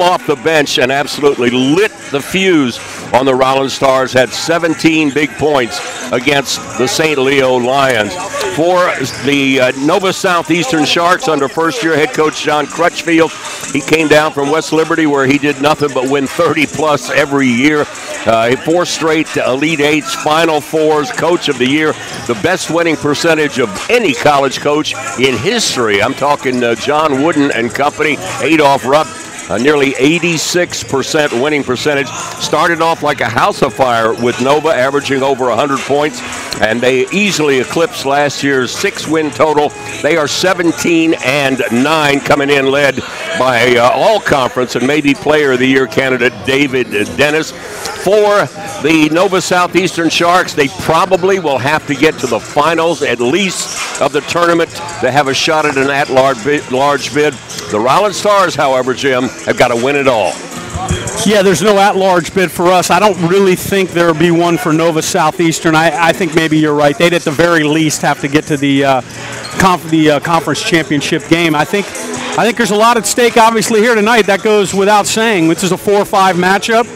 off the bench and absolutely lit the fuse on the Rollins Stars, had 17 big points against the St. Leo Lions. For the Nova Southeastern Sharks under first-year head coach John Crutchfield, he came down from West Liberty where he did nothing but win 30-plus every year. 4 straight Elite Eights, Final Fours, Coach of the Year, the best winning percentage of any college coach in history. I'm talking John Wooden and company, Adolph Rupp. Nearly 86% winning percentage. Started off like a house of fire with Nova, averaging over 100 points, and they easily eclipsed last year's 6-win total. They are 17-9, coming in led by all-conference and maybe Player of the Year candidate David Dennis. For the Nova Southeastern Sharks, they probably will have to get to the finals at least of the tournament to have a shot at an at-large bid. The Rollins Stars, however, Jim, have got to win it all. Yeah, there's no at-large bid for us. I don't really think there will be one for Nova Southeastern. I think maybe you're right. They'd at the very least have to get to the conference championship game. I think there's a lot at stake, obviously, here tonight. That goes without saying. This is a 4-5 matchup,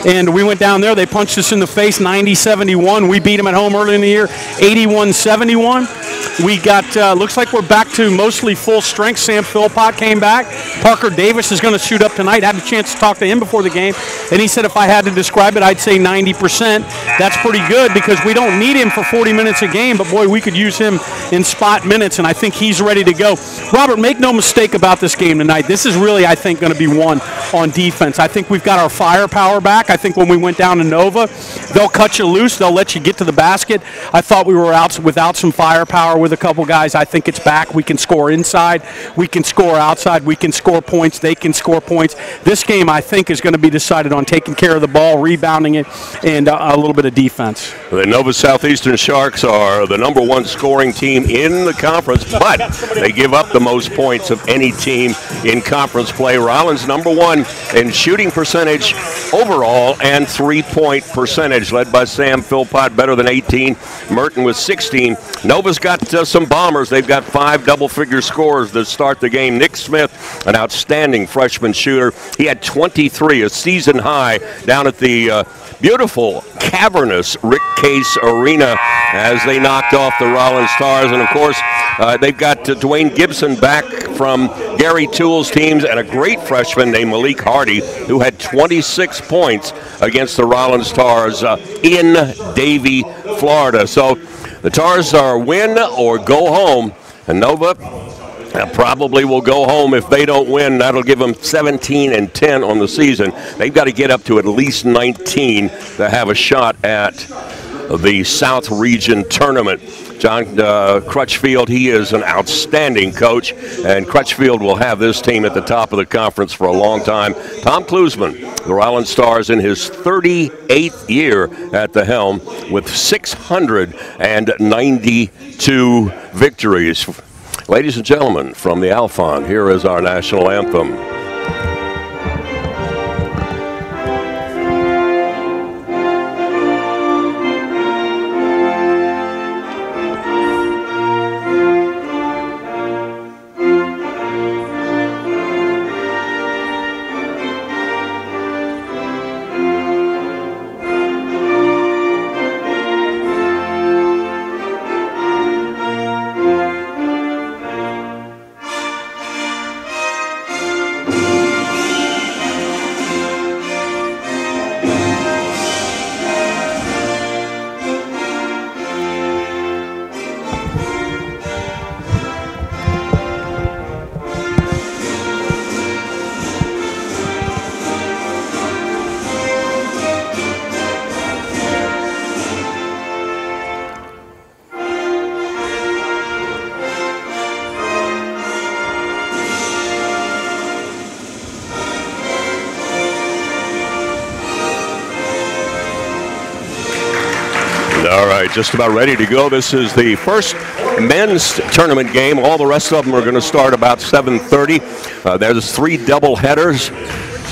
and we went down there. They punched us in the face 90-71. We beat them at home early in the year 81-71. We got, looks like we're back to mostly full strength. Sam Philpott came back. Parker Davis is going to shoot up tonight. I had a chance to talk to him before the game, and he said if I had to describe it, I'd say 90%. That's pretty good because we don't need him for 40 minutes a game, but boy, we could use him in spot minutes, and I think he's ready to go. Robert, make no mistake about this game tonight. This is really, I think, going to be won on defense. I think we've got our firepower back. I think when we went down to Nova, they'll cut you loose. They'll let you get to the basket. I thought we were out without some firepower with a couple guys. I think it's back. We can score inside. We can score outside. We can score points. They can score points. This game, I think, is going to be decided on taking care of the ball, rebounding it, and a little bit of defense. The Nova Southeastern Sharks are the #1 scoring team in the conference, but they give up the most points of any team in conference play. Rollins #1 in shooting percentage overall and three-point percentage, led by Sam Philpott, better than 18. Merton with 16. Nova's got some bombers. They've got 5 double-figure scores to start the game. Nick Smith, an outstanding freshman shooter. He had 23, a season high, down at the beautiful, cavernous Rick Case Arena as they knocked off the Rollins Stars. And, of course, they've got Dwayne Gibson back from Gary Toole's teams and a great freshman named Malik Hardy who had 26 points against the Rollins Stars in Davie, Florida. So the Tars are win or go home, and Nova probably will go home if they don't win. That'll give them 17-10 on the season. They've got to get up to at least 19 to have a shot at the South Region Tournament. John Crutchfield, he is an outstanding coach, and Crutchfield will have this team at the top of the conference for a long time. Tom Klusman, the Rollins Stars, in his 38th year at the helm with 692 victories. Ladies and gentlemen, from the Alphon, here is our national anthem. All right, just about ready to go. This is the first men's tournament game. All the rest of them are going to start about 7:30. There's 3 double headers.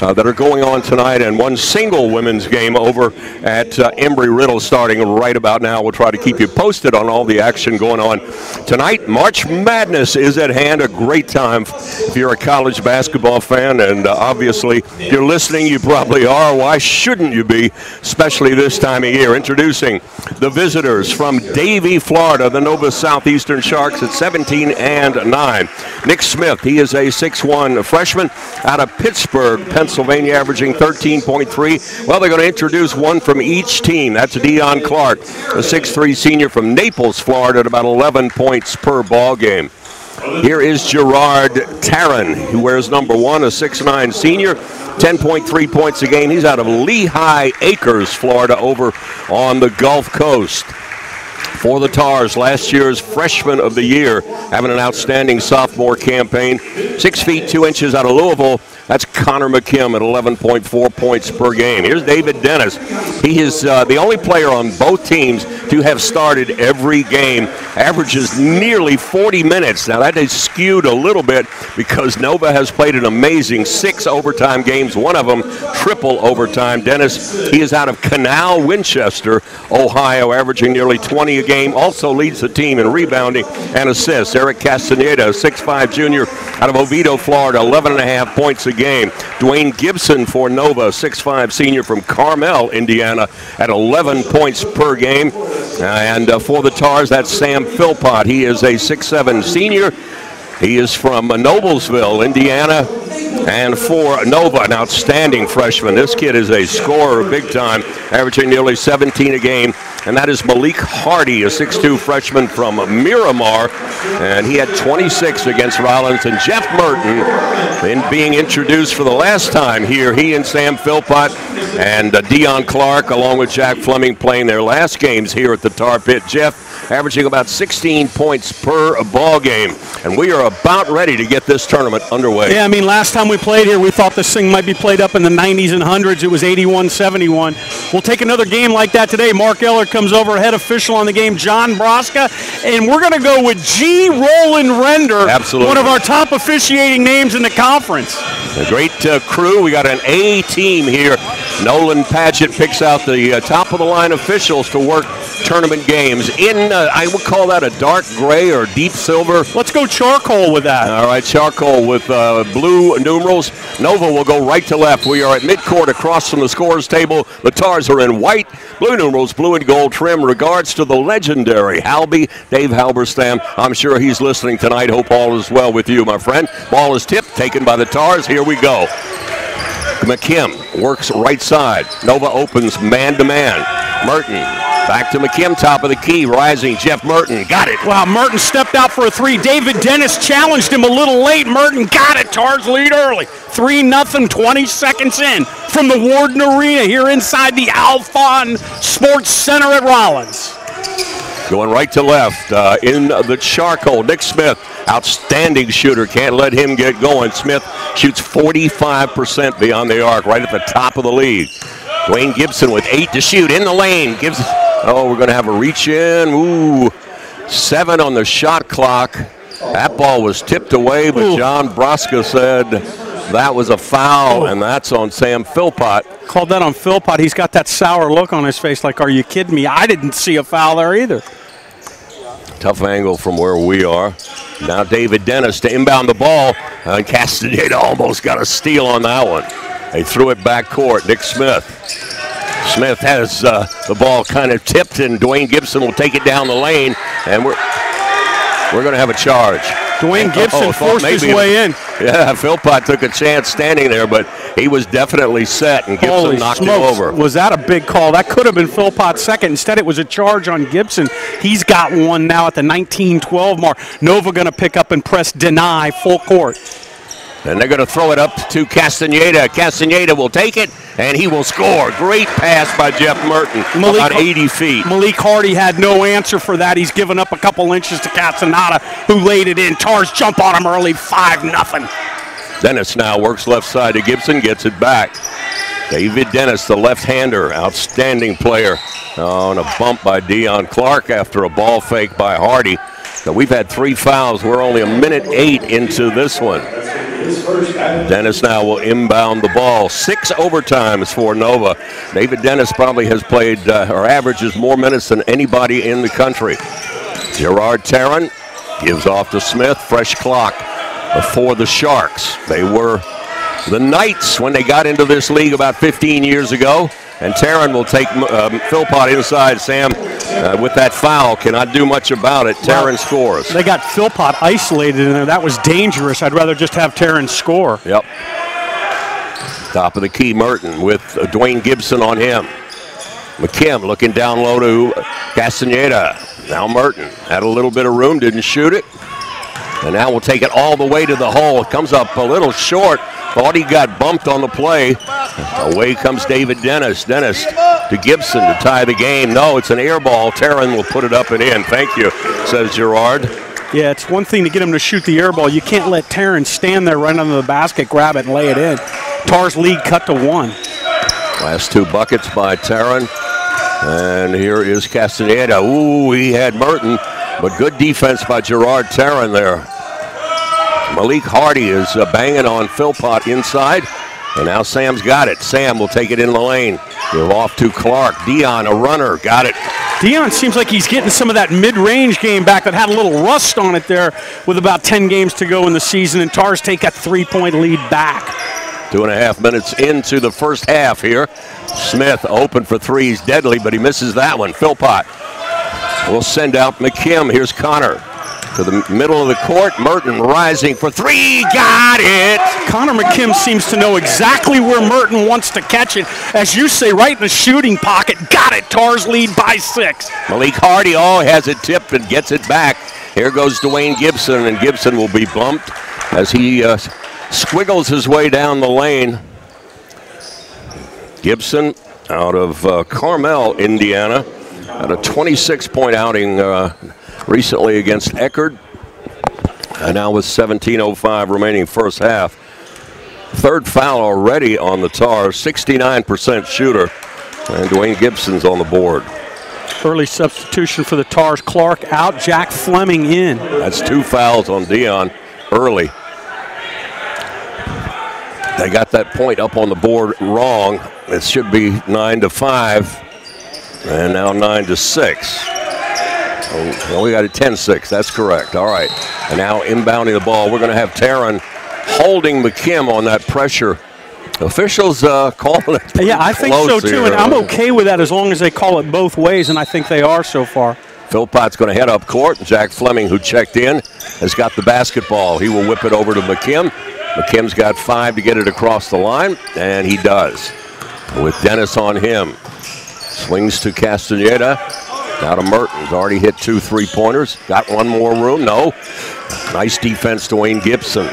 that are going on tonight, and one single women's game over at Embry-Riddle starting right about now. We'll try to keep you posted on all the action going on tonight. March Madness is at hand, a great time if you're a college basketball fan, and obviously if you're listening, you probably are. Why shouldn't you be, especially this time of year? Introducing the visitors from Davie, Florida, the Nova Southeastern Sharks at 17-9. Nick Smith, he is a 6'1" freshman out of Pittsburgh, Pennsylvania, averaging 13.3. Well, they're going to introduce one from each team. That's Deion Clark, a 6'3" senior from Naples, Florida, at about 11 points per ball game. Here is Gerard Tarrin, who wears number 1, a 6'9" senior, 10.3 points a game. He's out of Lehigh Acres, Florida, over on the Gulf Coast. For the Tars, last year's Freshman of the Year, having an outstanding sophomore campaign. 6 feet 2 inches out of Louisville. That's Connor McKim at 11.4 points per game. Here's David Dennis. He is the only player on both teams to have started every game. Averages nearly 40 minutes. Now that is skewed a little bit because Nova has played an amazing 6 overtime games, one of them triple overtime. Dennis, he is out of Canal, Winchester, Ohio, averaging nearly 20 a game. Also leads the team in rebounding and assists. Eric Castaneda, a 6'5" junior out of Oviedo, Florida, 11.5 points a game. Dwayne Gibson for Nova, 6'5" senior from Carmel, Indiana, at 11 points per game. And for the Tars, that's Sam Philpott. He is a 6'7" senior. He is from Noblesville, Indiana. And for Nova, an outstanding freshman. This kid is a scorer big time, averaging nearly 17 a game. And that is Malik Hardy, a 6'2" freshman from Miramar. And he had 26 against Rollins. And Jeff Merton, in being introduced for the last time here, he and Sam Philpott and Deion Clark, along with Jack Fleming, playing their last games here at the Tar Pit. Jeff averaging about 16 points per ball game. And we are about ready to get this tournament underway. Yeah, I mean, last time we played here, we thought this thing might be played up in the 90s and 100s. It was 81-71. We'll take another game like that today. Mark Eller comes over, head official on the game, John Broska. And we're going to go with G. Roland Render, absolutely, one of our top officiating names in the conference. A great crew. We got an A team here. Nolan Padgett picks out the top-of-the-line officials to work tournament games in, I would call that a dark gray or deep silver. Let's go charcoal with that. All right, charcoal with blue numerals. Nova will go right to left. We are at midcourt across from the scores table. The Tars are in white, blue numerals, blue and gold trim. Regards to the legendary Halby, Dave Halberstam. I'm sure he's listening tonight. Hope all is well with you, my friend. Ball is tipped, taken by the Tars. Here we go. McKim works right side. Nova opens man-to-man. Merton back to McKim, top of the key, rising. Jeff Merton got it. Wow, Merton stepped out for a 3. David Dennis challenged him a little late. Merton got it. Tars lead early. 3-0, 20 seconds in from the Warden Arena here inside the Alphon Sports Center at Rollins. Going right to left in the charcoal. Nick Smith, outstanding shooter. Can't let him get going. Smith shoots 45% beyond the arc, right at the top of the league. Dwayne Gibson with 8 to shoot in the lane. Oh, we're going to have a reach in. Ooh, 7 on the shot clock. That ball was tipped away, but John Broska said that was a foul, and that's on Sam Philpott. Called that on Philpott. He's got that sour look on his face like, are you kidding me? I didn't see a foul there either. Tough angle from where we are. Now David Dennis to inbound the ball, and Castaneda almost got a steal on that one. They threw it back court. Nick Smith. Smith has the ball kind of tipped, and Dwayne Gibson will take it down the lane, and we're going to have a charge. Dwayne Gibson forced his way in. Yeah, Philpott took a chance standing there, but he was definitely set, and Gibson knocked him over. Was that a big call? That could have been Philpott's second. Instead, it was a charge on Gibson. He's got one now at the 19-12 mark. Nova going to pick up and press deny full court. And they're going to throw it up to Castaneda. Castaneda will take it, and he will score. Great pass by Jeff Merton, about 80 feet. Malik Hardy had no answer for that. He's given up a couple inches to Castaneda, who laid it in. Tars jump on him early, 5-0. Dennis now works left side to Gibson, gets it back. David Dennis, the left-hander, outstanding player. On a bump by Deion Clark after a ball fake by Hardy. So we've had 3 fouls. We're only a minute 8 into this one. Dennis now will inbound the ball. 6 overtimes for Nova. David Dennis probably has played or averages more minutes than anybody in the country. Gerard Tarrant gives off to Smith. Fresh clock for the Sharks. They were the Knights when they got into this league about 15 years ago. And Tarrant will take Philpott inside. Sam, with that foul, cannot do much about it. Tarrant scores. They got Philpott isolated in there. That was dangerous. I'd rather just have Tarrant score. Yep. Top of the key, Merton with Dwayne Gibson on him. McKim looking down low to Castaneda. Now Merton had a little bit of room, didn't shoot it. And now we'll take it all the way to the hole. It comes up a little short. Thought he got bumped on the play. Away comes David Dennis. Dennis to Gibson to tie the game. No, it's an air ball. Tarrant will put it up and in. Thank you, says Gerard. Yeah, it's one thing to get him to shoot the air ball. You can't let Tarrant stand there right under the basket, grab it, and lay it in. Tar's lead cut to 1. Last 2 buckets by Tarrant. And here is Castaneda. Ooh, he had Merton, but good defense by Gerard Tarrant there. Malik Hardy is banging on Philpott inside, and now Sam's got it. Sam will take it in the lane. Give off to Clark. Dion, a runner, got it. Dion seems like he's getting some of that mid-range game back that had a little rust on it there with about 10 games to go in the season, and Tars take a 3-point lead back. 2.5 minutes into the first half here. Smith open for 3. He's deadly, but he misses that one. Philpott will send out McKim. Here's Connor. To the middle of the court, Merton rising for 3, got it! Connor McKim seems to know exactly where Merton wants to catch it. As you say, right in the shooting pocket, got it, Tars lead by 6. Malik Hardy, has it tipped and gets it back. Here goes Dwayne Gibson, and Gibson will be bumped as he squiggles his way down the lane. Gibson out of Carmel, Indiana, had a 26-point outing recently against Eckerd, and now with 17:05 remaining first half. 3rd foul already on the Tars, 69% shooter, and Dwayne Gibson's on the board. Early substitution for the Tars. Clark out, Jack Fleming in. That's 2 fouls on Dion early. They got that point up on the board wrong. It should be 9-5, and now 9-6. Oh, we got a 10-6. That's correct. All right. And now inbounding the ball. We're going to have Tarrant holding McKim on that pressure. Officials calling it. Yeah, I think so too, and I'm okay with that as long as they call it both ways, and I think they are so far. Philpott's going to head up court. Jack Fleming, who checked in, has got the basketball. He will whip it over to McKim. McKim's got 5 to get it across the line, and he does. With Dennis on him. Swings to Castaneda. Now to Merton's already hit 2 3-pointers. Got one more room. No. Nice defense, Dwayne Gibson.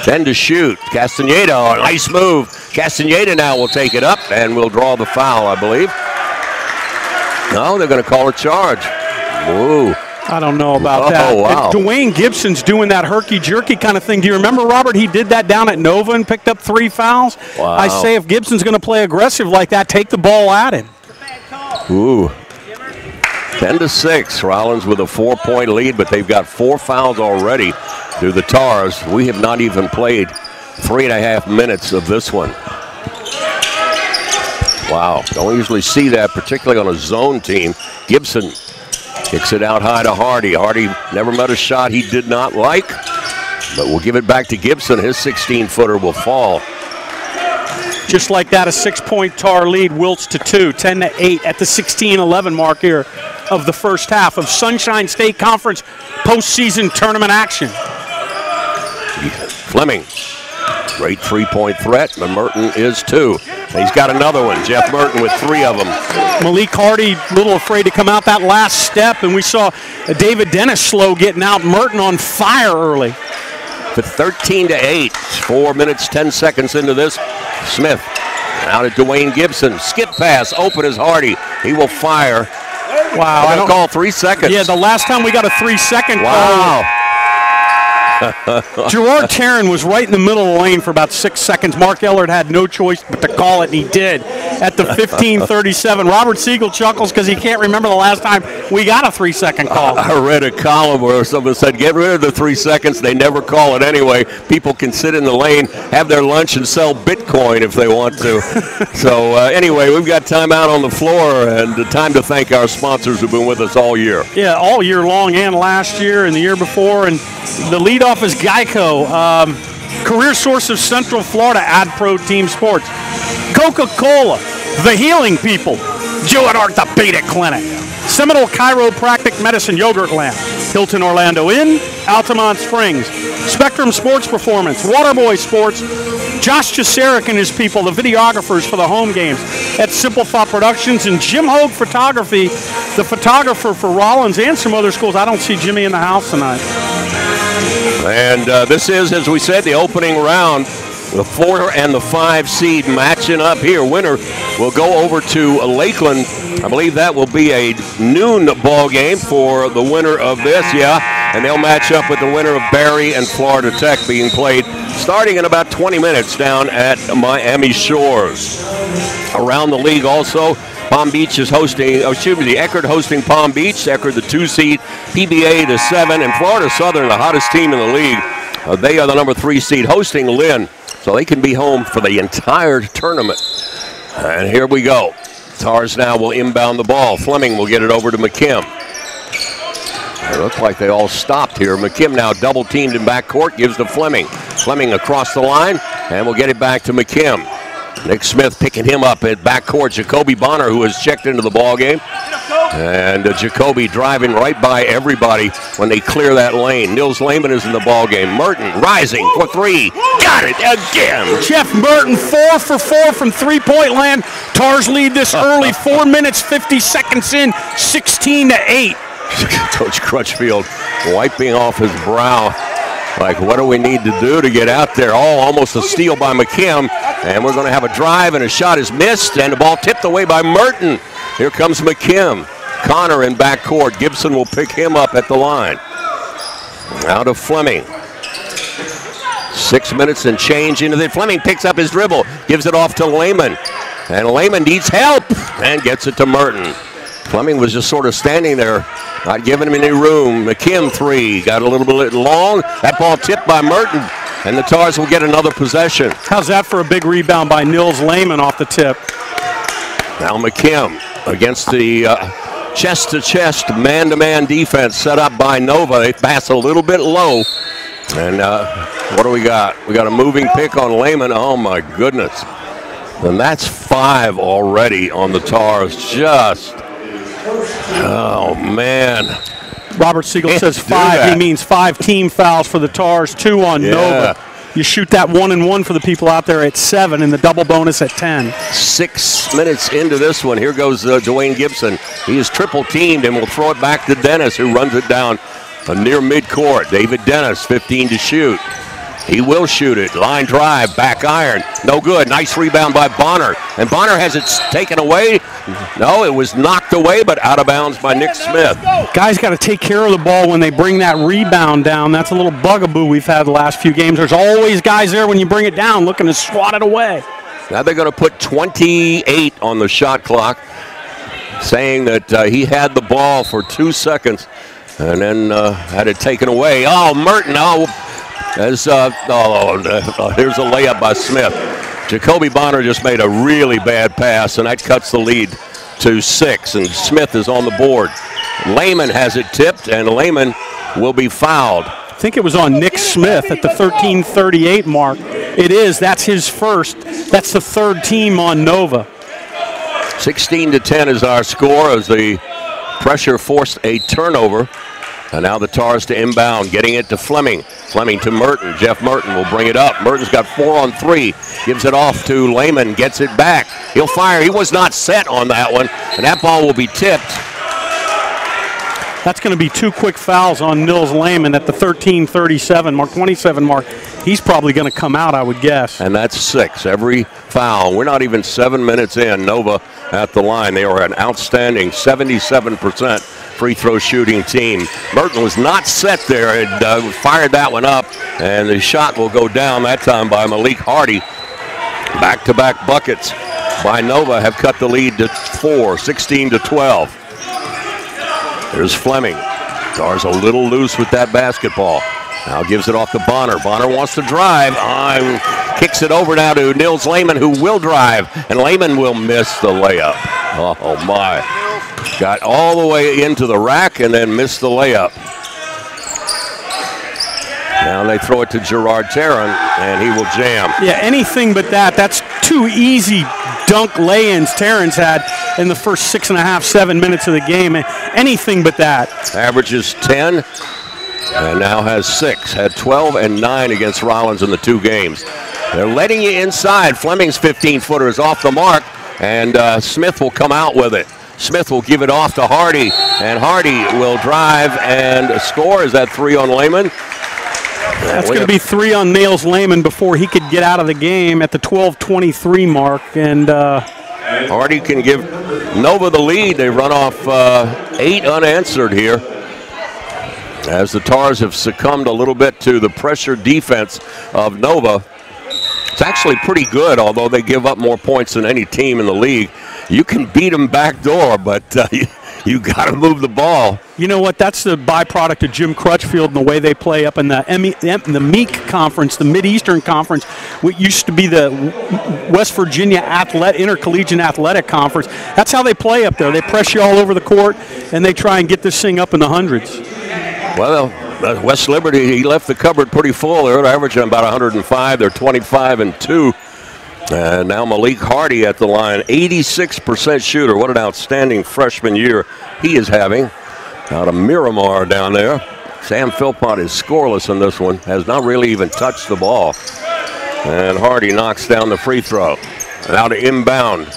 10 to shoot. Castaneda, a nice move. Castaneda now will take it up and will draw the foul, I believe. No, they're going to call a charge. Whoa. I don't know about that. Wow. Dwayne Gibson's doing that herky-jerky kind of thing. Do you remember, Robert? He did that down at Nova and picked up 3 fouls. Wow. I say if Gibson's going to play aggressive like that, take the ball at him. Ooh. 10-6. Rollins with a 4-point lead, but they've got 4 fouls already through the Tars. We have not even played 3.5 minutes of this one. Wow. Don't usually see that, particularly on a zone team. Gibson kicks it out high to Hardy. Hardy never met a shot he did not like, but we'll give it back to Gibson. His 16-footer will fall. Just like that, a 6-point Tar lead wilts to 2, 10-8 at the 16-11 mark here of the first half of Sunshine State Conference postseason tournament action. Fleming, great 3-point threat, but Merton is 2. He's got another one. Jeff Merton with 3 of them. Malik Hardy a little afraid to come out that last step, and we saw David Dennis slow getting out. Merton on fire early. To 13-8, 4 minutes, 10 seconds into this. Smith out at Dwayne Gibson. Skip pass, open as Hardy. He will fire. Wow. I don't call 3 seconds. Yeah, the last time we got a 3-second call. Wow. Gerard Tarrant was right in the middle of the lane for about 6 seconds. Mark Ellard had no choice but to call it, and he did. at the 15:37. Robert Siegel chuckles because he can't remember the last time we got a 3-second call. I read a column where someone said, get rid of the 3 seconds. They never call it anyway. People can sit in the lane, have their lunch, and sell Bitcoin if they want to. So anyway, we've got time out on the floor and time to thank our sponsors who've been with us all year. Yeah, all year long and last year and the year before. And the leadoff is Geico. Career source of Central Florida Ad Pro Team Sports. Coca-Cola, the healing people. Jewett Orthopedic Clinic. Seminole Chiropractic Medicine Yogurt Land. Hilton Orlando Inn, Altamont Springs. Spectrum Sports Performance, Waterboy Sports. Josh Jaseric and his people, the videographers for the home games at Simple Thought Productions. And Jim Hogue Photography, the photographer for Rollins and some other schools. I don't see Jimmy in the house tonight. And this is, as we said, the opening round. The 4 and the 5 seed matching up here. Winner will go over to Lakeland. I believe that will be a noon ball game for the winner of this, and they'll match up with the winner of Barry and Florida Tech, being played starting in about 20 minutes down at Miami Shores. Around the league also, Palm Beach is hosting, Eckerd hosting Palm Beach. Eckerd the 2 seed, PBA the 7, and Florida Southern, the hottest team in the league. They are the number 3 seed, hosting Lynn, so they can be home for the entire tournament. And here we go. Tars now will inbound the ball. Fleming will get it over to McKim. It looks like they all stopped here. McKim now double teamed in backcourt, gives to Fleming. Fleming across the line, and we'll get it back to McKim. Nick Smith picking him up at backcourt. Jacoby Bonner, who has checked into the ball game. And Jacoby driving right by everybody when they clear that lane. Nils Lehman is in the ball game. Merton rising for 3. Got it again. Jeff Merton 4 for 4 from three-point land. Tars lead this early, 4 minutes, 50 seconds in, 16-8. Coach Crutchfield wiping off his brow. Like, what do we need to do to get out there? Oh, almost a steal by McKim. And we're going to have a drive, and a shot is missed, and the ball tipped away by Merton. Here comes McKim. Connor in backcourt. Gibson will pick him up at the line. Out of Fleming. 6 minutes and change into the. Fleming picks up his dribble, gives it off to Lehman. And Lehman needs help and gets it to Merton. Fleming was just sort of standing there, not giving him any room. McKim 3, got a little bit long. That ball tipped by Merton, and the Tars will get another possession. How's that for a big rebound by Nils Lehman off the tip? Now McKim against the chest-to-chest, man-to-man defense set up by Nova. They pass a little bit low. And what do we got? We got a moving pick on Lehman. Oh, my goodness. And that's 5 already on the Tars. Just, oh, man. Robert Siegel says 5. He means 5 team fouls for the Tars, 2 on Nova. You shoot that 1-and-1 for the people out there at 7 and the double bonus at 10. 6 minutes into this one. Here goes Dwayne Gibson. He is triple teamed and will throw it back to Dennis, who runs it down near midcourt. David Dennis, 15 to shoot. He will shoot it. Line drive, back iron. No good. Nice rebound by Bonner. And Bonner has it taken away. No, it was knocked away, but out of bounds by Nick Smith. Guys got to take care of the ball when they bring that rebound down. That's a little bugaboo we've had the last few games. There's always guys there when you bring it down looking to swat it away. Now they're going to put 28 on the shot clock, saying that he had the ball for 2 seconds and then had it taken away. Oh, Merton, here's a layup by Smith. Jacoby Bonner just made a really bad pass, and that cuts the lead to 6, and Smith is on the board. Lehman has it tipped, and Lehman will be fouled. I think it was on Nick Smith at the 13:38 mark. It is. That's his first. That's the 3rd team on Nova. 16-10 is our score as the pressure forced a turnover. And now the Tars to inbound, getting it to Fleming. Fleming to Merton. Jeff Merton will bring it up. Merton's got 4 on 3. Gives it off to Lehman, gets it back. He'll fire. He was not set on that one, and that ball will be tipped. That's going to be 2 quick fouls on Nils Lehman at the 13:37 mark, 27 mark. He's probably going to come out, I would guess. And that's 6. Every foul. We're not even 7 minutes in. Nova at the line. They are an outstanding 77% free throw shooting team. Merton was not set there and fired that one up, and the shot will go down that time by Malik Hardy. Back-to-back buckets by Nova have cut the lead to 4, 16-12. There's Fleming. Tars a little loose with that basketball. Now gives it off to Bonner. Bonner wants to drive. Kicks it over now to Nils Lehman, who will drive. And Lehman will miss the layup. Oh, my. Got all the way into the rack and then missed the layup. Now they throw it to Gerard Tarrant, and he will jam. Yeah, anything but that. That's 2 easy dunk lay-ins Tarrant's had in the first 6.5, 7 minutes of the game. Anything but that. Averages 10, and now has 6. Had 12 and 9 against Rollins in the 2 games. They're letting you inside. Fleming's 15-footer is off the mark, and Smith will come out with it. Smith will give it off to Hardy, and Hardy will drive and score. Is that 3 on Lehman? That's going to be 3 on Nils Lehman before he could get out of the game at the 12:23 mark. And Hardy can give Nova the lead. They run off 8 unanswered here, as the Tars have succumbed a little bit to the pressure defense of Nova. It's actually pretty good, although they give up more points than any team in the league. You can beat them backdoor, but you got to move the ball. You know what? That's the byproduct of Jim Crutchfield and the way they play up in the MEAC Conference, the Mid-Eastern Conference, what used to be the West Virginia Intercollegiate Athletic Conference. That's how they play up there. They press you all over the court, and they try and get this thing up in the hundreds. Well, West Liberty, he left the cupboard pretty full. They're averaging about 105. They're 25 and 2. And now Malik Hardy at the line, 86% shooter. What an outstanding freshman year he is having. Out of Miramar down there. Sam Philpott is scoreless in this one. Has not really even touched the ball. And Hardy knocks down the free throw. Now to inbound.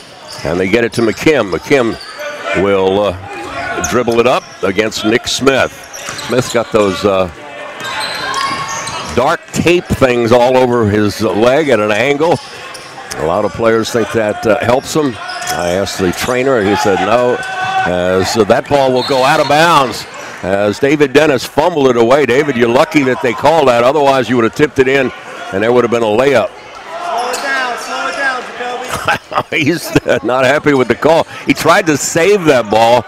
And they get it to McKim. McKim will dribble it up against Nick Smith. Smith's got those dark tape things all over his leg at an angle. A lot of players think that helps him. I asked the trainer, and he said no, as that ball will go out of bounds as David Dennis fumbled it away. David, you're lucky that they called that. Otherwise, you would have tipped it in, and there would have been a layup. Slow it down, Jacoby. He's not happy with the call. He tried to save that ball.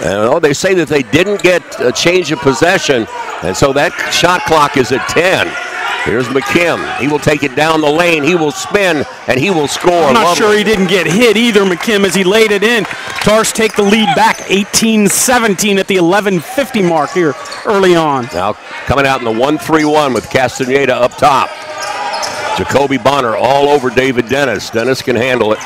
And they say that they didn't get a change of possession, and so that shot clock is at 10. Here's McKim. He will take it down the lane. He will spin, and he will score. I'm not sure he didn't get hit either, McKim, as he laid it in. Tars take the lead back 18-17 at the 11:50 mark here early on. Now coming out in the 1-3-1 with Castaneda up top. Jacoby Bonner all over David Dennis. Dennis can handle it.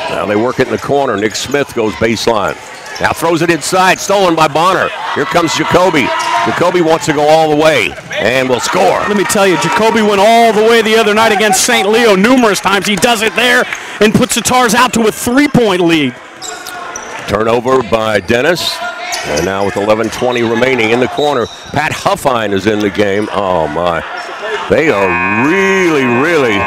Now they work it in the corner. Nick Smith goes baseline. Now throws it inside, stolen by Bonner. Here comes Jacoby. Jacoby wants to go all the way and will score. Let me tell you, Jacoby went all the way the other night against St. Leo numerous times. He does it there and puts the Tars out to a 3-point lead. Turnover by Dennis. And now with 11:20 remaining in the corner, Pat Huffine is in the game. Oh, my. They are really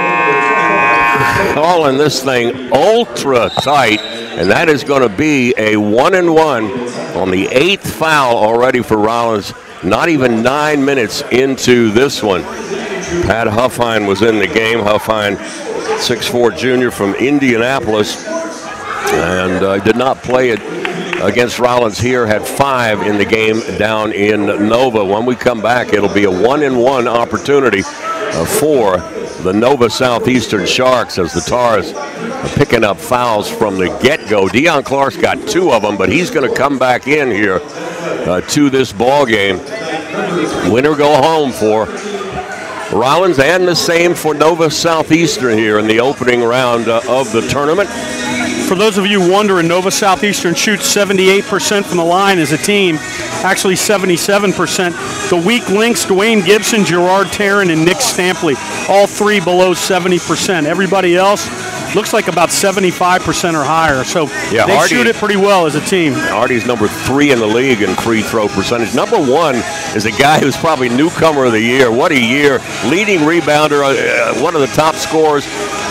calling this thing ultra tight. And that is going to be a 1-and-1 on the 8th foul already for Rollins. Not even 9 minutes into this one. Pat Huffine was in the game. Huffine, 6'4" junior from Indianapolis. And did not play it against Rollins here. Had 5 in the game down in Nova. When we come back, it'll be a 1-and-1 opportunity for the Nova Southeastern Sharks as the Tars are picking up fouls from the get-go. Deion Clark's got 2 of them, but he's going to come back in here to this ball game. Winner go home for Rollins, and the same for Nova Southeastern here in the opening round of the tournament. For those of you wondering, Nova Southeastern shoots 78% from the line as a team, actually 77%. The weak links, Dwayne Gibson, Gerard Tarrant, and Nick Stampley, all 3 below 70%. Everybody else looks like about 75% or higher. So yeah, they shoot it pretty well as a team. Hardy's number 3 in the league in free throw percentage. Number 1 is a guy who's probably newcomer of the year. What a year. Leading rebounder, one of the top scorers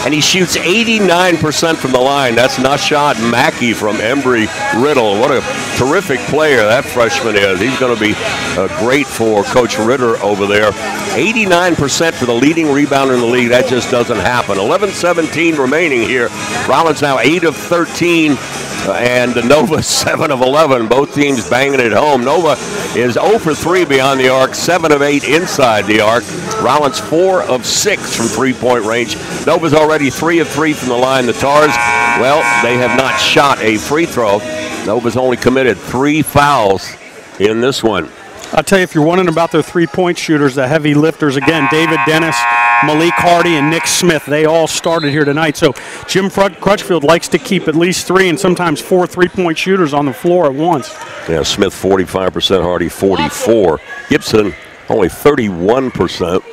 and he shoots 89% from the line. That's Nashad Mackey from Embry-Riddle. What a terrific player that freshman is. He's going to be great for Coach Ritter over there. 89% for the leading rebounder in the league. That just doesn't happen. 11-17 remaining here. Rollins now 8 of 13. And Nova 7 of 11. Both teams banging it home. Nova is 0 for 3 beyond the arc, 7 of 8 inside the arc. Rollins 4 of 6 from three-point range. Nova's already 3 of 3 from the line. The Tars, well, they have not shot a free throw. Nova's only committed 3 fouls in this one. I'll tell you, if you're wondering about their three-point shooters, the heavy lifters, again, David Dennis, Malik Hardy, and Nick Smith, they all started here tonight. So Jim Crutchfield likes to keep at least 3 and sometimes 4 three-point shooters on the floor at once. Yeah, Smith 45%, Hardy 44%. Gibson only 31%,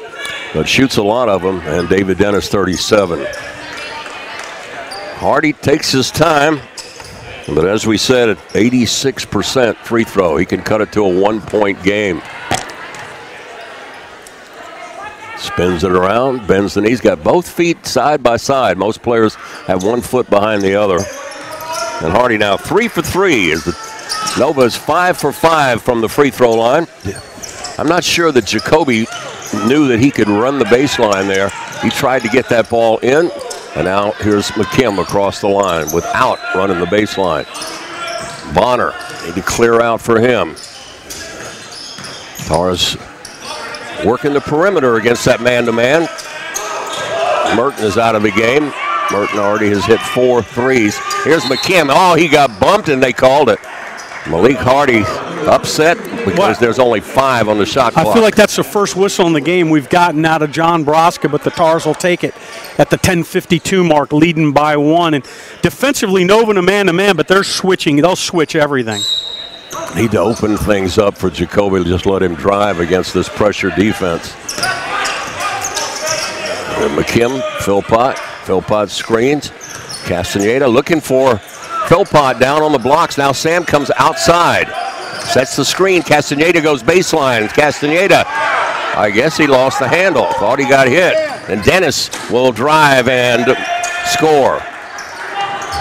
but shoots a lot of them, and David Dennis 37%. Hardy takes his time. But as we said, at 86% free throw, he can cut it to a 1-point game. Spins it around, bends the knees, got both feet side by side. Most players have 1 foot behind the other. And Hardy now 3 for 3 as the Nova's 5 for 5 from the free throw line. I'm not sure that Jacoby knew that he could run the baseline there. He tried to get that ball in. And now here's McKim across the line without running the baseline. Bonner, need to clear out for him. Tars working the perimeter against that man-to-man. Merton is out of the game. Merton already has hit 4 threes. Here's McKim. Oh, he got bumped and they called it. Malik Hardy upset because there's only 5 on the shot clock. I feel like that's the first whistle in the game we've gotten out of John Broska, but the Tars will take it at the 10:52 mark, leading by 1. And defensively, Nova a man-to-man, but they're switching. They'll switch everything. Need to open things up for Jacoby. Just let him drive against this pressure defense. And McKim, Philpott. Philpott screens. Castaneda looking for Philpott down on the blocks. Now Sam comes outside. Sets the screen. Castaneda goes baseline. Castaneda, I guess he lost the handle. Thought he got hit. And Dennis will drive and score.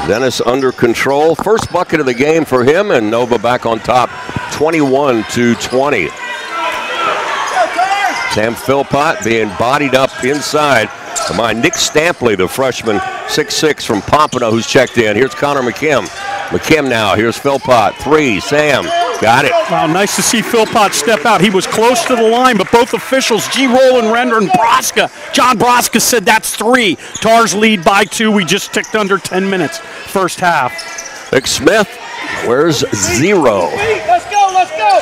Dennis under control. First bucket of the game for him, and Nova back on top, 21-20. Sam Philpott being bodied up inside by Nick Stampley, the freshman, 6'6" from Pompano, who's checked in. Here's Connor McKim. McKim now. Here's Philpott. 3. Sam got it. Wow, nice to see Philpott step out. He was close to the line, but both officials, G. Rollins, Render, and Broska. John Broska said that's 3. Tars lead by 2. We just ticked under 10 minutes. First half. Vic Smith, where's 0? Let's go, let's go.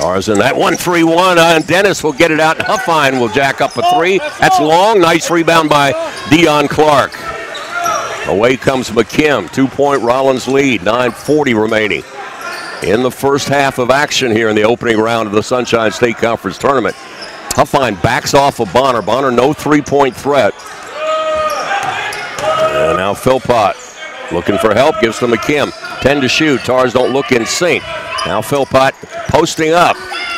Tars in that 1-3-1, and Dennis will get it out. Huffine will jack up a 3. That's long. Nice rebound by Deion Clark. Away comes McKim. 2-point Rollins lead. 9:40 remaining. In the first half of action here in the opening round of the Sunshine State Conference Tournament. Huffine backs off of Bonner. Bonner, no 3-point threat. And now Philpott looking for help, gives to McKim. 10 to shoot. Tars don't look in sync. Now Philpott posting up.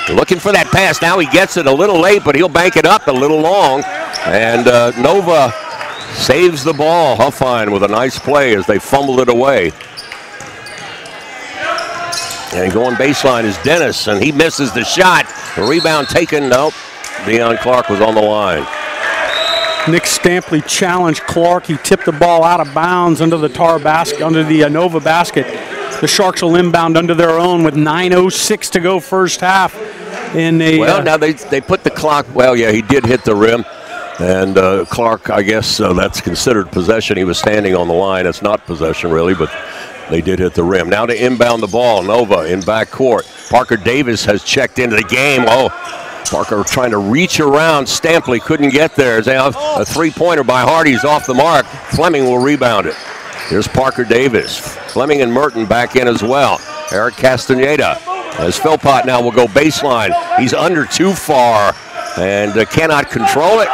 Looking for that pass. Now he gets it a little late, but he'll bank it up a little long. And Nova saves the ball. Huffine with a nice play as they fumbled it away. And going baseline is Dennis, and he misses the shot. The rebound taken. Nope. Deion Clark was on the line. Nick Stampley challenged Clark. He tipped the ball out of bounds under the Tar basket, under the Nova basket. The Sharks will inbound under their own with 9:06 to go first half. Well, now they put the clock. Well, yeah, he did hit the rim. And Clark, I guess that's considered possession. He was standing on the line. It's not possession, really, but they did hit the rim. Now to inbound the ball, Nova in backcourt. Parker Davis has checked into the game. Oh, Parker trying to reach around. Stampley couldn't get there. A three-pointer by Hardy's off the mark. Fleming will rebound it. Here's Parker Davis. Fleming and Merton back in as well. Eric Castaneda. As Philpott now will go baseline. He's under too far and cannot control it.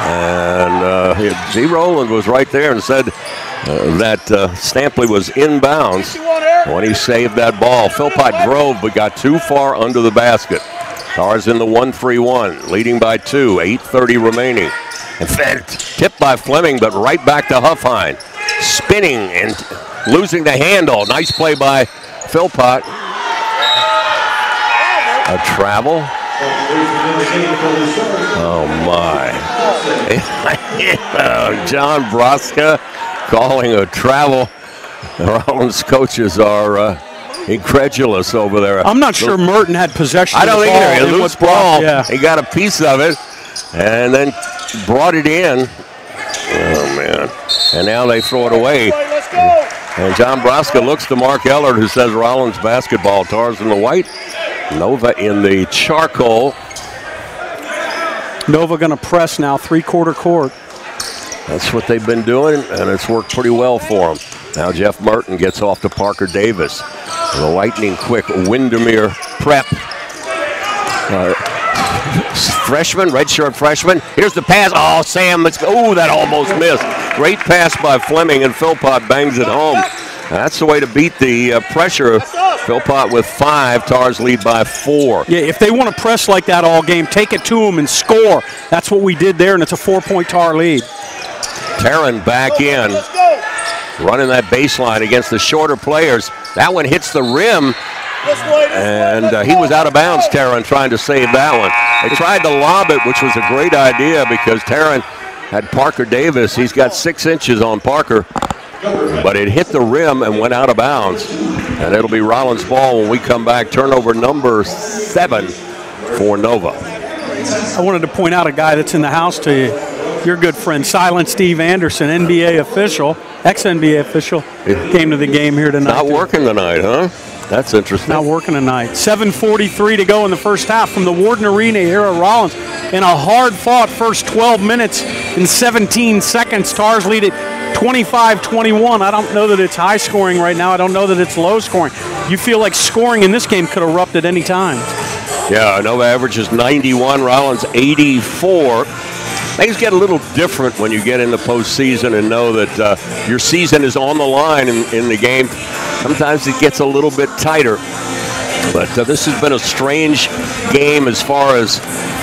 And G. Rollins was right there and said that Stampley was inbounds when he saved that ball. Philpott drove but got too far under the basket. Tars in the 1-3-1, leading by 2, 8:30 remaining. And fed, tipped by Fleming, but right back to Huffine. Spinning and losing the handle. Nice play by Philpott. A travel. Oh, my. John Broska calling a travel. The Rollins coaches are incredulous over there. I'm not sure Merton had possession of the ball. I don't either. A loose ball. Yeah. He got a piece of it and then brought it in. Oh, man. And now they throw it away. And John Broska looks to Mark Ellard, who says Rollins basketball. Tars in the white. Nova in the charcoal. Nova going to press now, three-quarter court. That's what they've been doing, and it's worked pretty well for them. Now Jeff Merton gets off to Parker Davis. The lightning quick Windermere prep. Freshman, redshirt freshman. Here's the pass. Oh, Sam, that almost missed. Great pass by Fleming, and Philpott bangs it home. That's the way to beat the pressure. Philpott with 5. Tars lead by 4. Yeah, if they want to press like that all game, take it to them and score. That's what we did there, and it's a 4-point Tar lead. Taryn back in, running that baseline against the shorter players. That one hits the rim, and he was out of bounds, Taryn, trying to save that one. They tried to lob it, which was a great idea because Taryn had Parker Davis. He's got 6 inches on Parker, but it hit the rim and went out of bounds. And it'll be Rollins ball when we come back. Turnover number 7 for Nova. I wanted to point out a guy that's in the house to you. Your good friend, Silent Steve Anderson, NBA official, ex-NBA official, came to the game here tonight. Not working tonight, huh? That's interesting. Not working tonight. 7:43 to go in the first half from the Warden Arena here at Rollins. In a hard-fought first 12 minutes and 17 seconds, Tars lead it 25-21. I don't know that it's high scoring right now. I don't know that it's low scoring. You feel like scoring in this game could erupt at any time. Yeah, Nova averages 91, Rollins 84. Things get a little different when you get in the postseason and know that your season is on the line in the game. Sometimes it gets a little bit tighter. But this has been a strange game as far as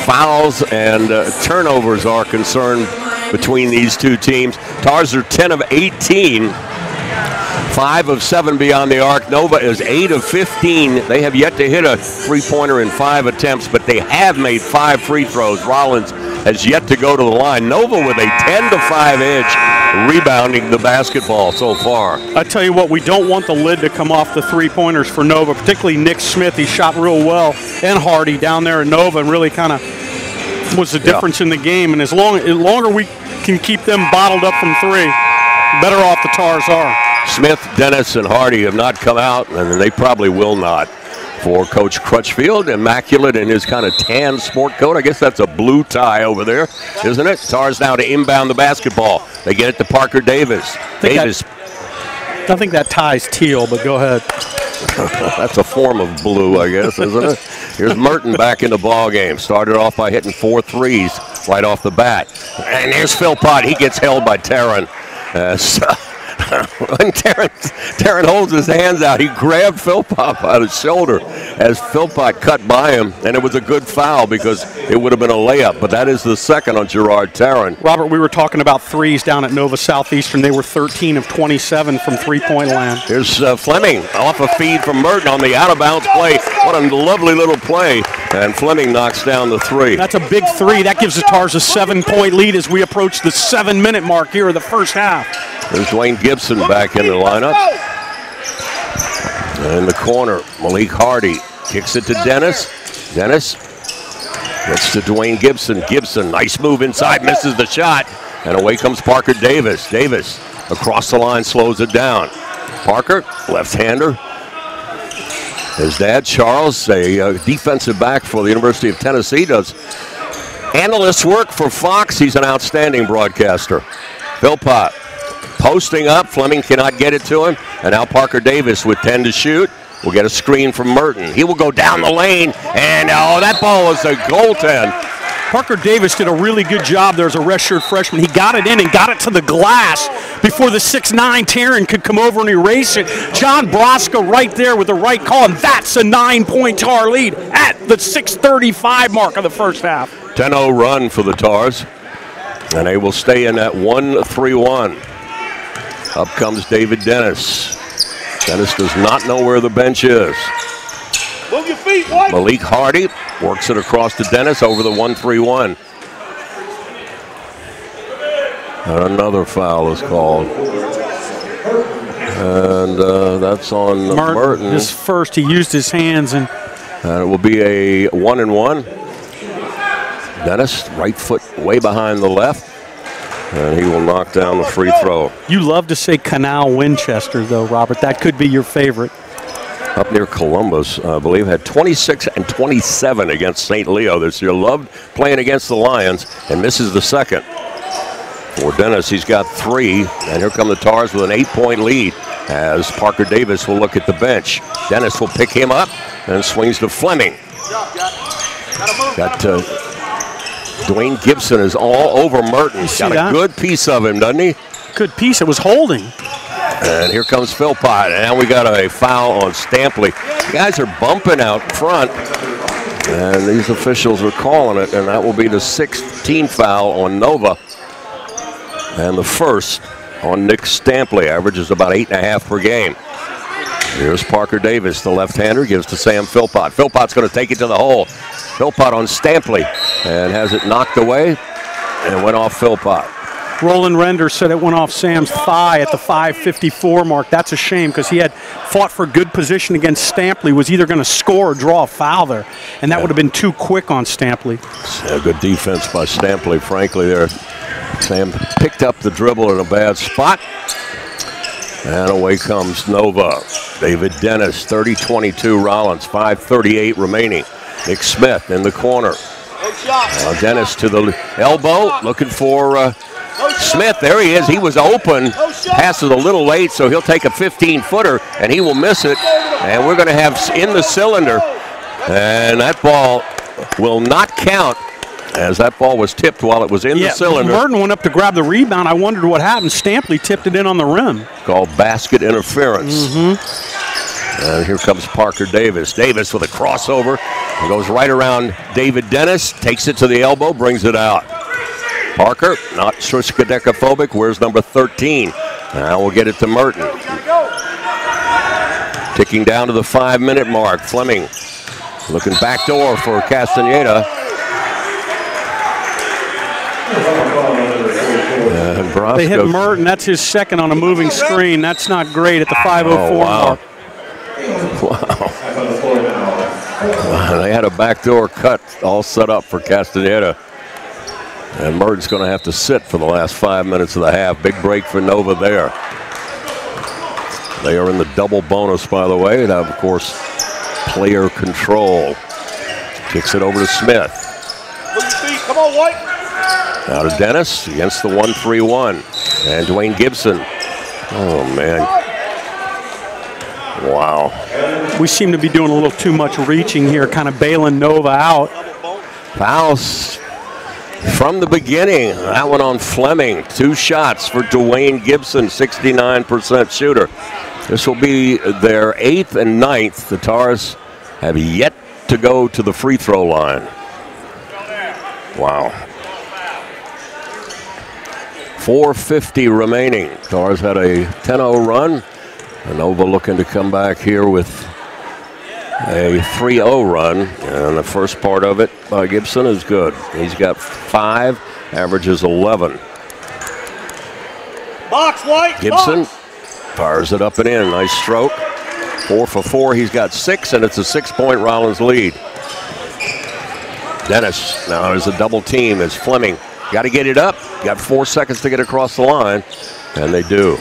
fouls and turnovers are concerned between these two teams. Tars are 10 of 18, 5 of 7 beyond the arc. Nova is 8 of 15. They have yet to hit a three-pointer in 5 attempts, but they have made 5 free throws. Rollins has yet to go to the line. Nova with a 10-5 edge, rebounding the basketball so far. I tell you what, we don't want the lid to come off the three-pointers for Nova, particularly Nick Smith. He shot real well, and Hardy down there in Nova, and really kind of was the difference in the game. And as longer we can keep them bottled up from 3, better off the Tars are. Smith, Dennis, and Hardy have not come out, and they probably will not. For Coach Crutchfield, immaculate in his kind of tan sport coat. I guess that's a blue tie over there, isn't it? Tars now to inbound the basketball. They get it to Parker Davis. I think that tie's teal, but go ahead. That's a form of blue, I guess, isn't it? Here's Merton back in the ball game. Started off by hitting 4 threes right off the bat. And there's Philpott. He gets held by Taryn. When Taryn holds his hands out, he grabbed Philpott by the shoulder as Philpott cut by him, and it was a good foul because it would have been a layup, but that is the second on Gerard Taryn. Robert, we were talking about threes down at Nova Southeastern. They were 13 of 27 from three-point land. Here's Fleming off a feed from Merton on the out-of-bounds play. What a lovely little play, and Fleming knocks down the 3. That's a big 3. That gives the Tars a 7-point lead as we approach the 7-minute mark here of the first half. There's Dwayne Gibson back in the lineup. In the corner, Malik Hardy kicks it to Dennis. Dennis gets to Dwayne Gibson. Gibson, nice move inside, misses the shot. And away comes Parker Davis. Davis across the line, slows it down. Parker, left-hander. His dad, Charles, a defensive back for the University of Tennessee, does analyst work for Fox. He's an outstanding broadcaster. Philpott posting up. Fleming cannot get it to him. And now Parker Davis with 10 to shoot. Will get a screen from Merton. He will go down the lane. And, oh, that ball was a goaltend. Parker Davis did a really good job there as a redshirt freshman. He got it in and got it to the glass before the 6'9" Taryn could come over and erase it. John Broska right there with the right call, and that's a 9-point Tar lead at the 6:35 mark of the first half. 10-0 run for the Tars. And they will stay in that 1-3-1. Up comes David Dennis. Dennis does not know where the bench is. Move your feet, White. Malik Hardy works it across to Dennis over the 1-3-1. And another foul is called. And that's on Merton. His first, he used his hands. And it will be a 1-1. Dennis, right foot way behind the left. And he will knock down the free throw. You love to say Canal Winchester, though, Robert. That could be your favorite. Up near Columbus, I believe, had 26 and 27 against St. Leo this year. Loved playing against the Lions, and misses the second. For Dennis, he's got 3, and here come the Tars with an 8-point lead as Parker Davis will look at the bench. Dennis will pick him up and swings to Fleming. Got Dwayne Gibson is all over Merton. Got a good piece of him, doesn't he? Good piece. It was holding. And here comes Philpott, and now we got a foul on Stampley. The guys are bumping out front, and these officials are calling it, and that will be the 6th team foul on Nova, and the first on Nick Stampley. Averages about 8.5 per game. Here's Parker Davis, the left-hander, gives to Sam Philpott. Philpott's going to take it to the hole. Philpott on Stampley, and has it knocked away, and went off Philpott. Roland Render said it went off Sam's thigh at the 5:54 mark. That's a shame because he had fought for good position against Stampley, was either going to score or draw a foul there, and that would have been too quick on Stampley. Yeah, good defense by Stampley, frankly, there. Sam picked up the dribble in a bad spot, and away comes Nova. David Dennis, 30-22 Rollins, 5:38 remaining. Nick Smith in the corner. Dennis to the elbow, looking for Smith. There he is. He was open. Passes a little late, so he'll take a 15-footer, and he will miss it. And we're going to have in the cylinder. And that ball will not count, as that ball was tipped while it was in the cylinder. Merton went up to grab the rebound. I wondered what happened. Stampley tipped it in on the rim. Called basket interference. And here comes Parker Davis. Davis with a crossover. It goes right around David Dennis. Takes it to the elbow, brings it out. Parker, not Shriskadekaphobic. Where's number 13? Now we'll get it to Merton. Ticking down to the 5-minute mark. Fleming looking backdoor for Castaneda. They hit Merton. That's his second on a moving screen. That's not great at the 5:04 mark. Wow. They had a backdoor cut all set up for Castaneda. And Merton's going to have to sit for the last 5 minutes of the half. Big break for Nova there. They are in the double bonus, by the way. And have, of course, player control. Kicks it over to Smith. Come on, White. Now to Dennis against the 1-3-1. And Dwayne Gibson. Oh, man. Wow. We seem to be doing a little too much reaching here, kind of bailing Nova out. Fouls from the beginning. That one on Fleming. 2 shots for Dwayne Gibson, 69% shooter. This will be their 8th and 9th. The Tars have yet to go to the free throw line. Wow. 4:50 remaining. Tars had a 10-0 run. And Nova looking to come back here with a 3-0 run. And the first part of it by Gibson is good. He's got 5, averages 11. Box, White. Gibson fires it up and in. Nice stroke. 4 for 4. He's got 6, and it's a 6-point Rollins lead. Dennis, now there's a double team as Fleming. Got to get it up. Got 4 seconds to get across the line, and they do.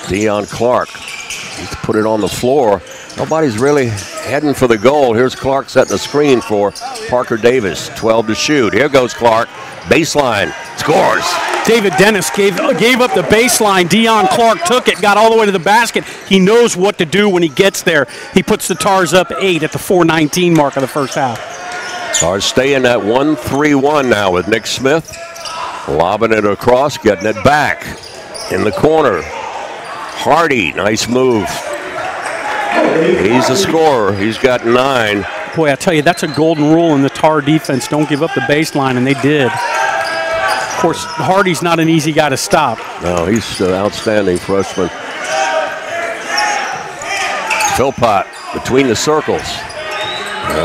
Deion Clark, he's put it on the floor. Nobody's really heading for the goal. Here's Clark setting a screen for Parker Davis. 12 to shoot. Here goes Clark. Baseline. Scores. David Dennis gave up the baseline. Deion Clark took it, got all the way to the basket. He knows what to do when he gets there. He puts the Tars up 8 at the 4:19 mark of the first half. Tars stay in that 1-3-1 now with Nick Smith. Lobbing it across, getting it back. In the corner. Hardy, nice move. He's a scorer. He's got 9. Boy, I tell you, that's a golden rule in the Tar defense. Don't give up the baseline, and they did. course, Hardy's not an easy guy to stop. No, he's an outstanding freshman. Philpott between the circles.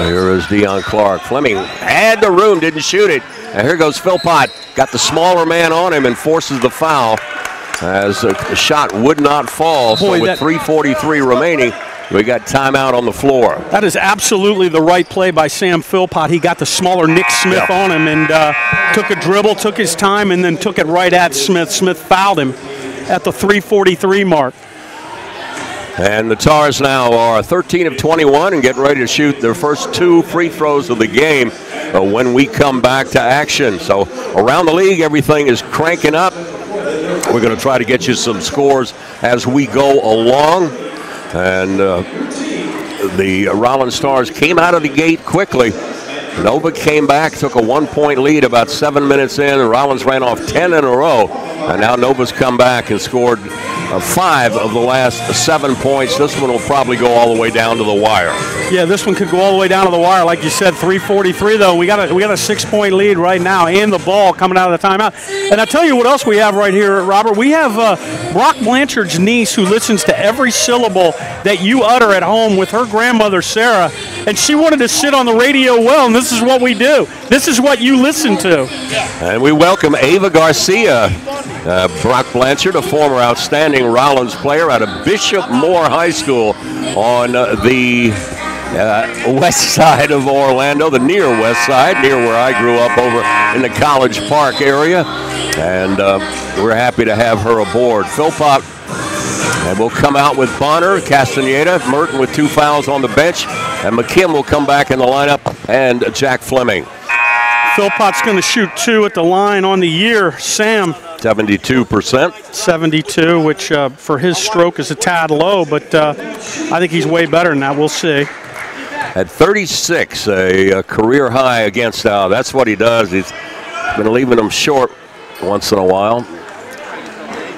Here is Deion Clark. Fleming had the room, didn't shoot it. And here goes Philpott. Got the smaller man on him and forces the foul as the shot would not fall. Boy, so with 3:43 remaining, we got timeout on the floor. That is absolutely the right play by Sam Philpott. He got the smaller Nick Smith on him and took a dribble, took his time, and then took it right at Smith. Smith fouled him at the 3:43 mark. And the Tars now are 13 of 21 and getting ready to shoot their first 2 free throws of the game when we come back to action. So around the league, everything is cranking up. We're going to try to get you some scores as we go along. And the Rollins Stars came out of the gate quickly. Nova came back, took a 1-point lead about 7 minutes in, and Rollins ran off 10 in a row. And now Nova's come back and scored 5 of the last 7 points. This one will probably go all the way down to the wire. Yeah, this one could go all the way down to the wire. Like you said, 3:43 though. We got a 6-point lead right now, and the ball coming out of the timeout. And I tell you what else we have right here, Robert. We have Brock Blanchard's niece who listens to every syllable that you utter at home with her grandmother Sarah, and she wanted to sit on the radio well, and this is what we do. This is what you listen to. And we welcome Ava Garcia. Brock Blanchard, a former outstanding Rollins player out of Bishop Moore High School on the west side of Orlando, the near west side, near where I grew up over in the College Park area. And we're happy to have her aboard. Philpott, and we'll come out with Bonner, Castaneda, Merton with 2 fouls on the bench, and McKim will come back in the lineup, and Jack Fleming. Philpott's going to shoot 2 at the line on the year. Sam. 72%. 72, which for his stroke is a tad low, but I think he's way better than that. We'll see. At 36, a career high against Al. That's what he does. He's been leaving them short once in a while.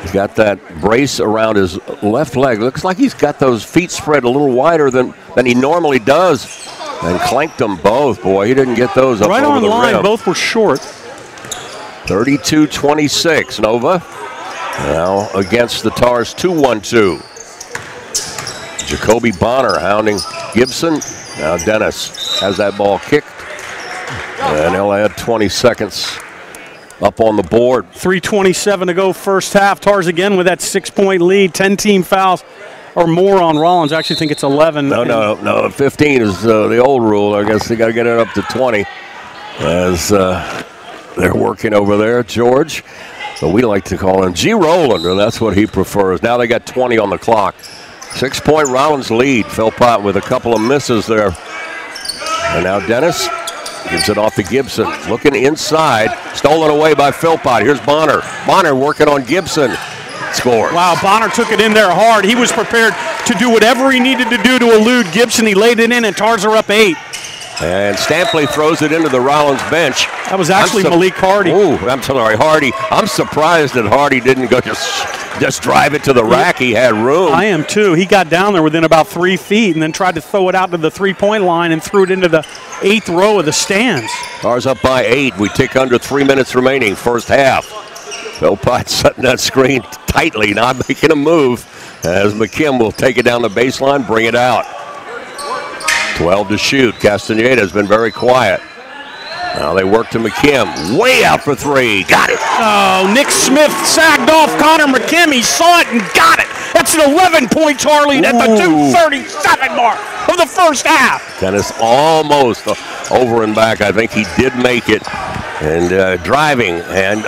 He's got that brace around his left leg. Looks like he's got those feet spread a little wider than he normally does. And clanked them both. Boy, he didn't get those up right over on the line. rim. Both were short. 32-26, Nova. Now against the Tars, 2-1-2. Jacoby Bonner hounding Gibson. Now Dennis has that ball kicked. And he'll add 20 seconds up on the board. 3:27 to go first half. Tars again with that 6-point lead. 10 team fouls or more on Rollins. I actually think it's 11. No. 15 is the old rule. I guess they got to get it up to 20 as they're working over there, George. So we like to call him G. Roland, and that's what he prefers. Now they got 20 on the clock. 6-point Rollins lead. Philpott with a couple of misses there. And now Dennis gives it off to Gibson. Looking inside. Stolen away by Philpott. Here's Bonner. Bonner working on Gibson. Scores. Wow, Bonner took it in there hard. He was prepared to do whatever he needed to do to elude Gibson. He laid it in, and Tars are up 8. And Stampley throws it into the Rollins bench. That was actually Malik Hardy. Oh, I'm sorry, Hardy. I'm surprised that Hardy didn't go just drive it to the rack. He had room. I am too. He got down there within about 3 feet and then tried to throw it out to the 3-point line and threw it into the 8th row of the stands. Tars up by 8. We tick under 3 minutes remaining, first half. Philpott setting that screen tightly, not making a move, as McKim will take it down the baseline, bring it out. 12 to shoot. Castaneda has been very quiet. Now they work to McKim. Way out for 3. Got it. Oh, Nick Smith sagged off Connor McKim. He saw it and got it. That's an 11-point Tar lead at the 2:37 mark of the first half. Dennis almost over and back. I think he did make it. And driving. And,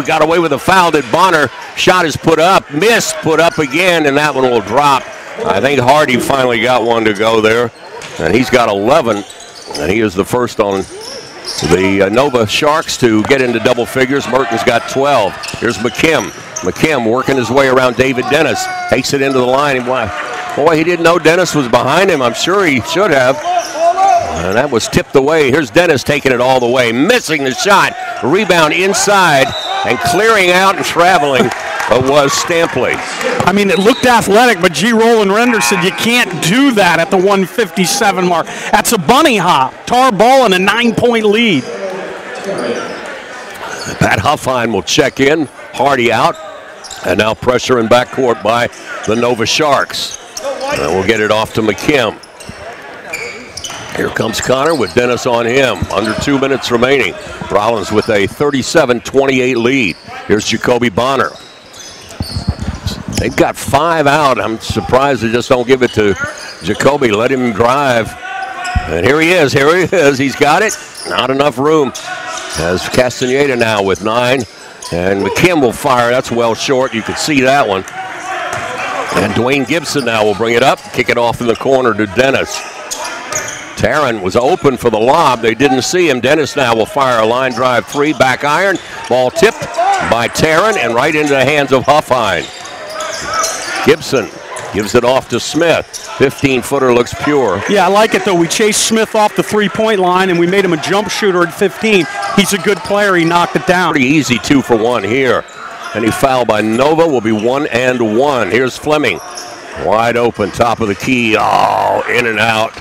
got away with a foul that Bonner. Shot is put up. Missed. Put up again. And that one will drop. I think Hardy finally got one to go there. And he's got 11. And he is the first on the Nova Sharks to get into double figures. Merton's got 12. Here's McKim. McKim working his way around David Dennis. Takes it into the line. And boy, he didn't know Dennis was behind him. I'm sure he should have. And that was tipped away. Here's Dennis taking it all the way. Missing the shot. Rebound inside. And clearing out and traveling was Stampley. I mean, it looked athletic, but G. Roland Render said you can't do that at the 1:57 mark. That's a bunny hop. Tar ball and a 9-point lead. Pat Huffine will check in. Hardy out. And now pressure in backcourt by the Nova Sharks. And we'll get it off to McKim. Here comes Connor with Dennis on him. Under 2 minutes remaining. Rollins with a 37-28 lead. Here's Jacoby Bonner. They've got 5 out. I'm surprised they just don't give it to Jacoby. Let him drive. And here he is. Here he is. He's got it. Not enough room. As Castaneda now with 9. And McKim will fire. That's well short. You can see that one. And Dwayne Gibson now will bring it up. Kick it off in the corner to Dennis. Taryn was open for the lob. They didn't see him. Dennis now will fire a line drive 3. Back iron. Ball tipped by Taryn and right into the hands of Huffine. Gibson gives it off to Smith. 15-footer looks pure. Yeah, I like it, though. We chased Smith off the three-point line, and we made him a jump shooter at 15. He's a good player. He knocked it down. Pretty easy 2 for 1 here. Any foul by Nova will be 1 and 1. Here's Fleming. Wide open, top of the key. Oh, in and out.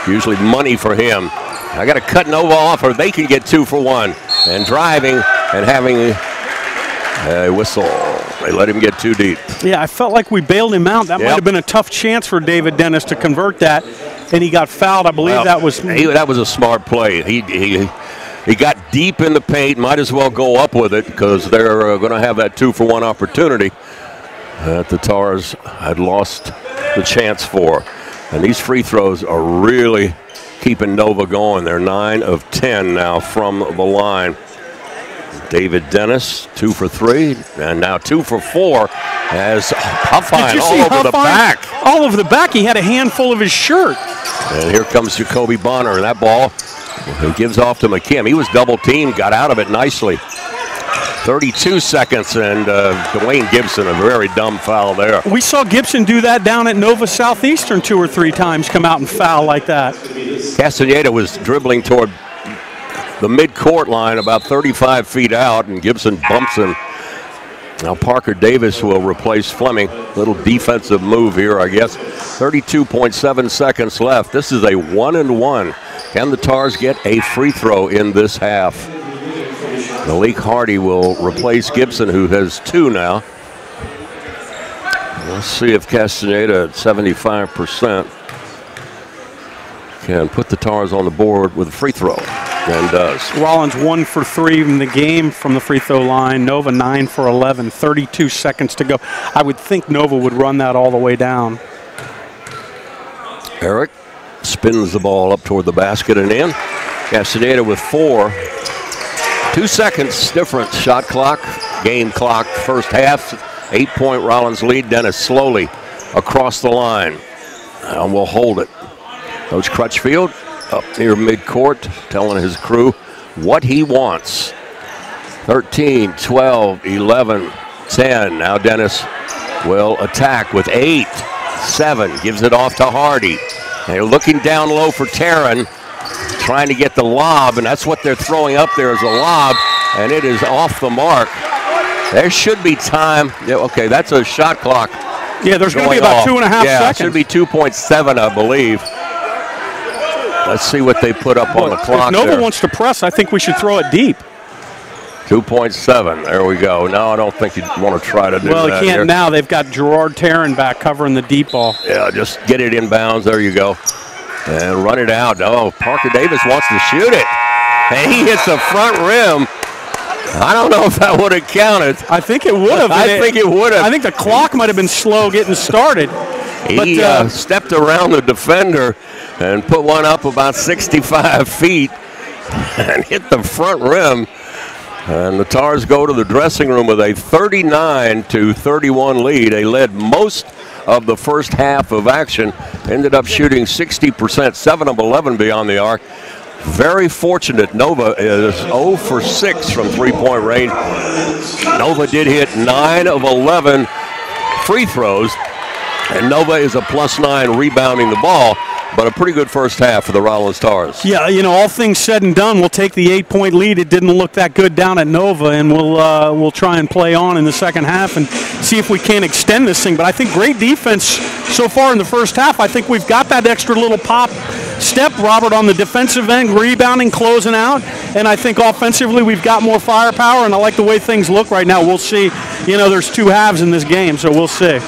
Usually money for him. I got to cut Nova off, or they can get 2 for 1. And driving and having a whistle. They let him get too deep. Yeah, I felt like we bailed him out. That might have been a tough chance for David Dennis to convert that, and he got fouled. I believe that was a smart play. He got deep in the paint. Might as well go up with it because they're going to have that 2 for 1 opportunity that the Tars had lost the chance for. And these free throws are really keeping Nova going. They're 9 of 10 now from the line. David Dennis, 2 for 3, and now 2 for 4 as Huffine all over the back. All over the back. He had a handful of his shirt. And here comes Jacoby Bonner, and that ball he gives off to McKim. He was double-teamed, got out of it nicely. 32 seconds, and Dwayne Gibson, a very dumb foul there. We saw Gibson do that down at Nova Southeastern 2 or 3 times, come out and foul like that. Castaneda was dribbling toward the mid-court line about 35 feet out, and Gibson bumps him. Now Parker Davis will replace Fleming. Little defensive move here, I guess. 32.7 seconds left. This is a 1 and 1. Can the Tars get a free throw in this half? Malik Hardy will replace Gibson, who has 2 now. Let's see if Castaneda at 75% can put the Tars on the board with a free throw. And does. Rollins 1 for 3 in the game from the free throw line. Nova 9 for 11. 32 seconds to go. I would think Nova would run that all the way down. Eric spins the ball up toward the basket and in. Castaneda with 4. 2 seconds difference. Shot clock, game clock, first half. 8-point Rollins lead. Dennis slowly across the line. And we'll hold it. Coach Crutchfield up near midcourt, telling his crew what he wants. 13, 12, 11, 10. Now Dennis will attack with 8, 7. Gives it off to Hardy. They're looking down low for Taryn, trying to get the lob, and that's what they're throwing up there is a lob, and it is off the mark. There should be time. Yeah, okay, that's a shot clock. Yeah, there's going to be about 2.5 seconds. Yeah, it should be 2.7, I believe. Let's see what they put up on the clock. If Nova wants to press, I think we should throw it deep. 2.7. There we go. No, I don't think you'd want to try to do that. Well, he can't now. They've got Gerard Taryn back covering the deep ball. Yeah, just get it in bounds. There you go. And run it out. Oh, Parker Davis wants to shoot it. And he hits the front rim. I don't know if that would have counted. I think it would have. I think it would have. I think the clock might have been slow getting started. He stepped around the defender and put one up about 65 feet and hit the front rim. And the Tars go to the dressing room with a 39-31 lead. They led most of the first half of action. Ended up shooting 60%, 7 of 11 beyond the arc. Very fortunate. Nova is 0 for 6 from three-point range. Nova did hit 9 of 11 free throws. And Nova is a +9 rebounding the ball, but a pretty good first half for the Rollins Tars. Yeah, you know, all things said and done, we'll take the 8-point lead. It didn't look that good down at Nova, and we'll try and play on in the second half and see if we can extend this thing. But I think great defense so far in the first half. I think we've got that extra little pop step. Robert on the defensive end, rebounding, closing out. And I think offensively we've got more firepower, and I like the way things look right now. We'll see. There's two halves in this game, so we'll see.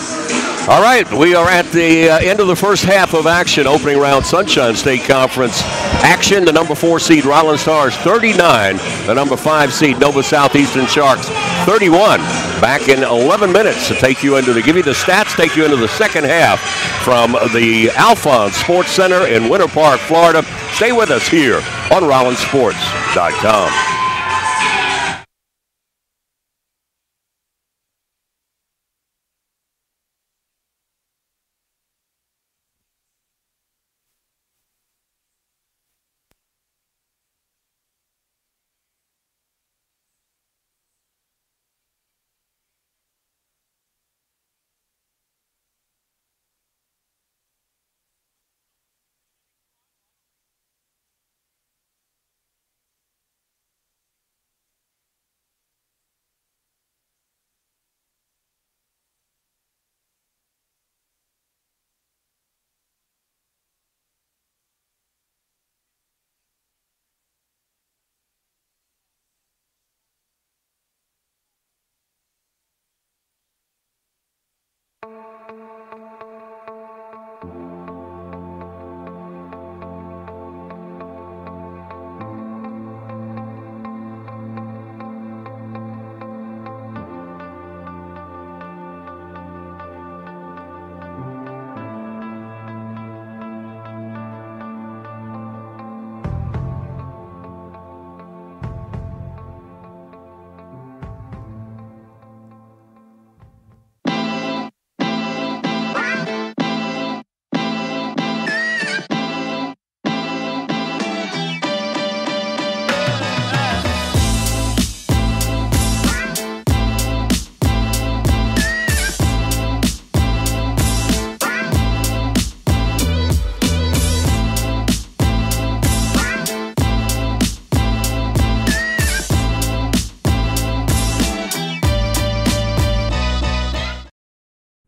All right, we are at the end of the first half of action, opening round Sunshine State Conference action. The number 4 seed Rollins Stars 39, the number 5 seed Nova Southeastern Sharks 31. Back in 11 minutes to give you the stats, take you into the second half from the Alphons Sports Center in Winter Park, Florida. Stay with us here on RollinsSports.com.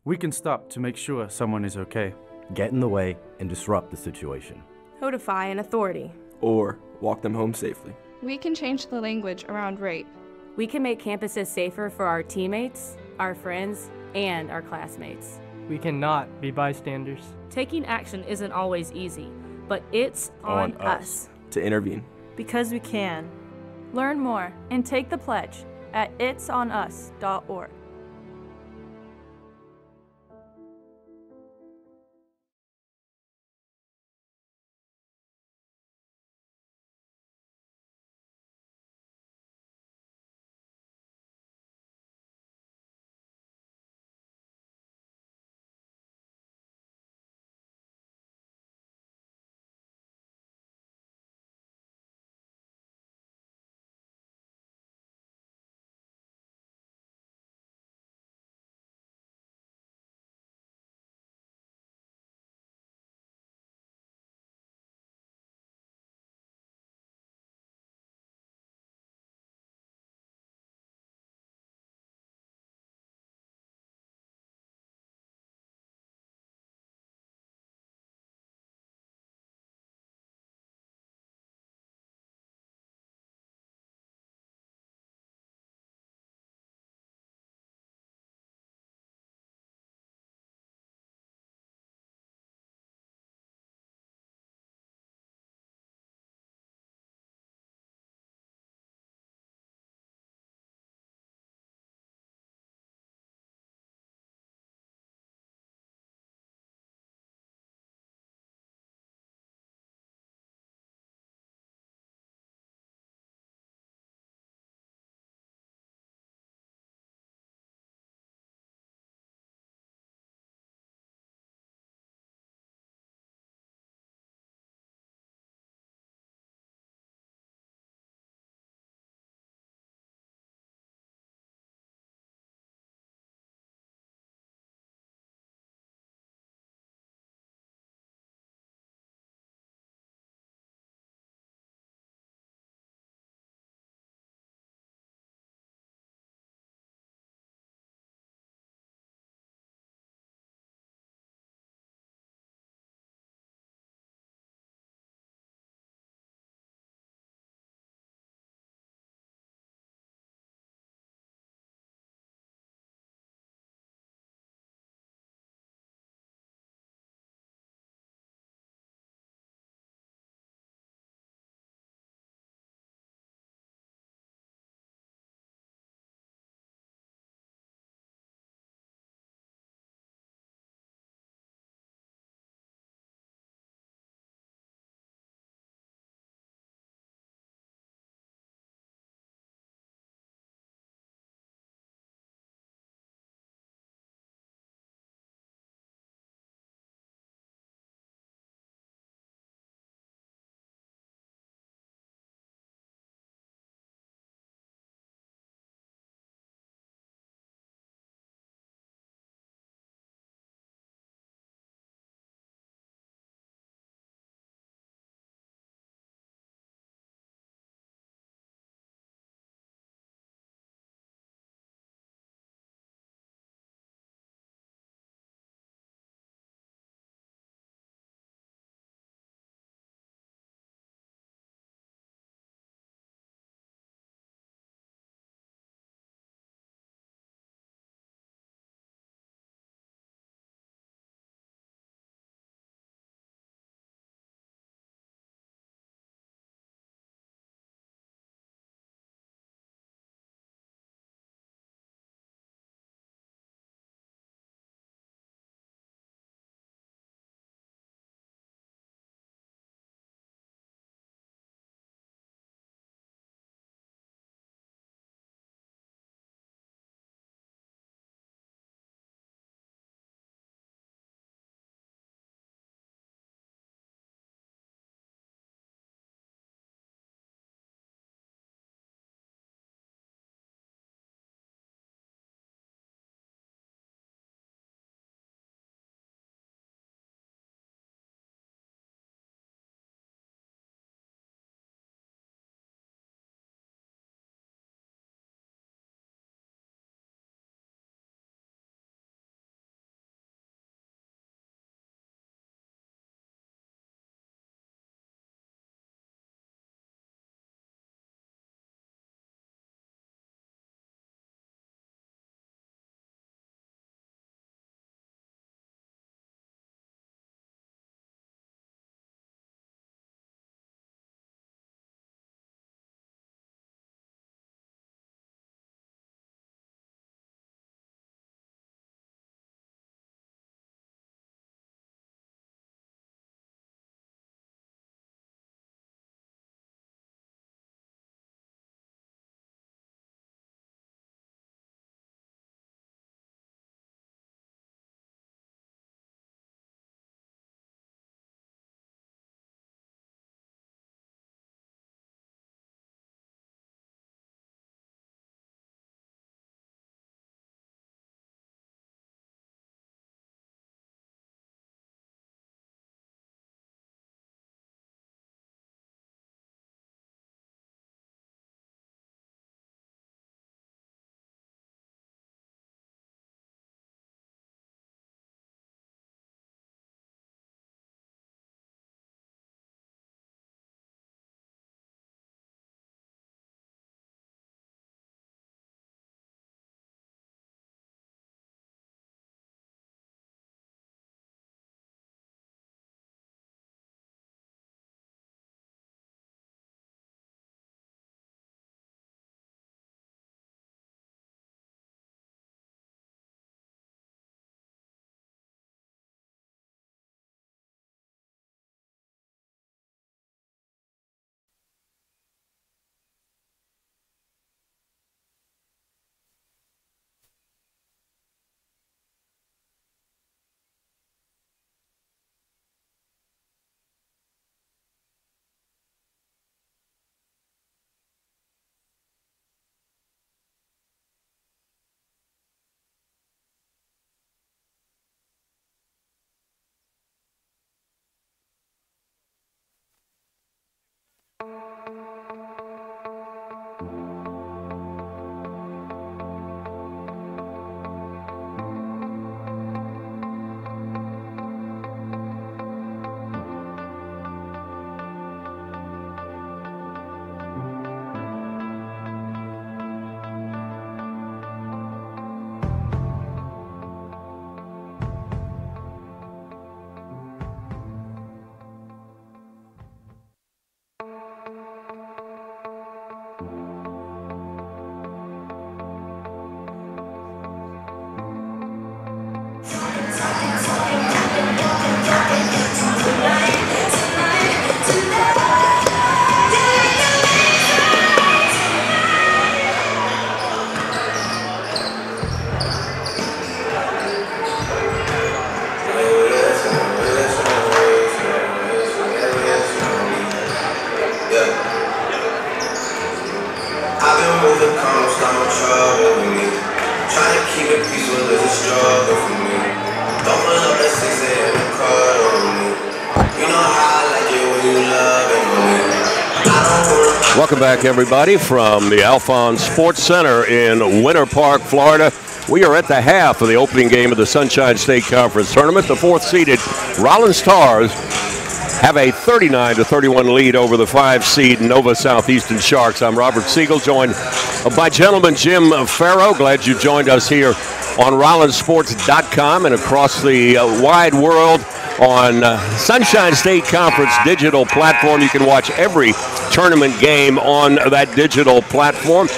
We can stop to make sure someone is okay. Get in the way and disrupt the situation. Notify an authority. Or walk them home safely. We can change the language around rape. We can make campuses safer for our teammates, our friends, and our classmates. We cannot be bystanders. Taking action isn't always easy, but it's on us to intervene. Because we can. Learn more and take the pledge at itsonus.org. Welcome back, everybody, from the Alphons Sports Center in Winter Park, Florida. We are at the half of the opening game of the Sunshine State Conference Tournament. The fourth-seeded Rollins Stars have a 39-31 lead over the 5-seed Nova Southeastern Sharks. I'm Robert Siegel, joined by gentleman Jim Farrow. Glad you joined us here on RollinsSports.com and across the wide world on Sunshine State Conference digital platform. You can watch every tournament game on that digital platform.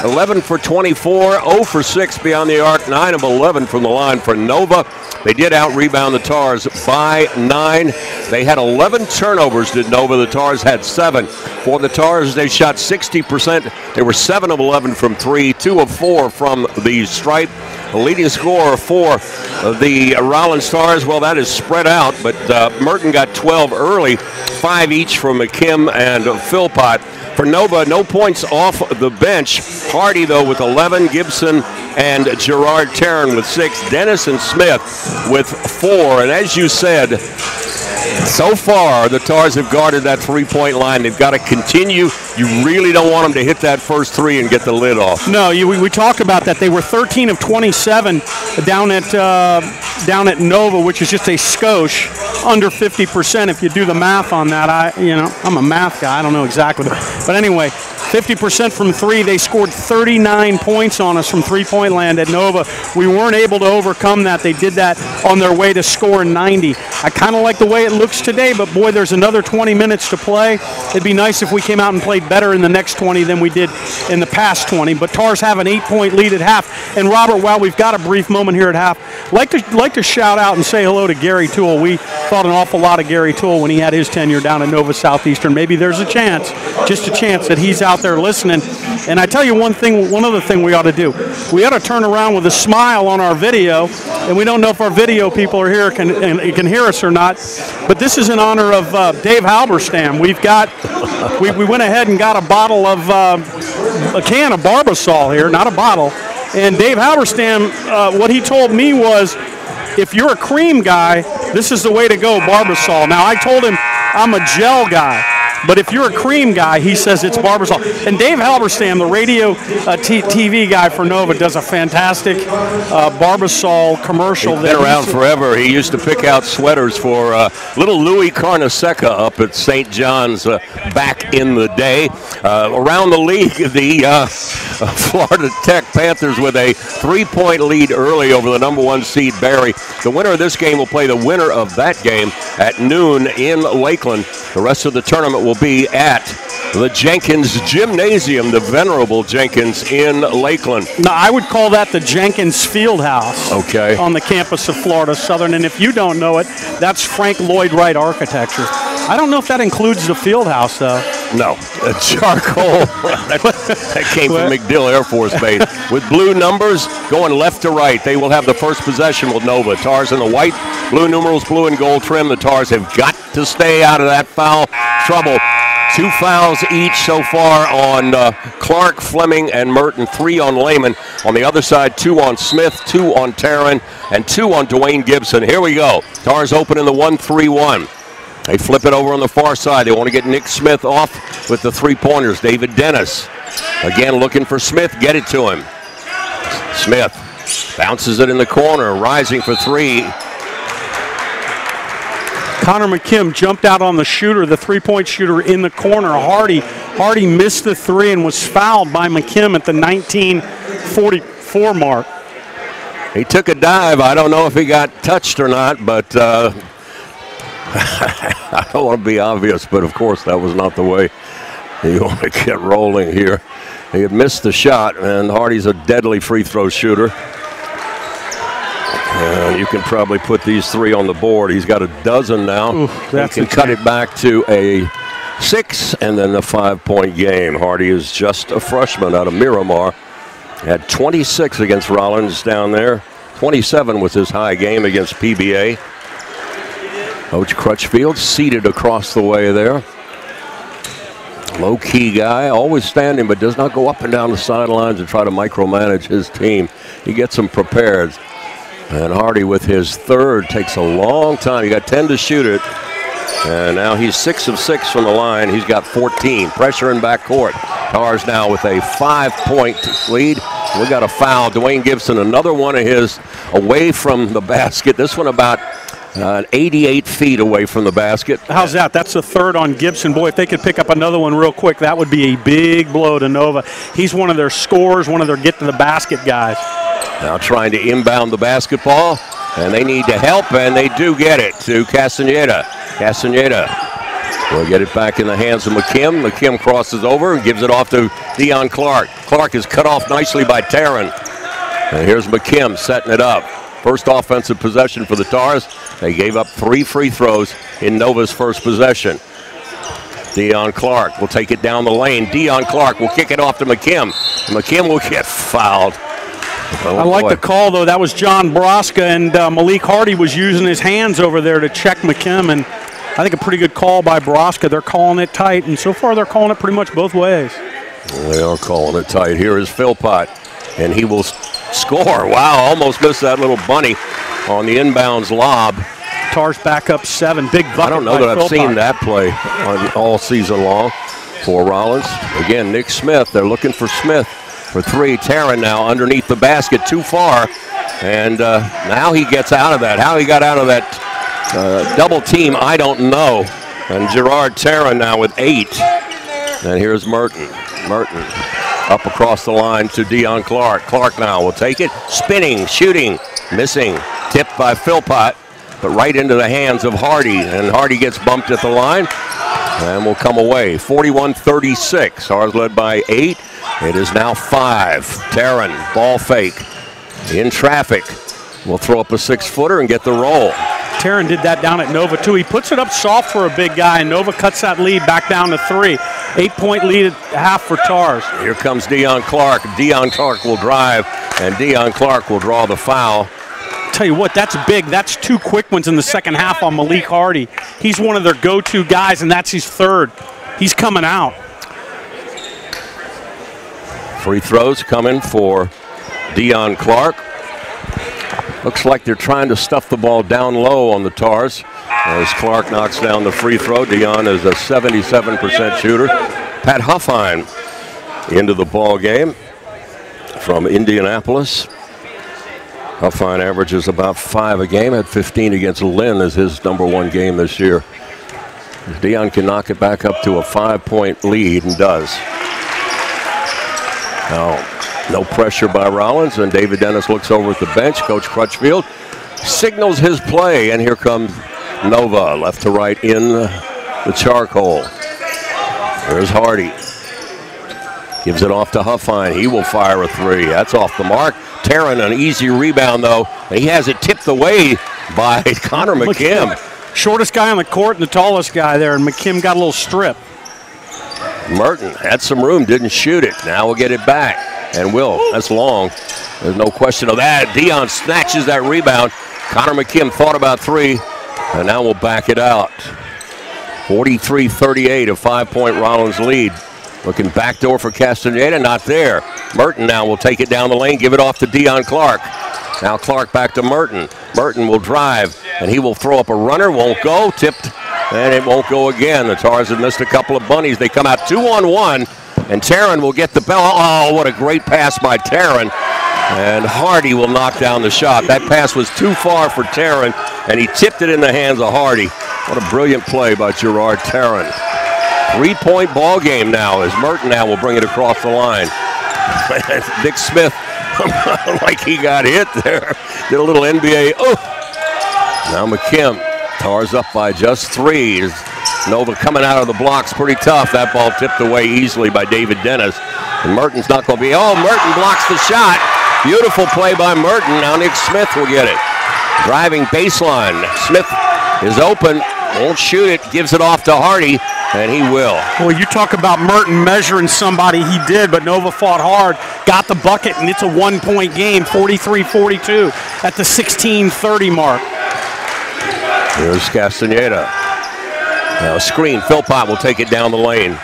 11 for 24, 0 for 6 beyond the arc, 9 of 11 from the line for Nova. They did out-rebound the Tars by 9. They had 11 turnovers, did Nova. The Tars had 7. For the Tars, they shot 60%. They were 7 of 11 from 3, 2 of 4 from the stripe. The leading scorer for the Rollins Stars, well, that is spread out, but Merton got 12 early, 5 each from McKim and Philpott. For Nova, no points off the bench. Hardy, though, with 11. Gibson and Gerard Tarrant with 6. Dennis and Smith with 4. And as you said, so far, the Tars have guarded that three-point line. They've got to continue. You really don't want them to hit that first three and get the lid off. No, we talk about that. They were 13 of 27 down at Nova, which is just a skosh under 50%. If you do the math on that, I'm a math guy. I don't know exactly, but anyway, 50% from 3. They scored 39 points on us from three-point land at Nova. We weren't able to overcome that. They did that on their way to score 90. I kind of like the way it looks today, but boy, there's another 20 minutes to play. It'd be nice if we came out and played better in the next 20 than we did in the past 20. But Tars have an 8-point lead at half. And Robert, while we've got a brief moment here at half, like to shout out and say hello to Gary Toole. We thought an awful lot of Gary Toole when he had his tenure down at Nova Southeastern. Maybe there's a chance, just a chance, that he's out there listening. And I tell you one other thing we ought to do. We ought to turn around with a smile on our video, and we don't know if our video people are here can hear us or not. But this is in honor of Dave Halberstam. We went ahead and got a bottle of a can of Barbasol here, not a bottle. And Dave Halberstam, what he told me was, if you're a cream guy, this is the way to go, Barbasol. Now, I told him I'm a gel guy. But if you're a cream guy, he says it's Barbasol. And Dave Halberstam, the radio TV guy for Nova, does a fantastic Barbasol commercial. He's been around forever. He used to pick out sweaters for little Louis Carneseca up at St. John's back in the day. Around the league, the Florida Tech Panthers with a 3-point lead early over the number 1 seed Barry. The winner of this game will play the winner of that game at noon in Lakeland. The rest of the tournament will be at the Jenkins Gymnasium, the venerable Jenkins in Lakeland. Now, I would call that the Jenkins Fieldhouse. Okay. On the campus of Florida Southern. And if you don't know it, that's Frank Lloyd Wright architecture. I don't know if that includes the Fieldhouse, though. No, charcoal. that came from MacDill Air Force Base. With blue numbers going left to right, they will have the first possession with Nova. Tars in the white, blue numerals, blue and gold trim. The Tars have got to stay out of that foul trouble. 2 fouls each so far on Clark, Fleming, and Merton. 3 on Lehman. On the other side, 2 on Smith, 2 on Tarrant, and 2 on Dwayne Gibson. Here we go. Tars open in the 1-3-1. They flip it over on the far side. They want to get Nick Smith off with the 3-pointers. David Dennis again looking for Smith. Get it to him. Smith bounces it in the corner, rising for 3. Connor McKim jumped out on the shooter, the 3-point shooter in the corner. Hardy missed the 3 and was fouled by McKim at the 19:44 mark. He took a dive. I don't know if he got touched or not, but I don't want to be obvious, but of course that was not the way you want to get rolling here. He had missed the shot, and Hardy's a deadly free throw shooter. And you can probably put these 3 on the board. He's got a dozen now. Oof, he can cut it back to a 6 and then a 5-point game. Hardy is just a freshman out of Miramar. Had 26 against Rollins down there. 27 was his high game against PBA. Coach Crutchfield seated across the way there. Low-key guy, always standing, but does not go up and down the sidelines and try to micromanage his team. He gets them prepared. And Hardy with his third takes a long time. He got 10 to shoot it. And now he's 6 of 6 from the line. He's got 14. Pressure in backcourt. Tars now with a 5-point lead. We got a foul. Dwayne Gibson, another one of his away from the basket. This one about 88 feet away from the basket. How's that? That's the third on Gibson. Boy, if they could pick up another one real quick, that would be a big blow to Nova. He's one of their scorers, one of their get-to-the-basket guys. Now trying to inbound the basketball, and they need to help, and they do get it to Castaneda. Castaneda will get it back in the hands of McKim. McKim crosses over and gives it off to Deion Clark. Clark is cut off nicely by Taryn. And here's McKim setting it up. First offensive possession for the Tars. They gave up 3 free throws in Nova's first possession. Deion Clark will take it down the lane. Deion Clark will kick it off to McKim. McKim will get fouled. Oh, I like the call, though. That was John Broska, and Malik Hardy was using his hands over there to check McKim, and I think a pretty good call by Broska. They're calling it tight, and so far they're calling it pretty much both ways. They are calling it tight. Here is Philpott, and he will score. Wow, almost missed that little bunny on the inbounds lob. Tars back up 7. Big bucket. I don't know that I've Philpott. seen that play all season long for Rollins. Again, Nick Smith. They're looking for Smith for 3. Taryn now underneath the basket, too far. And now he gets out of that. How he got out of that double team, I don't know. And Gerard Taryn now with 8. And here's Merton. Merton up across the line to Deion Clark. Clark now will take it. Spinning, shooting, missing. Tipped by Philpott, but right into the hands of Hardy. And Hardy gets bumped at the line and will come away. 41-36. Tars led by 8. It is now 5. Taryn, ball fake. In traffic. Will throw up a 6-footer and get the roll. Taryn did that down at Nova, too. He puts it up soft for a big guy, and Nova cuts that lead back down to 3. 8-point lead at half for Tars. Here comes Deion Clark. Deion Clark will drive, and Deion Clark will draw the foul. Tell you what, that's big. That's 2 quick ones in the second half on Malik Hardy. He's one of their go-to guys, and that's his third. He's coming out. Free throws coming for Deion Clark. Looks like they're trying to stuff the ball down low on the Tars as Clark knocks down the free throw. Deion is a 77% shooter. Pat Huffine into the ball game from Indianapolis. Huffine averages about 5 a game, had 15 against Lynn as his #1 game this year. Deion can knock it back up to a 5-point lead and does. Now, no pressure by Rollins, and David Dennis looks over at the bench. Coach Crutchfield signals his play, and here comes Nova, left to right in the charcoal. There's Hardy. Gives it off to Huffine. He will fire a 3. That's off the mark. Taryn, an easy rebound, though. He has it tipped away by Connor McKim. Shortest guy on the court and the tallest guy there, and McKim got a little strip. Merton had some room, didn't shoot it. Now we'll get it back. And will. That's long. There's no question of that. Deion snatches that rebound. Connor McKim thought about 3, and now we'll back it out. 43-38, a 5-point Rollins lead. Looking backdoor for Castaneda, not there. Merton now will take it down the lane, give it off to Deion Clark. Now Clark back to Merton. Merton will drive, and he will throw up a runner. Won't go. Tipped, and it won't go again. The Tars have missed a couple of bunnies. They come out 2-on-1. And Taryn will get the bell. Oh, what a great pass by Taryn. And Hardy will knock down the shot. That pass was too far for Taryn, and he tipped it in the hands of Hardy. What a brilliant play by Gerard Taryn. 3-point ball game now as Merton now will bring it across the line. Nick Smith, like he got hit there. Did a little NBA. Oh! Now McKim. Tars up by just 3. Nova coming out of the blocks pretty tough. That ball tipped away easily by David Dennis. And Merton's not going to be. Oh, Merton blocks the shot. Beautiful play by Merton. Now Nick Smith will get it. Driving baseline. Smith is open, won't shoot it, gives it off to Hardy, and he will. Well, you talk about Merton measuring somebody, he did, but Nova fought hard, got the bucket, and it's a one-point game, 43-42 at the 16:30 mark. Here's Castaneda. Now a screen, Philpott will take it down the lane.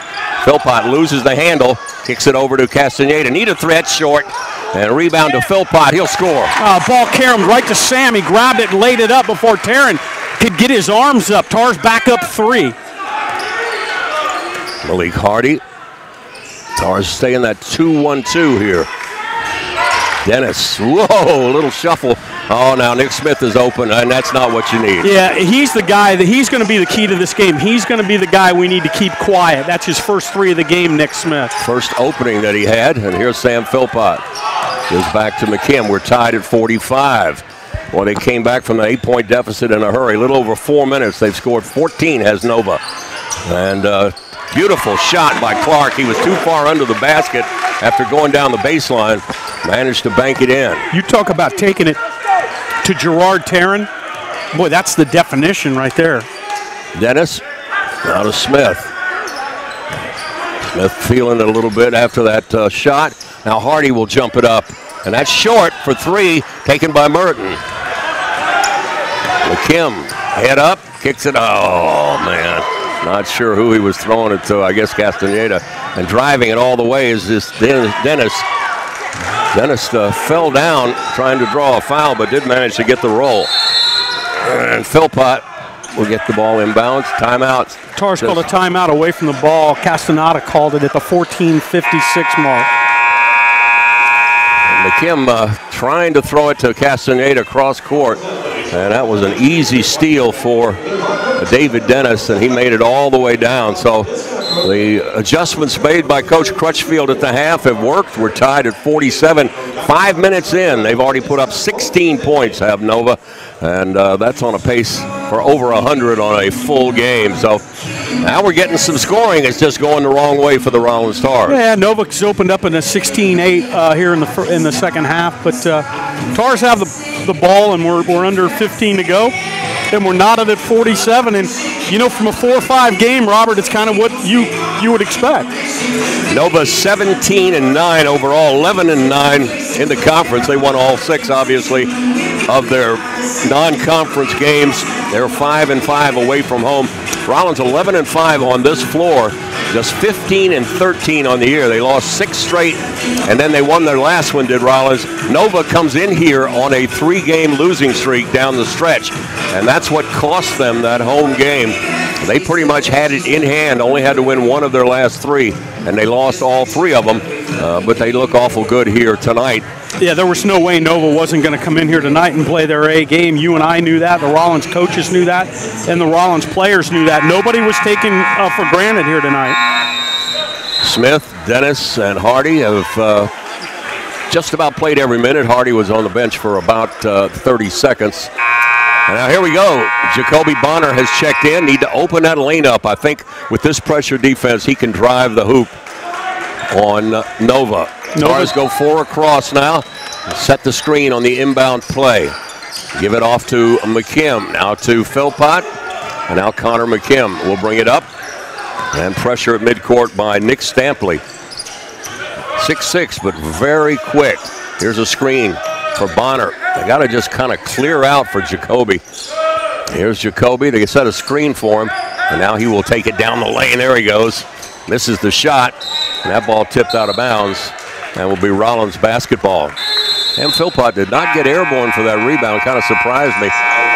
Philpott loses the handle, kicks it over to Castaneda. Need a threat, short, and a rebound to Philpott. He'll score. Ball caromed right to Sam. He grabbed it and laid it up before Taryn could get his arms up. Tars back up 3. Malik Hardy. Tars stay in that 2-1-2 here. Dennis, whoa, a little shuffle. Oh, now Nick Smith is open, and that's not what you need. Yeah, he's the guy that he's going to be the key to this game. He's going to be the guy we need to keep quiet. That's his first 3 of the game, Nick Smith. First opening that he had, and here's Sam Philpott. Goes back to McKim. We're tied at 45. Well, they came back from the 8-point deficit in a hurry. A little over 4 minutes. They've scored 14, has Nova. And beautiful shot by Clark. He was too far under the basket after going down the baseline. Managed to bank it in. You talk about taking it to Gerard Taryn. Boy, that's the definition right there. Dennis, now to Smith. Smith feeling it a little bit after that shot. Now Hardy will jump it up. And that's short for 3, taken by Merton. McKim, head up, kicks it. Oh, man. Not sure who he was throwing it to. I guess Castaneda. And driving it all the way is this Dennis. Dennis fell down trying to draw a foul, but did manage to get the roll. And Philpott will get the ball inbounds. Timeout. Tars called a timeout away from the ball. Castaneda called it at the 14:56 mark. McKim trying to throw it to Castaneda cross court, and that was an easy steal for David Dennis, and he made it all the way down. So the adjustments made by Coach Crutchfield at the half have worked. We're tied at 47. 5 minutes in, they've already put up 16 points, have Nova, and that's on a pace for over 100 on a full game. So now we're getting some scoring. It's just going the wrong way for the Rollins Tars. Yeah, Nova's opened up in a 16-8 here in the second half, but Tars have the ball, and we're under 15 to go. And we're knotted at 47, and you know, from a 4-5 game, Robert, it's kind of what you would expect. Nova 17-9 overall, 11-9 in the conference. They won all 6, obviously, of their non-conference games. They're 5-5 away from home. Rollins 11-5 on this floor, just 15-13 on the year. They lost 6 straight, and then they won their last one, did Rollins. Nova comes in here on a 3-game losing streak down the stretch, and that's what cost them that home game. They pretty much had it in hand, only had to win 1 of their last 3, and they lost all 3 of them, but they look awful good here tonight. Yeah, there was no way Nova wasn't going to come in here tonight and play their A game. You and I knew that. The Rollins coaches knew that, and the Rollins players knew that. Nobody was taken for granted here tonight. Smith, Dennis, and Hardy have just about played every minute. Hardy was on the bench for about 30 seconds. And now here we go. Jacoby Bonner has checked in. Need to open that lane up. I think with this pressure defense, he can drive the hoop on Nova. Tars go 4 across now. Set the screen on the inbound play. Give it off to McKim. Now to Philpott. And now Connor McKim will bring it up. And pressure at midcourt by Nick Stampley. 6'6", but very quick. Here's a screen for Bonner. They got to just kind of clear out for Jacoby. Here's Jacoby. They set a screen for him. And now he will take it down the lane. There he goes. Misses the shot. And that ball tipped out of bounds. And will be Rollins basketball. And Philpott did not get airborne for that rebound. Kind of surprised me.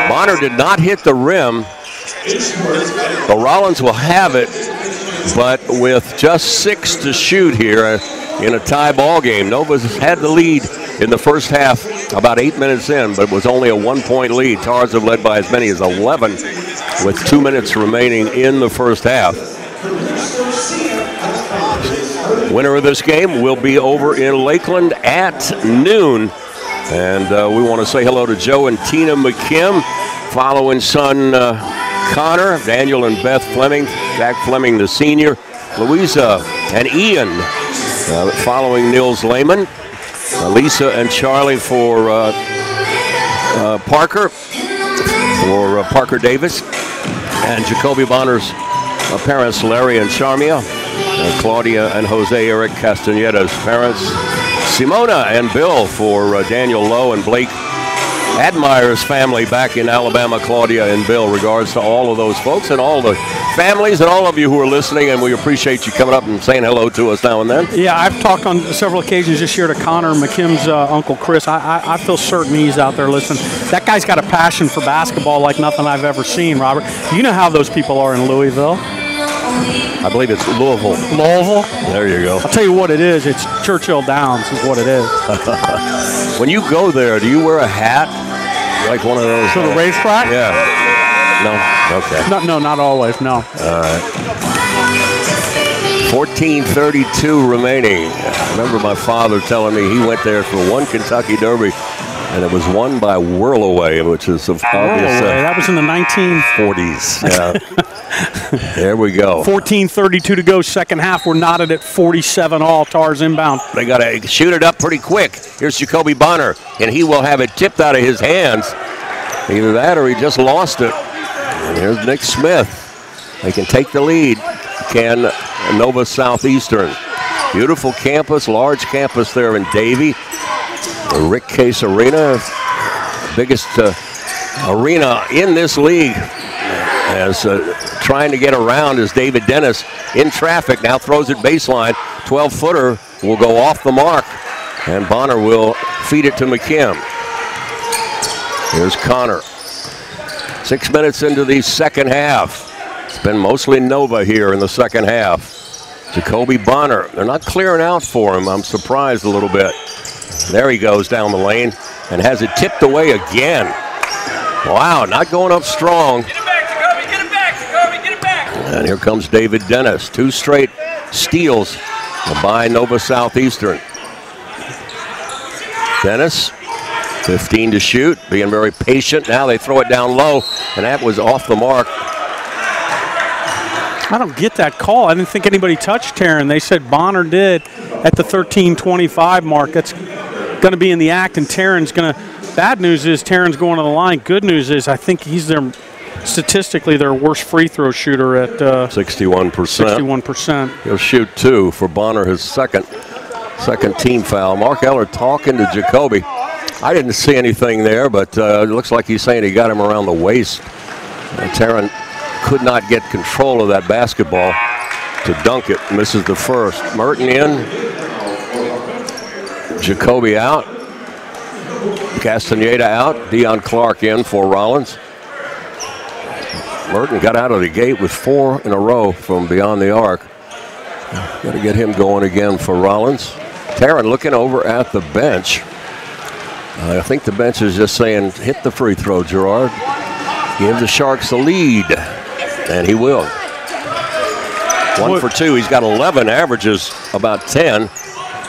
Bonner did not hit the rim. But Rollins will have it. But with just 6 to shoot here in a tie ball game. Nova's had the lead in the first half about 8 minutes in, but it was only a 1-point lead. Tars have led by as many as 11 with 2 minutes remaining in the first half. Winner of this game will be over in Lakeland at noon. And we want to say hello to Joe and Tina McKim, following son Connor, Daniel and Beth Fleming, Jack Fleming the senior, Louisa and Ian following Nils Lehman, Lisa and Charlie for Parker for Parker Davis, and Jacoby Bonner's parents, Larry and Charmia, Claudia and Jose Eric Castaneda's parents, Simona and Bill for Daniel Lowe and Blake Admire's family back in Alabama, Claudia and Bill. Regards to all of those folks and all the families and all of you who are listening, and we appreciate you coming up and saying hello to us now and then. Yeah, I've talked on several occasions this year to Connor McKim's Uncle Chris. I feel certain he's out there listening. That guy's got a passion for basketball like nothing I've ever seen, Robert. You know how those people are in Louisville. I believe it's Louisville. Louisville? There you go. I'll tell you what it is. It's Churchill Downs is what it is. When you go there, do you wear a hat? Like one of those? For the racetrack? Yeah. No? Okay. No, not always, no. All right. 14:32 remaining. I remember my father telling me he went there for one Kentucky Derby, and it was won by Whirlaway, which is obvious. That was in the 1940s. Yeah. There we go. 14:32 to go, second half. We're knotted at 47 all. Tars inbound. They got to shoot it up pretty quick. Here's Jacoby Bonner, and he will have it tipped out of his hands. Either that or he just lost it. And here's Nick Smith. They can take the lead. Can Nova Southeastern. Beautiful campus, large campus there in Davie. The Rick Case Arena, biggest arena in this league. As trying to get around is David Dennis in traffic. Now throws it baseline. 12-footer will go off the mark. And Bonner will feed it to McKim. Here's Connor. 6 minutes into the second half. It's been mostly Nova here in the second half. Jacoby Bonner. They're not clearing out for him. I'm surprised a little bit. There he goes down the lane and has it tipped away again. Wow, not going up strong. And here comes David Dennis. 2 straight steals by Nova Southeastern. Dennis, 15 to shoot, being very patient. Now they throw it down low, and that was off the mark. I don't get that call. I didn't think anybody touched Taryn. They said Bonner did at the 13:25 mark. That's going to be in the act, and Taryn's going to. Bad news is Taryn's going to the line. Good news is I think he's statistically their worst free throw shooter at 61%. 61%. He'll shoot 2 for Bonner, his second team foul. Mark Eller talking to Jacoby. I didn't see anything there, but it looks like he's saying he got him around the waist. Taryn could not get control of that basketball to dunk it. Misses the first. Merton in. Jacoby out. Castaneda out. Deion Clark in for Rollins. Merton got out of the gate with 4 in a row from beyond the arc. Got to get him going again for Rollins. Taryn looking over at the bench. I think the bench is just saying, hit the free throw, Gerard. Give the Sharks the lead. And he will. 1 for 2. He's got 11, averages about 10.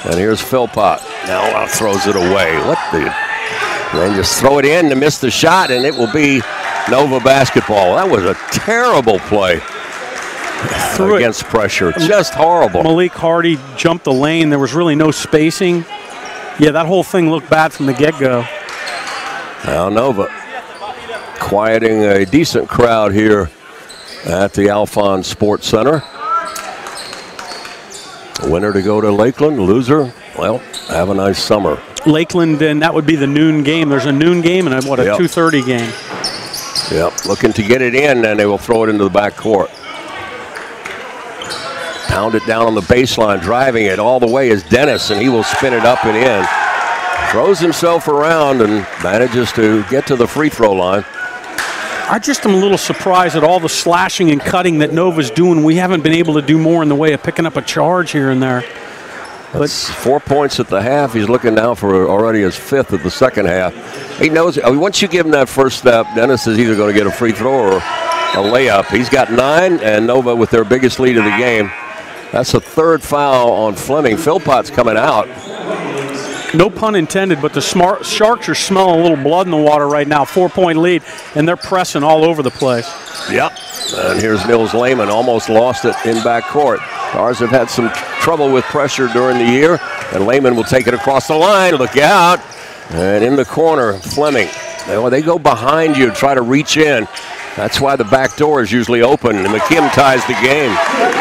And here's Philpott. Now throws it away. Then just throw it in to miss the shot, and it will be Nova basketball. That was a terrible play against pressure. Just horrible. Malik Hardy jumped the lane. There was really no spacing. Yeah, that whole thing looked bad from the get-go. Now Nova quieting a decent crowd here at the Alphon Sports Center. Winner to go to Lakeland, loser, well, have a nice summer. Lakeland, and that would be the noon game. There's a noon game and a 2:30 game. Yep, looking to get it in, and they will throw it into the back court. Pound it down on the baseline, driving it all the way is Dennis, and he will spin it up and in. Throws himself around and manages to get to the free throw line. I just am a little surprised at all the slashing and cutting that Nova's doing. We haven't been able to do more in the way of picking up a charge here and there. That's 4 points at the half. He's looking now for already his 5th of the second half. He knows, once you give him that first step, Dennis is either going to get a free throw or a layup. He's got 9, and Nova with their biggest lead of the game. That's a 3rd foul on Fleming. Philpott's coming out. No pun intended, but the Sharks are smelling a little blood in the water right now. 4-point lead, and they're pressing all over the place. Yep. And here's Nils Lehman, almost lost it in backcourt. Stars have had some trouble with pressure during the year, and Lehman will take it across the line. Look out. And in the corner, Fleming. They go behind you, try to reach in. That's why the back door is usually open, and McKim ties the game.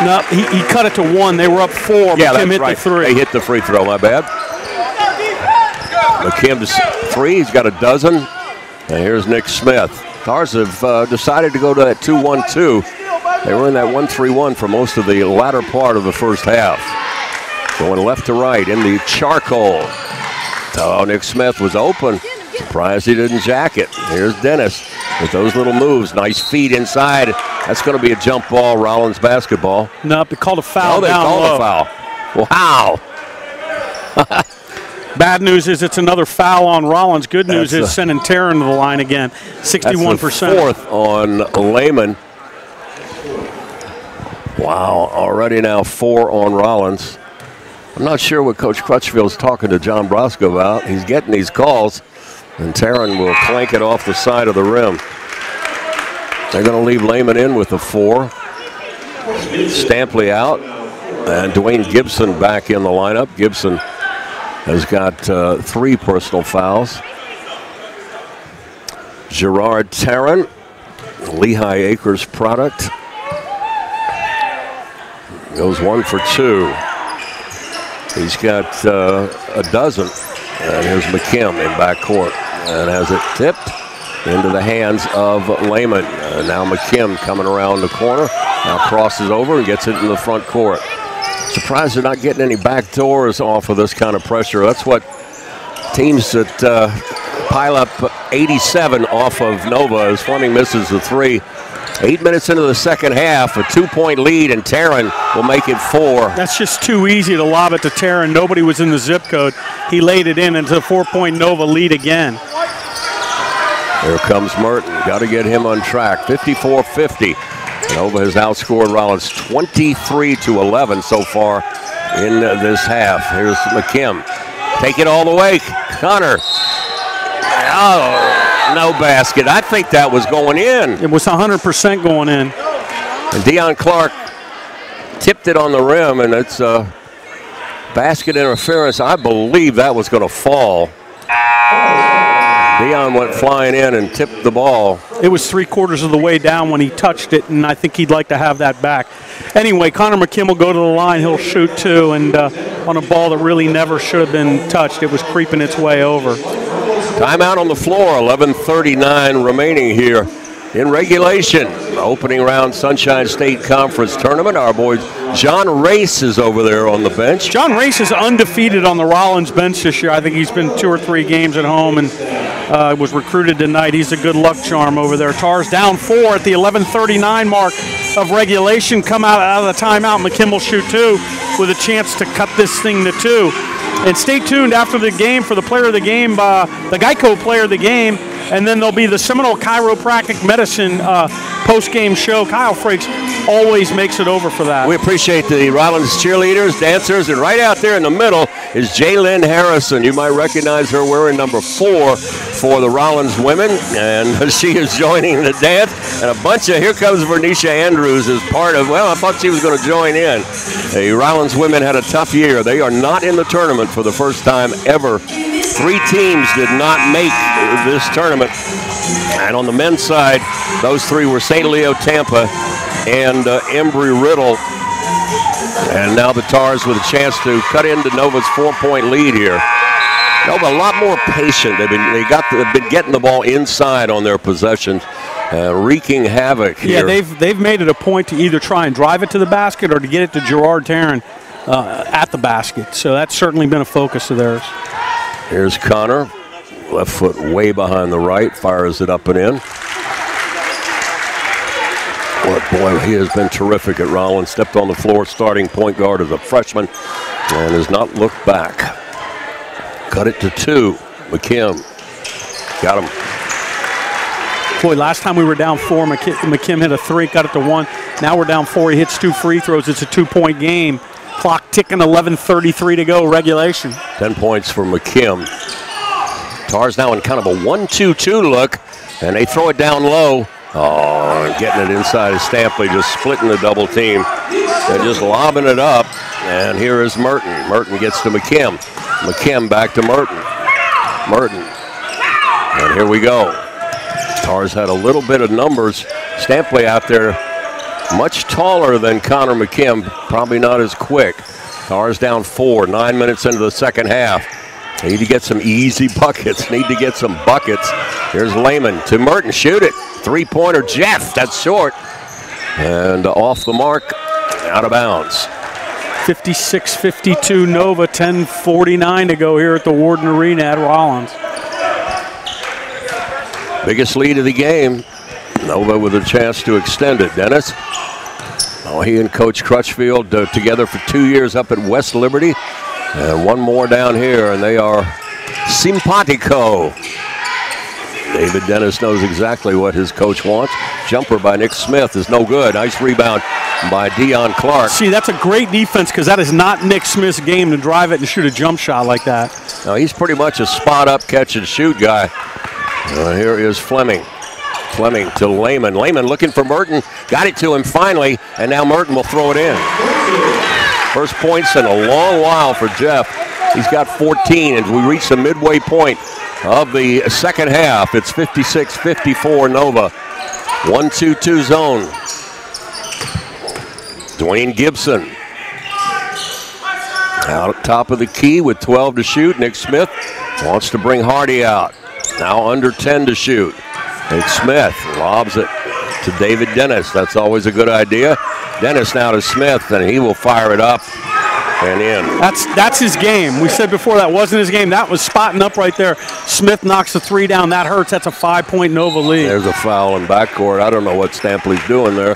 No, he cut it to 1. They were up 4. Yeah, McKim hit right. the 3. They hit the free throw, my bad. McKim's 3. He's got a dozen. And here's Nick Smith. Tars have decided to go to that 2-1-2. They were in that 1-3-1 for most of the latter part of the first half. Going left to right in the charcoal. Oh, Nick Smith was open. Surprised he didn't jack it. Here's Dennis with those little moves. Nice feed inside. That's going to be a jump ball, Rollins basketball. No, they called a foul. Oh, they called a foul. Wow. Bad news is it's another foul on Rollins. Good news is sending Taryn to the line again. 61%. That's the 4th on Lehman. Wow, already now 4 on Rollins. I'm not sure what Coach Crutchfield's talking to John Brosco about. He's getting these calls, and Taryn will clank it off the side of the rim. They're going to leave Lehman in with the 4. Stampley out, and Dwayne Gibson back in the lineup. Gibson has got 3 personal fouls. Gerard Taryn, Lehigh Acres product, goes 1 for 2. He's got a dozen. And here's McKim in backcourt and has it tipped into the hands of Lehman. Now McKim coming around the corner. Now crosses over and gets it in the front court. Surprised they're not getting any back doors off of this kind of pressure. That's what teams that pile up 87 off of Nova as Fleming misses the 3. 8 minutes into the second half, a 2-point lead, and Taryn will make it 4. That's just too easy to lob it to Taryn. Nobody was in the zip code. He laid it in into a 4-point Nova lead again. Here comes Merton. Got to get him on track. 54-50. Nova has outscored Rollins 23-11 so far in this half. Here's McKim. Take it all the way. Connor. Oh, no basket. I think that was going in. It was 100% going in. And Deion Clark tipped it on the rim, and it's basket interference. I believe that was going to fall. Deion went flying in and tipped the ball. It was 3/4 of the way down when he touched it, and I think he'd like to have that back. Anyway, Connor McKim will go to the line. He'll shoot 2, and on a ball that really never should have been touched. It was creeping its way over. Timeout on the floor, 11:39 remaining here in regulation. Opening round Sunshine State Conference tournament. Our boy John Race is over there on the bench. John Race is undefeated on the Rollins bench this year. I think he's been 2 or 3 games at home and was recruited tonight. He's a good luck charm over there. Tars down 4 at the 11:39 mark of regulation. Come out of the timeout. McKim will shoot 2 with a chance to cut this thing to 2. And stay tuned after the game for the player of the game, the Geico player of the game, and then there'll be the Seminole Chiropractic Medicine post-game show. Kyle Frakes always makes it over for that. We appreciate the Rollins cheerleaders, dancers, and right out there in the middle is Jaylyn Harrison. You might recognize her wearing number 4 for the Rollins women, and she is joining the dance. And a bunch of, here comes Vernisha Andrews as part of, well, I thought she was going to join in. The Rollins women had a tough year. They are not in the tournament for the first time ever. 3 teams did not make this tournament. And on the men's side, those 3 were St. Leo, Tampa, and Embry-Riddle. And now the Tars with a chance to cut into Nova's 4-point lead here. Nova a lot more patient. They've been getting the ball inside on their possessions, wreaking havoc here. Yeah, they've made it a point to either try and drive it to the basket or to get it to Gerard Taryn at the basket. So that's certainly been a focus of theirs. Here's Connor. Left foot way behind the right, fires it up and in. Boy, he has been terrific at Rollins. Stepped on the floor, starting point guard as a freshman, and has not looked back. Cut it to 2. McKim got him. Boy, last time we were down 4, McKim hit a 3, got it to 1. Now we're down 4. He hits 2 free throws. It's a 2-point game. Clock ticking, 11:33 to go, regulation. 10 points for McKim. Tars now in kind of a 1-2-2 look, and they throw it down low. Oh, and getting it inside of Stampley, just splitting the double team. They're just lobbing it up, and here is Merton. Merton gets to McKim. McKim back to Merton. Merton And here we go. Tars had a little bit of numbers. Stampley out there, much taller than Connor McKim, probably not as quick. Tars down 4, 9 minutes into the second half. Need to get some easy buckets. Need to get some buckets. Here's Lehman to Merton. Shoot it. Three-pointer. Jeff. That's short. And off the mark. Out of bounds. 56-52 Nova. 10:49 to go here at the Warden Arena at Rollins. Biggest lead of the game. Nova with a chance to extend it. Dennis. Oh, he and Coach Crutchfield together for 2 years up at West Liberty. And one more down here, and they are simpatico. David Dennis knows exactly what his coach wants. Jumper by Nick Smith is no good. Nice rebound by Deion Clark. See, that's a great defense because that is not Nick Smith's game to drive it and shoot a jump shot like that. Now, he's pretty much a spot-up catch-and-shoot guy. Here is Fleming. Fleming to Lehman. Lehman looking for Merton. Got it to him finally, and now Merton will throw it in. First points in a long while for Jeff. He's got 14 as we reach the midway point of the second half. It's 56-54 Nova. 1-2-2 zone. Dwayne Gibson out at top of the key with 12 to shoot. Nick Smith wants to bring Hardy out. Now under 10 to shoot. Nick Smith lobs it to David Dennis. That's always a good idea. Dennis now to Smith, and he will fire it up and in. That's his game. We said before that wasn't his game. That was spotting up right there. Smith knocks the three down. That hurts. That's a 5-point Nova lead. There's a foul in backcourt. I don't know what Stampley's doing there.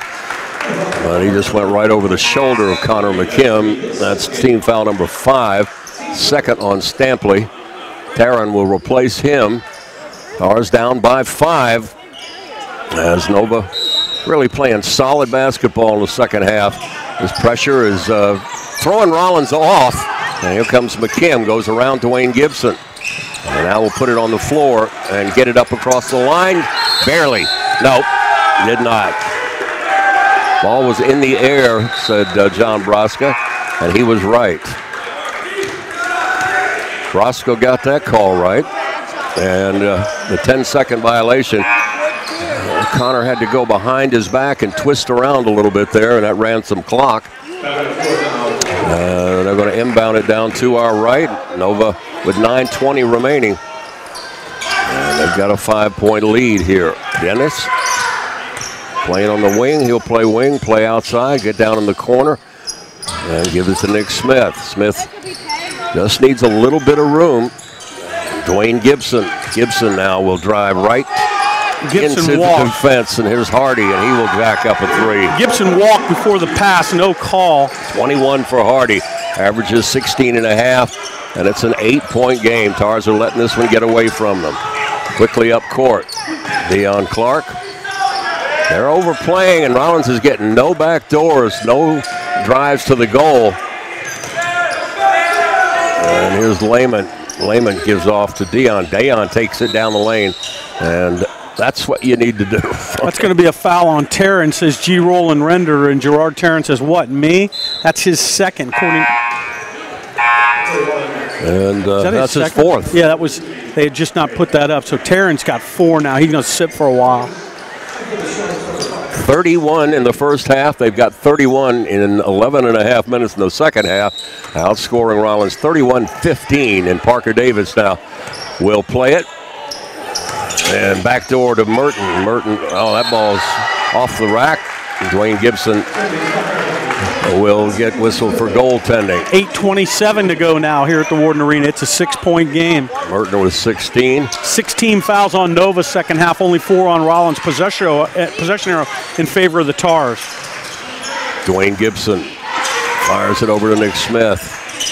But he just went right over the shoulder of Connor McKim. That's team foul number 5. Second on Stampley. Taryn will replace him. Tars down by 5 as Nova really playing solid basketball in the second half. His pressure is throwing Rollins off. And here comes McKim, goes around Dwayne Gibson. And now we'll put it on the floor and get it up across the line. Barely. Nope, did not. Ball was in the air, said John Broska, and he was right. Broska got that call right. And the 10-second violation, Connor had to go behind his back and twist around a little bit there, and that ran some clock. They're going to inbound it down to our right. Nova with 9:20 remaining. And they've got a 5-point lead here. Dennis playing on the wing. He'll play wing, play outside, get down in the corner, and give it to Nick Smith. Smith just needs a little bit of room. Dwayne Gibson. Gibson now will drive right into the defense, and here's Hardy, and he will jack up a 3. Gibson walked before the pass, no call. 21 for Hardy, averages 16.5, and it's an 8-point game. Tars are letting this one get away from them. Quickly up court, Deion Clark. They're overplaying, and Rollins is getting no back doors, no drives to the goal. And here's Lehman. Lehman gives off to Deion. Deion takes it down the lane, and that's what you need to do. That's going to be a foul on Taryn, says G. Roland Render, and Gerard Taryn says, what, me? That's his second. And that's his fourth. Yeah, that was, they had just not put that up. So Taryn's got 4 now. He's going to sit for a while. 31 in the first half. They've got 31 in 11.5 minutes in the second half. Outscoring Rollins 31-15. And Parker Davis now will play it. And backdoor to Merton. Merton, oh, that ball's off the rack. Dwayne Gibson will get whistled for goaltending. 8:27 to go now here at the Warden Arena. It's a 6-point game. Merton with 16. 16 fouls on Nova second half, only 4 on Rollins. Possession arrow in favor of the Tars. Dwayne Gibson fires it over to Nick Smith.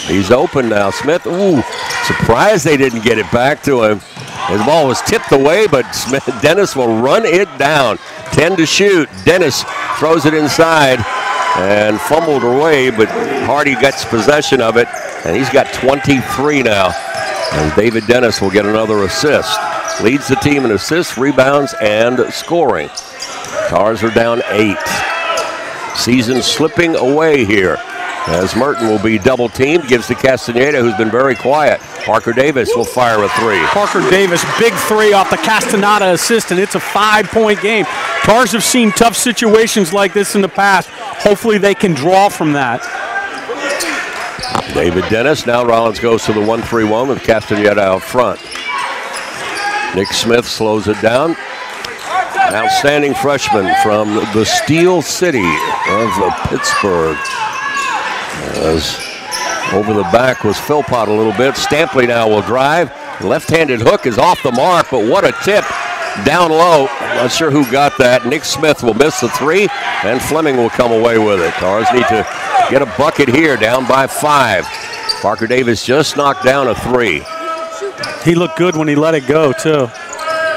He's open now. Smith, ooh, surprised they didn't get it back to him. His ball was tipped away, but Dennis will run it down. 10 to shoot. Dennis throws it inside and fumbled away, but Hardy gets possession of it, and he's got 23 now. And David Dennis will get another assist. Leads the team in assists, rebounds, and scoring. Tars are down 8. Season slipping away here. as Merton will be double teamed, gives to Castaneda, who's been very quiet. Parker Davis will fire a three. Parker Davis, big three off the Castaneda assist, and it's a 5-point game. Tars have seen tough situations like this in the past. Hopefully they can draw from that. David Dennis, now Rollins goes to the 1-3-1 with Castaneda out front. Nick Smith slows it down. Outstanding freshman from the Steel City of Pittsburgh. As over the back was Philpott a little bit. Stampley now will drive. Left-handed hook is off the mark, but what a tip down low. Not sure who got that. Nick Smith will miss the three, and Fleming will come away with it. Tars need to get a bucket here, down by 5. Parker Davis just knocked down a three. He looked good when he let it go, too.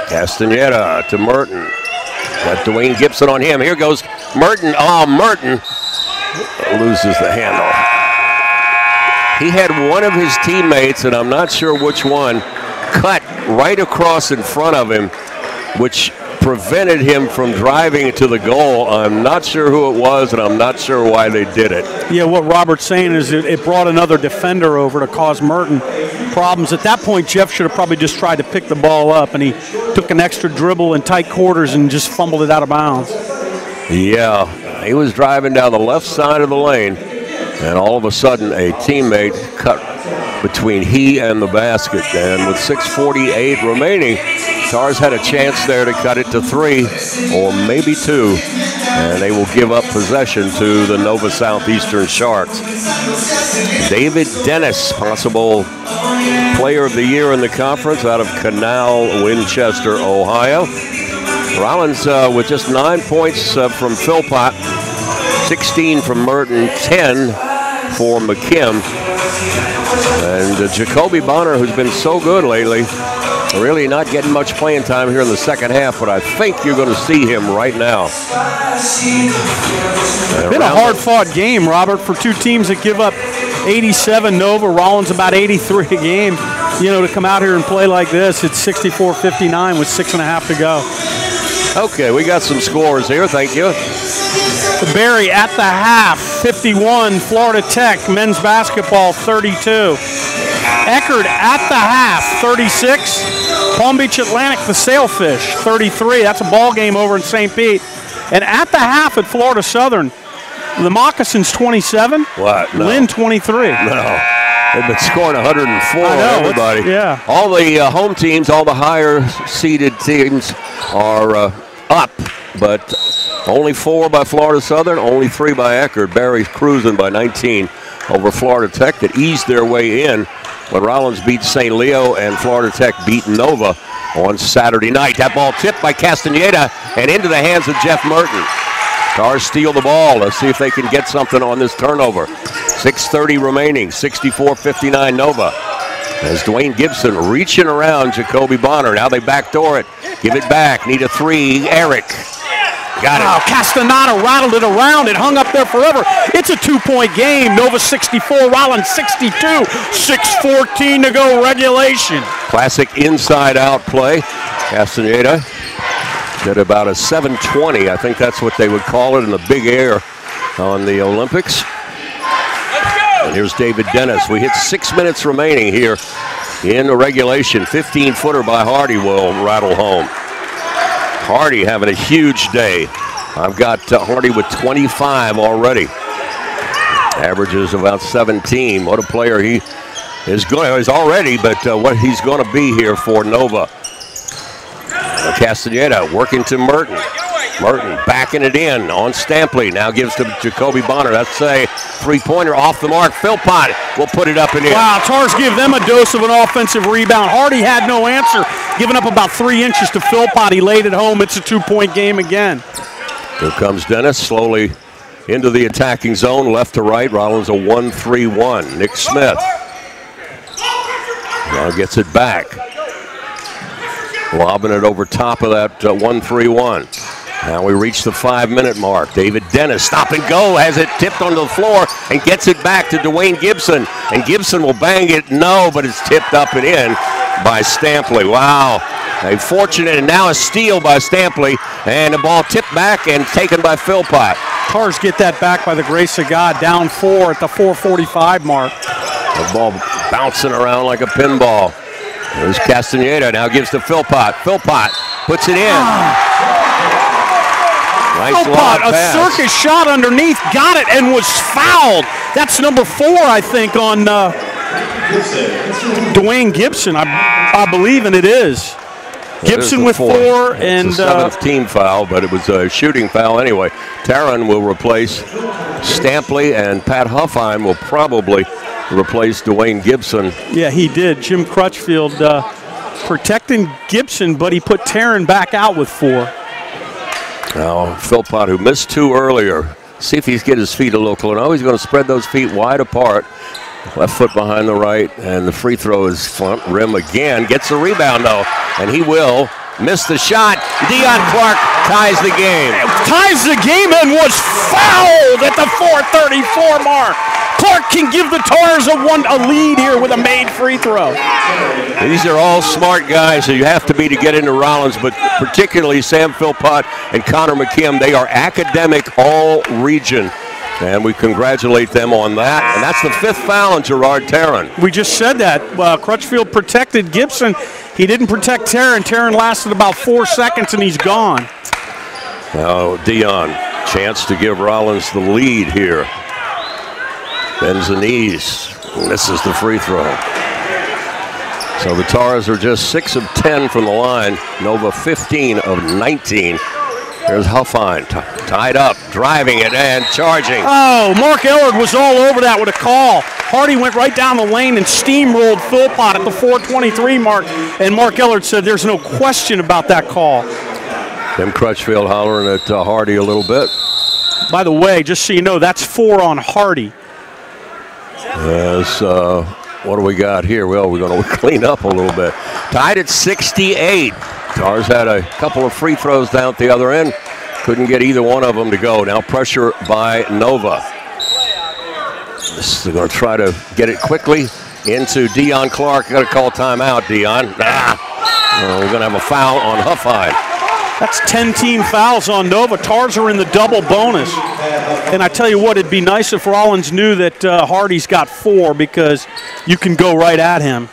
Castaneda to Merton. Got Dwayne Gibson on him. Here goes Merton. Oh, Merton loses the handle. He had one of his teammates, and I'm not sure which one, cut right across in front of him, which prevented him from driving to the goal. I'm not sure who it was, and I'm not sure why they did it. Yeah, what Robert's saying is it brought another defender over to cause Merton problems. At that point, Jeff should have probably just tried to pick the ball up, and he took an extra dribble in tight quarters and just fumbled it out of bounds. Yeah, he was driving down the left side of the lane, and all of a sudden a teammate cut between he and the basket. And with 6:48 remaining, Tars had a chance there to cut it to 3 or maybe 2, and they will give up possession to the Nova Southeastern Sharks. David Dennis, possible player of the year in the conference out of Canal, Winchester, Ohio. Rollins with just 9 points from Philpott, 16 from Merton, 10 for McKim. And Jacoby Bonner, who's been so good lately, really not getting much playing time here in the second half, but I think you're going to see him right now. Been a hard-fought game, Robert, for two teams that give up 87 Nova. Rollins about 83 a game. You know, to come out here and play like this, it's 64-59 with 6.5 to go. Okay, we got some scores here. Thank you. Barry at the half, 51. Florida Tech men's basketball, 32. Eckerd at the half, 36. Palm Beach Atlantic, the Sailfish, 33. That's a ball game over in St. Pete. And at the half at Florida Southern, the Moccasins, 27. What? No. Lynn, 23. No. They've been scoring 104, everybody. Yeah. All the home teams, all the higher-seeded teams are up, but only 4 by Florida Southern, only 3 by Eckerd. Barry's cruising by 19 over Florida Tech that eased their way in when Rollins beat St. Leo and Florida Tech beat Nova on Saturday night. That ball tipped by Castaneda and into the hands of Jeff Merton. Tars steal the ball. Let's see if they can get something on this turnover. 6:30 remaining, 64-59 Nova. As Dwayne Gibson reaching around Jacoby Bonner. Now they backdoor it. Give it back. Need a 3. Eric. Got it. Oh, Castaneda rattled it around. It hung up there forever. It's a 2-point game. Nova 64, Rollins 62. 6:14 to go regulation. Classic inside-out play. Castaneda did about a 720. I think that's what they would call it in the big air on the Olympics. And here's David Dennis. We hit 6 minutes remaining here in the regulation. 15-footer by Hardy will rattle home. Hardy having a huge day. I've got Hardy with 25 already. Averages about 17. What a player he is going. He's already, but what he's going to be here for Nova. Castaneda working to Merton. Merton backing it in on Stampley. Now gives to Jacoby Bonner. That's a 3-pointer off the mark. Philpott will put it up and in. Wow, Tars give them a dose of an offensive rebound. Hardy had no answer, giving up about 3 inches to Philpott. He laid it home. It's a 2-point game again. Here comes Dennis slowly into the attacking zone, left to right. Rollins a 1-3-1. Nick Smith now gets it back. Lobbing it over top of that 1-3-1. Now we reach the 5-minute mark. David Dennis, stop and go, has it tipped onto the floor and gets it back to Dwayne Gibson. And Gibson will bang it, no, but it's tipped up and in by Stampley. Wow, A fortunate and now a steal by Stampley, and the ball tipped back and taken by Philpott. Tars get that back by the grace of God, down 4 at the 4:45 mark. The ball bouncing around like a pinball. There's Castaneda, now gives to Philpott. Philpott puts it in. Nice Philpott, long a pass. circus shot underneath, got it and was fouled. That's number 4, I think, on Dwayne Gibson, I believe, and it is. Gibson with 4, and it's a 7th team foul, but it was a shooting foul anyway. Taryn will replace Stampley, and Pat Huffine will probably replace Dwayne Gibson. Yeah, he did. Jim Crutchfield protecting Gibson, but he put Taryn back out with 4. Now, Philpott, who missed 2 earlier, see if he's get his feet a little closer. Oh, he's going to spread those feet wide apart. Left foot behind the right, and the free throw is front rim again. Gets the rebound, though, and he will miss the shot. Deion Clark ties the game. Ties the game and was fouled at the 4:34 mark. Clark can give the Tars a lead here with a made free throw. These are all smart guys that you have to be to get into Rollins, but particularly Sam Philpott and Connor McKim. They are academic all-region, and we congratulate them on that. And that's the 5th foul on Gerard Taryn. We just said that. Crutchfield protected Gibson. He didn't protect Taryn. Taryn lasted about 4 seconds, and he's gone. Now, Deion, chance to give Rollins the lead here. Bends the knees, misses the free throw. So the Tars are just 6 of 10 from the line. Nova 15 of 19. There's Huffine, tied up, driving it and charging. Oh, Mark Ellard was all over that with a call. Hardy went right down the lane and steamrolled Philpott at the 4:23 mark, and Mark Ellard said there's no question about that call. Tim Crutchfield hollering at Hardy a little bit. By the way, just so you know, that's 4 on Hardy. As, what do we got here? Well, we're going to clean up a little bit. Tied at 68. Tars had a couple of free throws down at the other end. Couldn't get either one of them to go. Now pressure by Nova. They're going to try to get it quickly into Deion Clark. Got to call timeout, Deion. We're going to have a foul on Huffine. That's 10 team fouls on Nova. Tars are in the double bonus. And I tell you what, it'd be nice if Rollins knew that Hardy's got 4, because you can go right at him.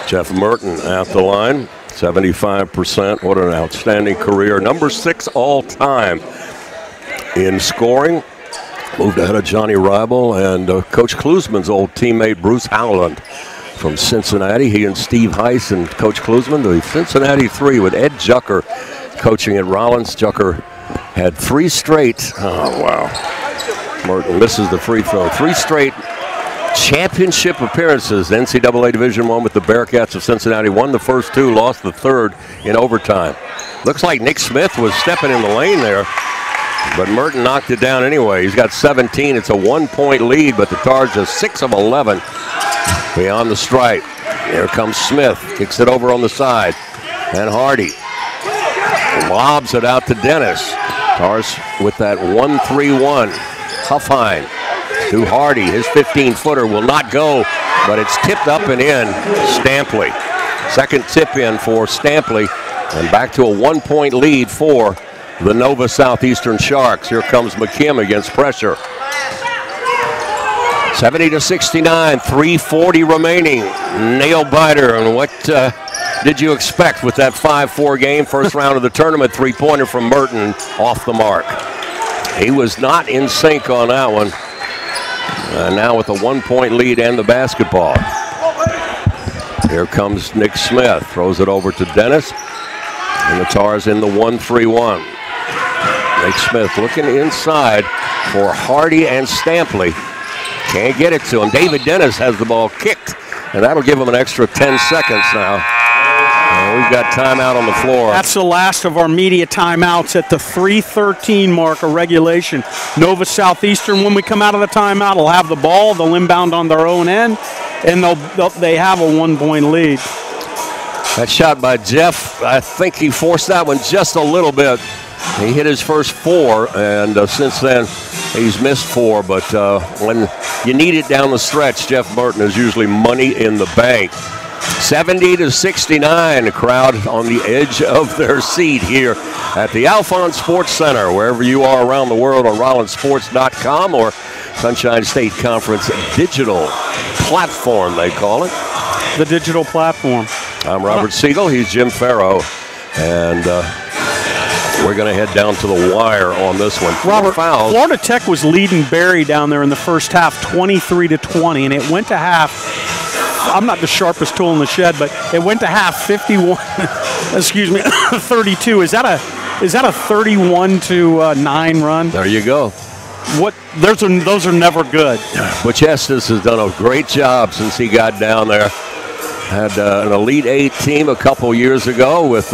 Jeff Merton at the line, 75%. What an outstanding career. Number 6 all time in scoring. Moved ahead of Johnny Ribel and Coach Klusman's old teammate Bruce Howland from Cincinnati. He and Steve Heiss and Coach Klusman, the Cincinnati 3 with Ed Jucker coaching at Rollins. Jucker had 3 straight. Oh, wow. Merton misses the free throw. 3 straight championship appearances. NCAA Division I with the Bearcats of Cincinnati. Won the first 2, lost the 3rd in overtime. Looks like Nick Smith was stepping in the lane there, but Merton knocked it down anyway. He's got 17. It's a 1-point lead, but the Tars just 6 of 11 beyond the stripe. Here comes Smith. Kicks it over on the side. And Hardy lobs it out to Dennis. Tars with that 1-3-1. Huffine to Hardy. His 15-footer will not go, but it's tipped up and in. Stampley. Second tip in for Stampley. And back to a 1-point lead for the Nova Southeastern Sharks. Here comes McKim against pressure. 70-69, 3:40 remaining. Nail biter. And what did you expect with that 5-4 game? First round of the tournament, 3-pointer from Merton off the mark. He was not in sync on that one. Now with a 1-point lead and the basketball. Here comes Nick Smith. Throws it over to Dennis. And the Tars in the 1-3-1. Nick Smith looking inside for Hardy and Stampley. Can't get it to him. David Dennis has the ball kicked, and that'll give him an extra 10 seconds now. We've got timeout on the floor. That's the last of our media timeouts at the 3:13 mark of regulation. Nova Southeastern, when we come out of the timeout, will have the ball. They'll inbound on their own end, and they have a 1-point lead. That shot by Jeff, I think he forced that one just a little bit. He hit his first 4, and since then he's missed 4. But when you need it down the stretch, Jeff Merton is usually money in the bank. 70-69, the crowd on the edge of their seat here at the Alphons Sports Center, wherever you are around the world on RollinsSports.com or Sunshine State Conference digital platform, they call it. The digital platform. I'm Robert Siegel. He's Jim Farrow. And we're going to head down to the wire on this one. Robert, Florida Tech was leading Barry down there in the first half, 23-20, and it went to half. I'm not the sharpest tool in the shed, but it went to half 51. Excuse me, 32. Is that a 31-9 run? There you go. Those are never good. Butch Estes has done a great job since he got down there. Had an Elite Eight team a couple years ago with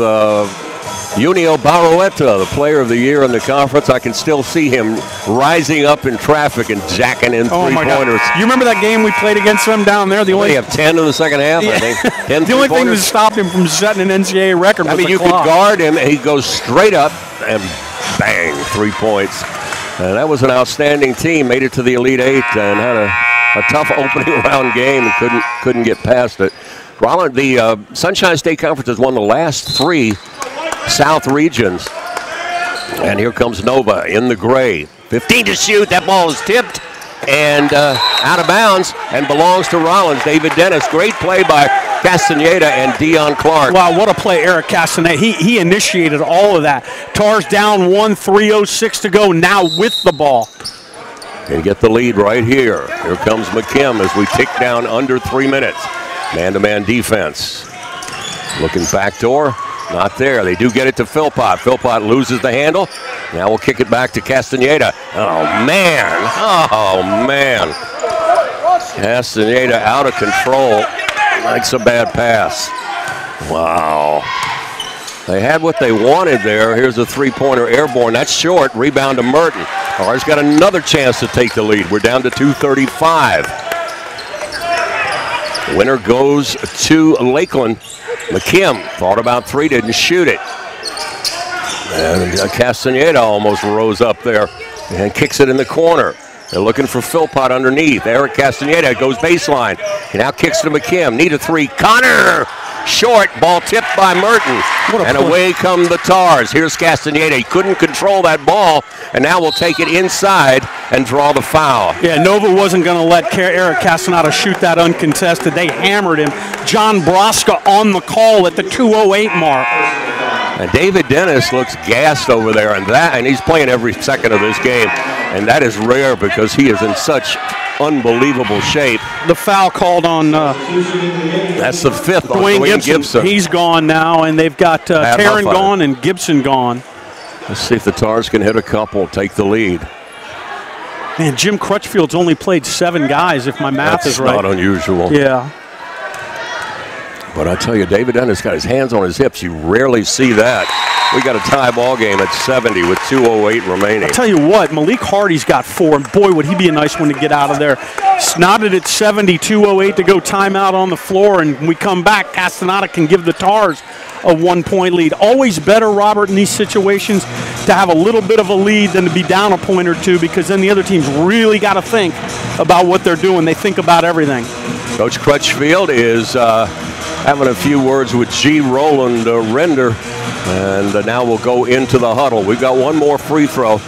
Junio Barroeta, the player of the year in the conference. I can still see him rising up in traffic and jacking in three-pointers. You remember that game we played against them down there? They have 10 in the second half, I think. 10 the only thing that stopped him from setting an NCAA record was the you clock. could guard him, and he goes straight up and bang, 3 points. And that was an outstanding team. Made it to the Elite Eight and had a tough opening round game and couldn't get past it. Rollins, the Sunshine State Conference has won the last 3 South regions. And here comes Nova in the gray. 15 to shoot. That ball is tipped and out of bounds and belongs to Rollins. David Dennis. Great play by Castaneda and Dion Clark. Wow, what a play, Eric Castaneda. He initiated all of that. Tars down 1, 3:06 to go now with the ball. And get the lead right here. Here comes McKim as we tick down under 3 minutes. Man-to-man defense. Looking backdoor. Not there. They do get it to Philpott. Philpott loses the handle. Now we'll kick it back to Castaneda. Oh, man. Oh, man. Castaneda out of control. Makes a bad pass. Wow. They had what they wanted there. Here's a three-pointer airborne. That's short. Rebound to Merton. Ours got another chance to take the lead. We're down to 2:35. Winner goes to Lakeland. McKim thought about 3, didn't shoot it. And Castaneda almost rose up there and kicks it in the corner. They're looking for Philpott underneath. Eric Castaneda goes baseline. He now kicks to McKim. Need a 3. Connor! Short. Ball tipped by Merton. And away come the Tars. Here's Castaneda. He couldn't control that ball. And now we'll take it inside and draw the foul. Yeah, Nova wasn't going to let Eric Castaneda shoot that uncontested. They hammered him. John Broska on the call at the 2:08 mark. And David Dennis looks gassed over there, and he's playing every second of this game, and that is rare because he is in such unbelievable shape. The foul called on that's the 5th on Dwayne Gibson. He's gone now, and they've got Taryn gone and Gibson gone. Let's see if the Tars can hit a couple, take the lead. Man, Jim Crutchfield's only played 7 guys, if my math is right. That's not unusual. Yeah. But I tell you, David Dennis got his hands on his hips. You rarely see that. We got a tie ball game at 70 with 2:08 remaining. I'll tell you what, Malik Hardy's got 4, and boy, would he be a nice one to get out of there. Snotted at 70, 2:08 to go, timeout on the floor, and when we come back, Castaneda can give the Tars a 1-point lead. Always better, Robert, in these situations to have a little bit of a lead than to be down a point or two, because then the other team's really got to think about what they're doing. They think about everything. Coach Crutchfield is having a few words with G. Roland Render, and now we'll go into the huddle. We've got one more free throw.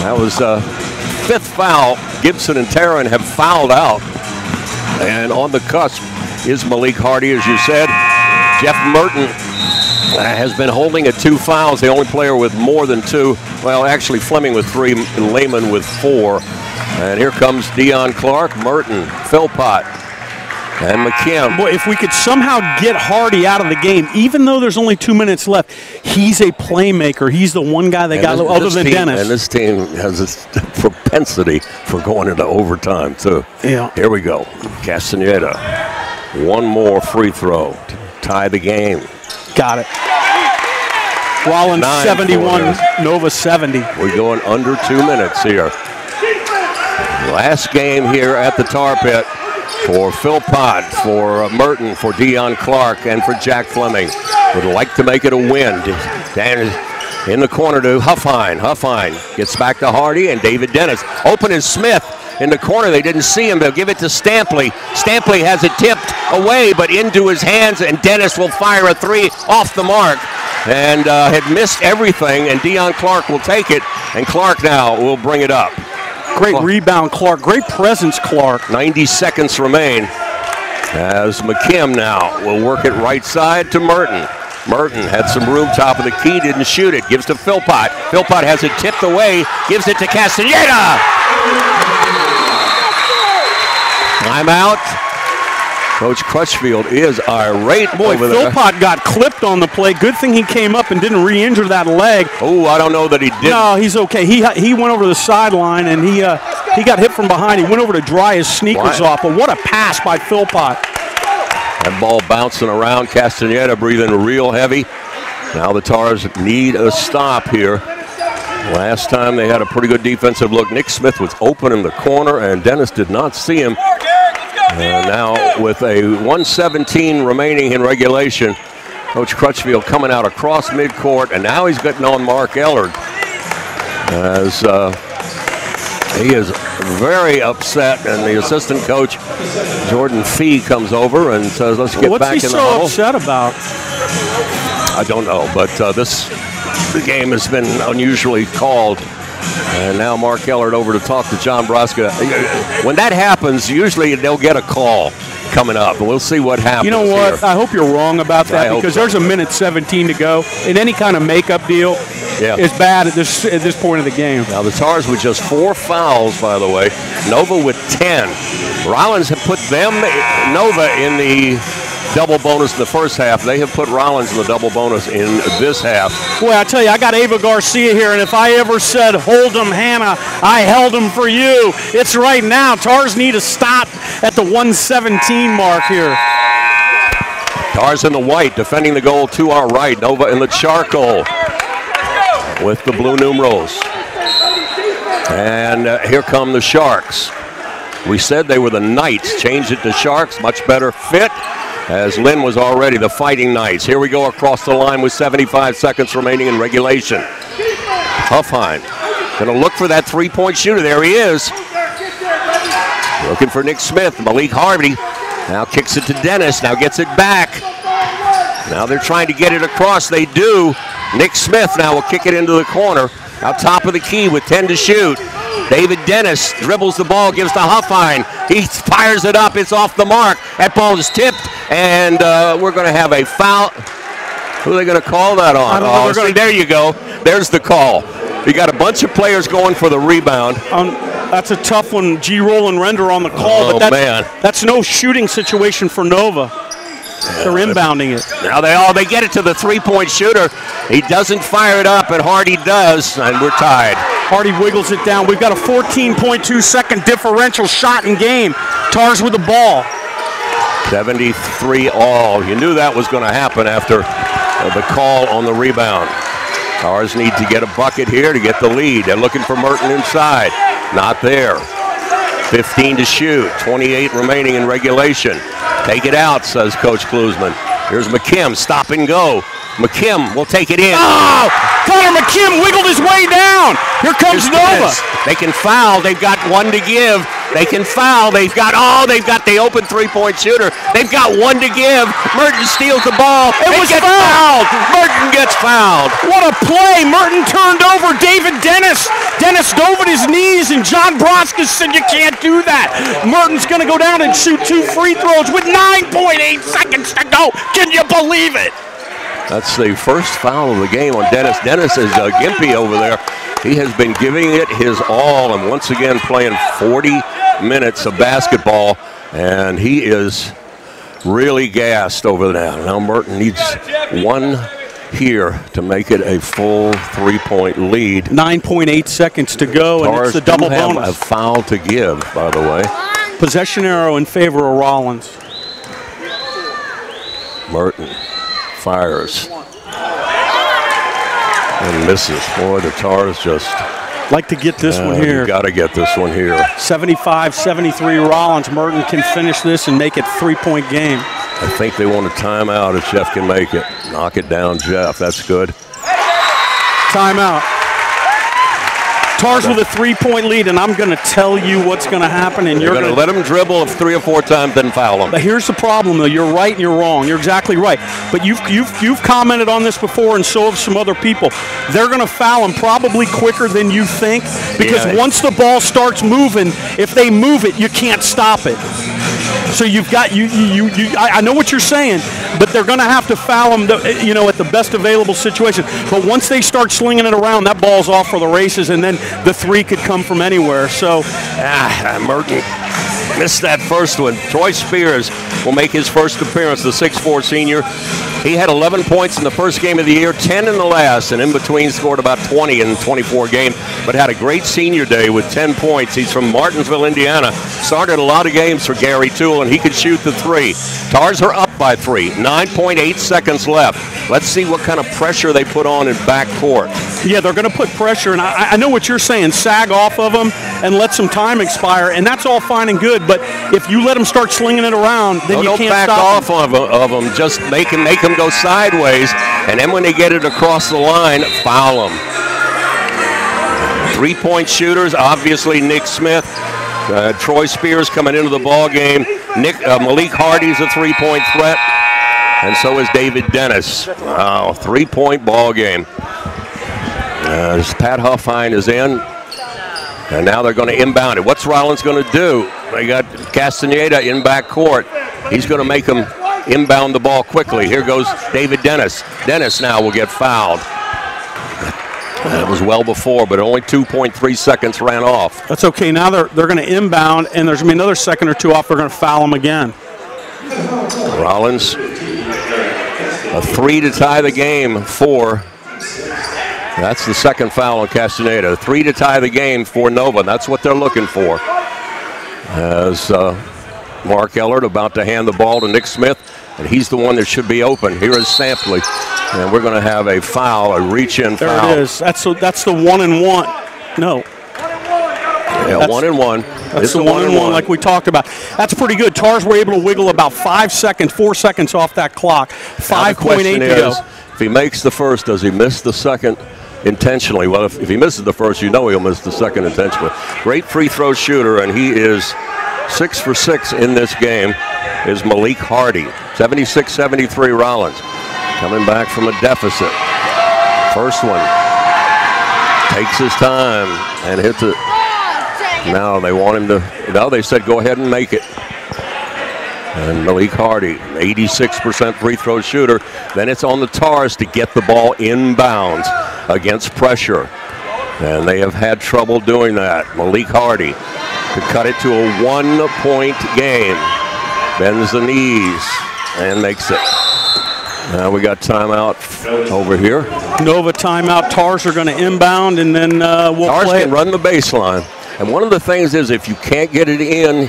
That was 5th foul. Gibson and Taryn have fouled out, and on the cusp is Malik Hardy, as you said. Jeff Merton has been holding at 2 fouls, the only player with more than 2. Well, actually Fleming with 3 and Lehman with 4. And here comes Dion Clark, Merton, Philpott, and McKim. Boy, if we could somehow get Hardy out of the game, even though there's only 2 minutes left, he's a playmaker. He's the one guy they got other than Dennis. And this team has a propensity for going into overtime, too. Yeah. Here we go. Castaneda. One more free throw to tie the game. Got it. Rollins 71, Nova 70. We're going under 2 minutes here. Last game here at the Tar Pit for Philpott, for Merton, for Dion Clark, and for Jack Fleming. Would like to make it a win. Dan in the corner to Huffine. Huffine gets back to Hardy and David Dennis. Open is Smith. in the corner. They didn't see him. They'll give it to Stampley. Stampley has it tipped away, but into his hands, and Dennis will fire a three off the mark. And had missed everything, and Deion Clark will take it, and Clark now will bring it up. Great rebound, Clark. Great presence, Clark. 90 seconds remain as McKim now will work it right side to Merton. Merton had some room, top of the key, didn't shoot it. Gives to Philpott. Philpott has it tipped away, gives it to Castaneda. Timeout. Coach Crutchfield is irate. Boy, Philpott got clipped on the play. Good thing he came up and didn't re-injure that leg. Oh, I don't know that he did. No, he's okay. He went over to the sideline, and he got hit from behind. He went over to dry his sneakers off. But what a pass by Philpott. That ball bouncing around. Castaneda breathing real heavy. Now the Tars need a stop here. Last time they had a pretty good defensive look. Nick Smith was open in the corner, and Dennis did not see him. And now with a 1:17 remaining in regulation, Coach Crutchfield coming out across midcourt, and now he's getting on Mark Ellard as he is very upset, and the assistant coach, Jordan Fee, comes over and says, let's get back in the huddle. What's he so upset about? I don't know, but the game has been unusually called. And now Mark Ellard over to talk to John Broska. When that happens, usually they'll get a call coming up. We'll see what happens. You know what? Here. I hope you're wrong about that, because there's a minute 17 to go. And any kind of makeup deal is bad at this point of the game. Now the Tars with just 4 fouls, by the way. Nova with 10. Rollins have put Nova in the double bonus in the first half. They have put Rollins in the double bonus in this half. Boy, I tell you, I got Ava Garcia here, and if I ever said, hold him, Hannah, I held him for you. It's right now. Tars need to stop at the 1:17 mark here. Tars in the white, defending the goal to our right. Nova in the charcoal with the blue numerals. And here come the Sharks. We said they were the Knights. Changed it to Sharks. Much better fit, as Lynn was already the Fighting Knights. Here we go across the line with 75 seconds remaining in regulation. Huffine going to look for that three-point shooter. There he is. Looking for Nick Smith. Malik Harvey now kicks it to Dennis. Now gets it back. Now they're trying to get it across. They do. Nick Smith now will kick it into the corner. Out top of the key with 10 to shoot. David Dennis dribbles the ball, gives to Huffine. He fires it up. It's off the mark. That ball is tipped, and we're going to have a foul. Who are they going to call that on? Oh, see, there you go. There's the call. You got a bunch of players going for the rebound. That's a tough one. G. Roland Render on the call, but that's no shooting situation for Nova. They're inbounding it. Now they get it to the three-point shooter. He doesn't fire it up, and Hardy does, and we're tied. Hardy wiggles it down. We've got a 14.2-second differential shot in game. Tars with the ball. 73 all. You knew that was going to happen after the call on the rebound. Tars need to get a bucket here to get the lead. They're looking for Merton inside. Not there. 15 to shoot. 28 remaining in regulation. Take it out, says Coach Klusman. Here's McKim. Stop and go. McKim will take it in. Oh! Connor McKim wiggled his way down. Here comes Nova. They can foul. They've got one to give. They can foul. They've got the open three-point shooter. They've got one to give. Merton steals the ball. It was fouled. Merton gets fouled. What a play. Merton turned over David Dennis. Dennis dove at his knees, and John Broska said, you can't do that. Merton's going to go down and shoot 2 free throws with 9.8 seconds to go. Can you believe it? That's the first foul of the game on Dennis. Dennis is gimpy over there. He has been giving it his all, and once again playing 40 minutes of basketball, and he is really gassed over there. Now Merton needs one here to make it a full 3-point lead. 9.8 seconds to go, and it's the double bonus. A foul to give, by the way. Possession arrow in favor of Rollins. Merton fires and misses. Boy, the Tars just like to get this one here. Got to get this one here. 75-73 Rollins. Merton can finish this and make it 3-point game. I think they want a timeout if Jeff can make it. Knock it down, Jeff. That's good. Timeout. Tars with a 3-point lead, and I'm going to tell you what's going to happen. And you're going to let them dribble 3 or 4 times, then foul them. But here's the problem, though. You're right and you're wrong. You're exactly right. But you've commented on this before, and so have some other people. They're going to foul them probably quicker than you think, because once the ball starts moving, if they move it, you can't stop it. So you've got I know what you're saying, but they're going to have to foul them, at the best available situation. But once they start slinging it around, that ball's off for the races, and then the 3 could come from anywhere. So Merton missed that first one. Troy Spears will make his first appearance, the 6'4" senior. He had 11 points in the first game of the year, 10 in the last, and in between scored about 20 in the 24 game, but had a great senior day with 10 points. He's from Martinsville, Indiana. Started a lot of games for Gary Toole, and he could shoot the 3. Tars are up by 3, 9.8 seconds left. Let's see what kind of pressure they put on in backcourt. Yeah, they're going to put pressure, and I know what you're saying, sag off of them and let some time expire, and that's all fine and good, but if you let them start slinging it around, then you can't back stop off of them. Just make them go sideways, and then when they get it across the line, foul them. 3-point shooters, obviously Nick Smith. Troy Spears coming into the ball game. Malik Hardy's a 3-point threat, and so is David Dennis. Wow, 3-point ball game. Pat Huffine is in, and now they're going to inbound it. What's Rollins going to do? They got Castaneda in backcourt. He's going to make them inbound the ball quickly. Here goes David Dennis. Dennis now will get fouled. That was well before, but only 2.3 seconds ran off. That's okay. Now they're going to inbound, and there's going to be another second or 2 off. They're going to foul them again. Rollins, a 3 to tie the game, 4. That's the second foul on Castaneda. 3 to tie the game for Nova. That's what they're looking for. As Mark Ellert about to hand the ball to Nick Smith, and he's the one that should be open. Here is Sampley, and we're going to have a foul, a reach-in foul. There it is. That's the 1-and-1. No. Yeah, 1-and-1. That's the 1-and-1 like we talked about. That's pretty good. Tars were able to wiggle about 4 seconds off that clock. 5.8 to go. If he makes the first, does he miss the second intentionally? Well, if he misses the first, you know he'll miss the second intentionally. Great free throw shooter, and he is 6 for 6 in this game, is Malik Hardy. 76-73 Rollins. Coming back from a deficit. First one. Takes his time and hits it. Now they want him to, no, they said go ahead and make it. And Malik Hardy, 86% free throw shooter. Then it's on the Tars to get the ball inbounds against pressure. And they have had trouble doing that. Malik Hardy to cut it to a 1-point game. Bends the knees and makes it. Now we got timeout over here. Nova timeout. Tars are going to inbound, and then we'll Tars play can run the baseline. And one of the things is if you can't get it in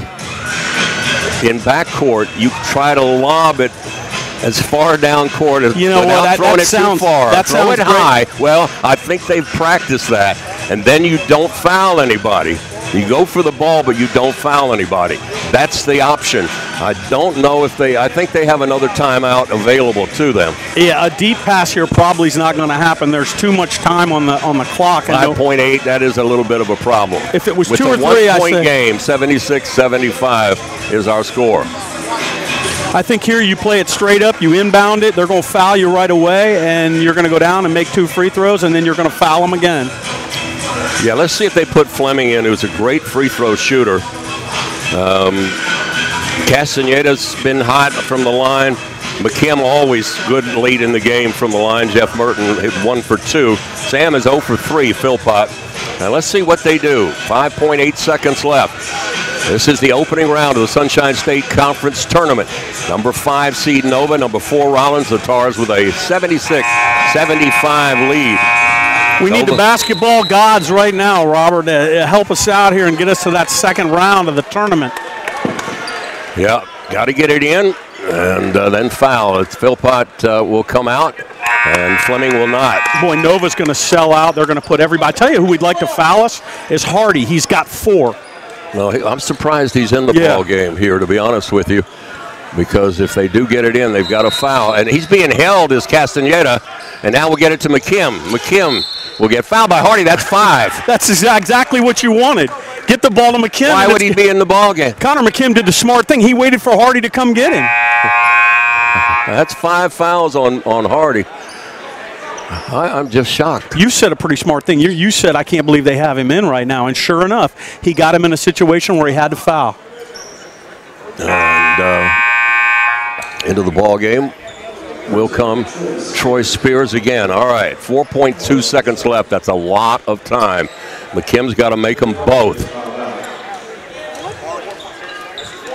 backcourt, you try to lob it as far down court as without throwing it too far. Throw it high. Well, I think they've practiced that. And then you don't foul anybody. You go for the ball, but you don't foul anybody. That's the option. I don't know if I think they have another timeout available to them. Yeah, a deep pass here probably is not going to happen. There's too much time on the clock. 5.8, that is a little bit of a problem. If it was with 2 or 3, a 1-point game, 76-75 is our score. I think here you play it straight up, you inbound it, they're going to foul you right away, and you're going to go down and make 2 free throws, and then you're going to foul them again. Yeah, let's see if they put Fleming in, who's a great free throw shooter. Castaneda's been hot from the line. McKim always good late in the game from the line. Jeff Merton hit 1 for 2. Sam is 0 for 3, Philpott. Now let's see what they do. 5.8 seconds left. This is the opening round of the Sunshine State Conference Tournament. Number 5 seed Nova, number 4 Rollins, the Tars with a 76-75 lead. We need the basketball gods right now, Robert, to help us out here and get us to that second round of the tournament. Yeah, got to get it in and then foul. Philpott will come out and Fleming will not. Boy, Nova's going to sell out. They're going to put everybody. I tell you who we'd like to foul us is Hardy. He's got 4. Well, I'm surprised he's in the ball game here, to be honest with you, because if they do get it in, they've got to foul. And he's being held as Castaneda, and now we'll get it to McKim. McKim will get fouled by Hardy. That's 5. That's exactly what you wanted. Get the ball to McKim. Why would he be in the ball game? Connor McKim did the smart thing. He waited for Hardy to come get him. That's 5 fouls on Hardy. I'm just shocked. You said a pretty smart thing. You said, I can't believe they have him in right now. And sure enough, he got him in a situation where he had to foul. And into the ball game will come Troy Spears again. All right, 4.2 seconds left. That's a lot of time. McKim's got to make them both.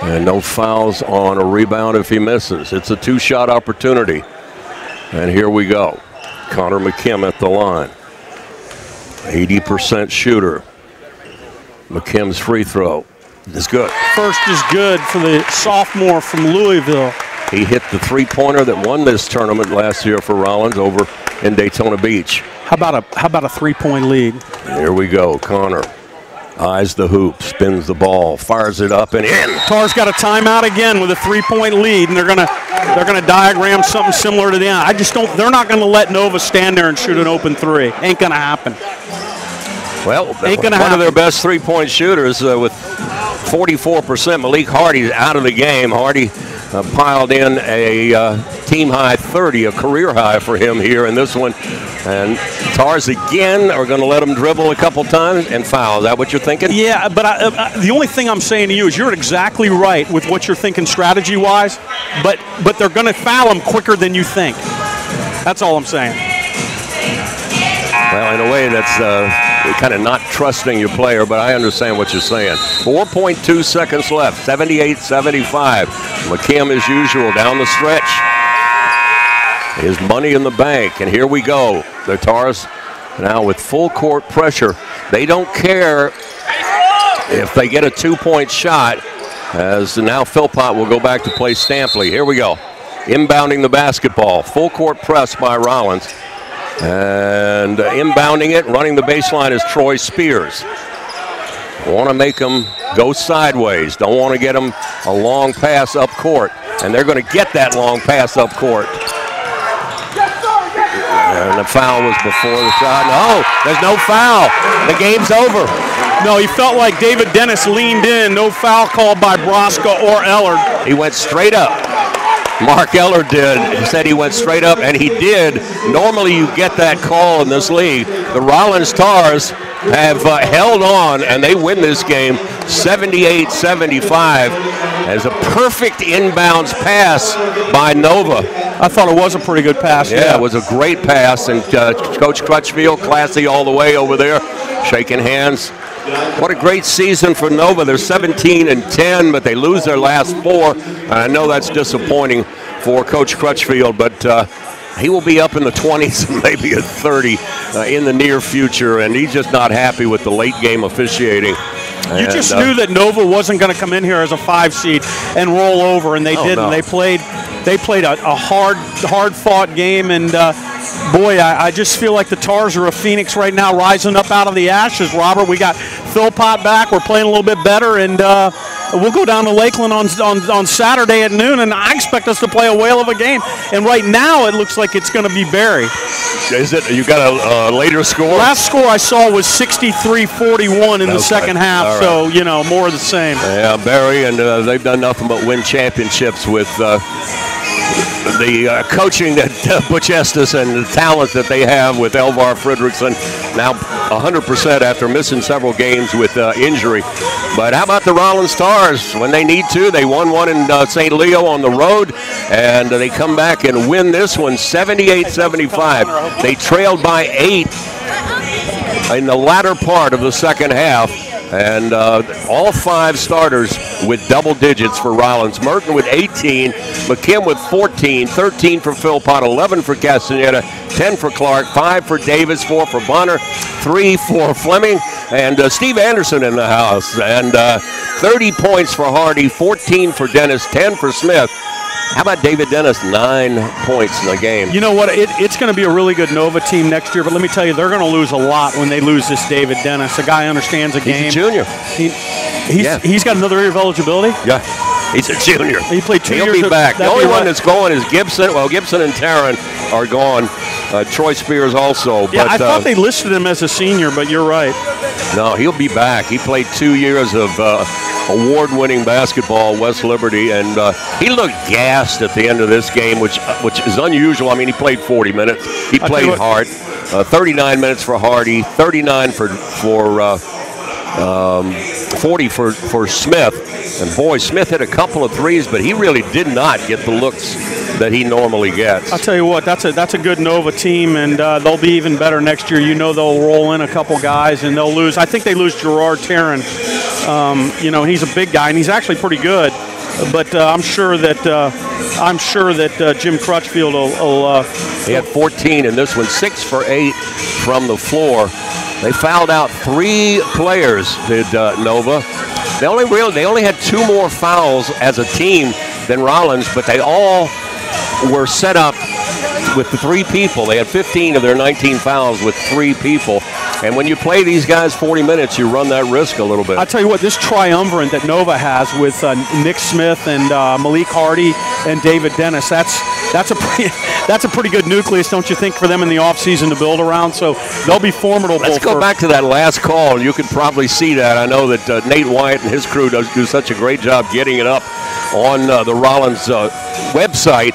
And no fouls on a rebound if he misses. It's a 2-shot opportunity. And here we go. Connor McKim at the line. 80% shooter. McKim's free throw is good. First is good for the sophomore from Louisville. He hit the three-pointer that won this tournament last year for Rollins over in Daytona Beach. How about a 3-point lead? Here we go. Connor eyes the hoop, spins the ball, fires it up and in. Tar's got a timeout again with a 3-point lead, and they're gonna diagram something similar to the end. I just don't. They're not gonna let Nova stand there and shoot an open 3. Ain't gonna happen. Well, one of their best 3-point shooters with 44%. Malik Hardy's out of the game. Hardy piled in a team-high 30, a career high for him here in this one. And Tars again are going to let him dribble a couple times and foul. Is that what you're thinking? Yeah, but the only thing I'm saying to you is you're exactly right with what you're thinking strategy-wise, but they're going to foul him quicker than you think. That's all I'm saying. Well, in a way, that's kind of not trusting your player, but I understand what you're saying. 4.2 seconds left, 78-75. McKim, as usual, down the stretch. His money in the bank, and here we go. The Tars now with full court pressure. They don't care if they get a 2-point shot, as now Philpott will go back to play Stampley. Here we go. Inbounding the basketball. Full court press by Rollins. And inbounding it, running the baseline is Troy Spears. Want to make them go sideways. Don't want to get them a long pass up court. And they're going to get that long pass up court. And the foul was before the shot. No, there's no foul. The game's over. No, he felt like David Dennis leaned in. No foul called by Broska or Ellard. He went straight up. Mark Ellard did. He said he went straight up, and he did. Normally you get that call in this league. The Rollins Tars have held on, and they win this game 78-75 as a perfect inbounds pass by Nova. I thought it was a pretty good pass. Yeah, it was a great pass, and Coach Crutchfield, classy all the way over there, shaking hands. What a great season for Nova. They're 17-10, but they lose their last 4. And I know that's disappointing for Coach Crutchfield, but he will be up in the 20s and maybe at 30 in the near future, and he's just not happy with the late game officiating. You just knew that Nova wasn't going to come in here as a 5 seed and roll over, and they didn't. No. They played a hard-fought game, and boy, I just feel like the Tars are a phoenix right now, rising up out of the ashes. Robert, we got Philpott back. We're playing a little bit better, and we'll go down to Lakeland on Saturday at noon, and I expect us to play a whale of a game. And right now, it looks like it's going to be Barry. Is it? You got a later score? Last score I saw was 63-41 in the second half, right. So, more of the same. Yeah, Barry, and they've done nothing but win championships with the coaching that Butch Estes and the talent that they have with Elvar Fredrickson, now 100% after missing several games with injury. But how about the Rollins Tars? When they need to, they won one in St. Leo on the road, and they come back and win this one 78-75. They trailed by 8 in the latter part of the second half. And all 5 starters with double digits for Rollins. Merton with 18, McKim with 14, 13 for Philpott, 11 for Castaneda, 10 for Clark, 5 for Davis, 4 for Bonner, 3 for Fleming, and Steve Anderson in the house. And 30 points for Hardy, 14 for Dennis, 10 for Smith. How about David Dennis, 9 points in the game? You know what? It's going to be a really good Nova team next year, but let me tell you, they're going to lose a lot when they lose this David Dennis. A guy understands a game. He's a junior. He's got another year of eligibility? Yeah. He's a junior. He played 2 years. He'll be back. The only one that's going is Gibson. Well, Gibson and Tarrant are gone. Troy Spears also. Yeah, but, I thought they listed him as a senior, but you're right. No, he'll be back. He played 2 years of award-winning basketball at West Liberty, and he looked gassed at the end of this game, which is unusual. I mean, he played 40 minutes. He played hard. 39 minutes for Hardy, 39 for 40 for Smith. And boy, Smith hit a couple of threes, but he really did not get the looks that he normally gets. I'll tell you what, that's a good Nova team, and they'll be even better next year. You know, they'll roll in a couple guys, and they'll lose. I think they lose Gerard Tarrant. He's a big guy, and he's actually pretty good. But I'm sure that Jim Crutchfield will. He had 14 in this one, 6 for 8 from the floor. They fouled out 3 players. Did Nova? They only had 2 more fouls as a team than Rollins, but they all were set up with the 3 people. They had 15 of their 19 fouls with 3 people. And when you play these guys 40 minutes, you run that risk a little bit. I'll tell you what, this triumvirate that Nova has with Nick Smith and Malik Hardy and David Dennis, that's a pretty good nucleus, don't you think, for them in the offseason to build around? So they'll be formidable. Let's go back to that last call. You can probably see that. I know that Nate Wyatt and his crew do such a great job getting it up on the Rollins website.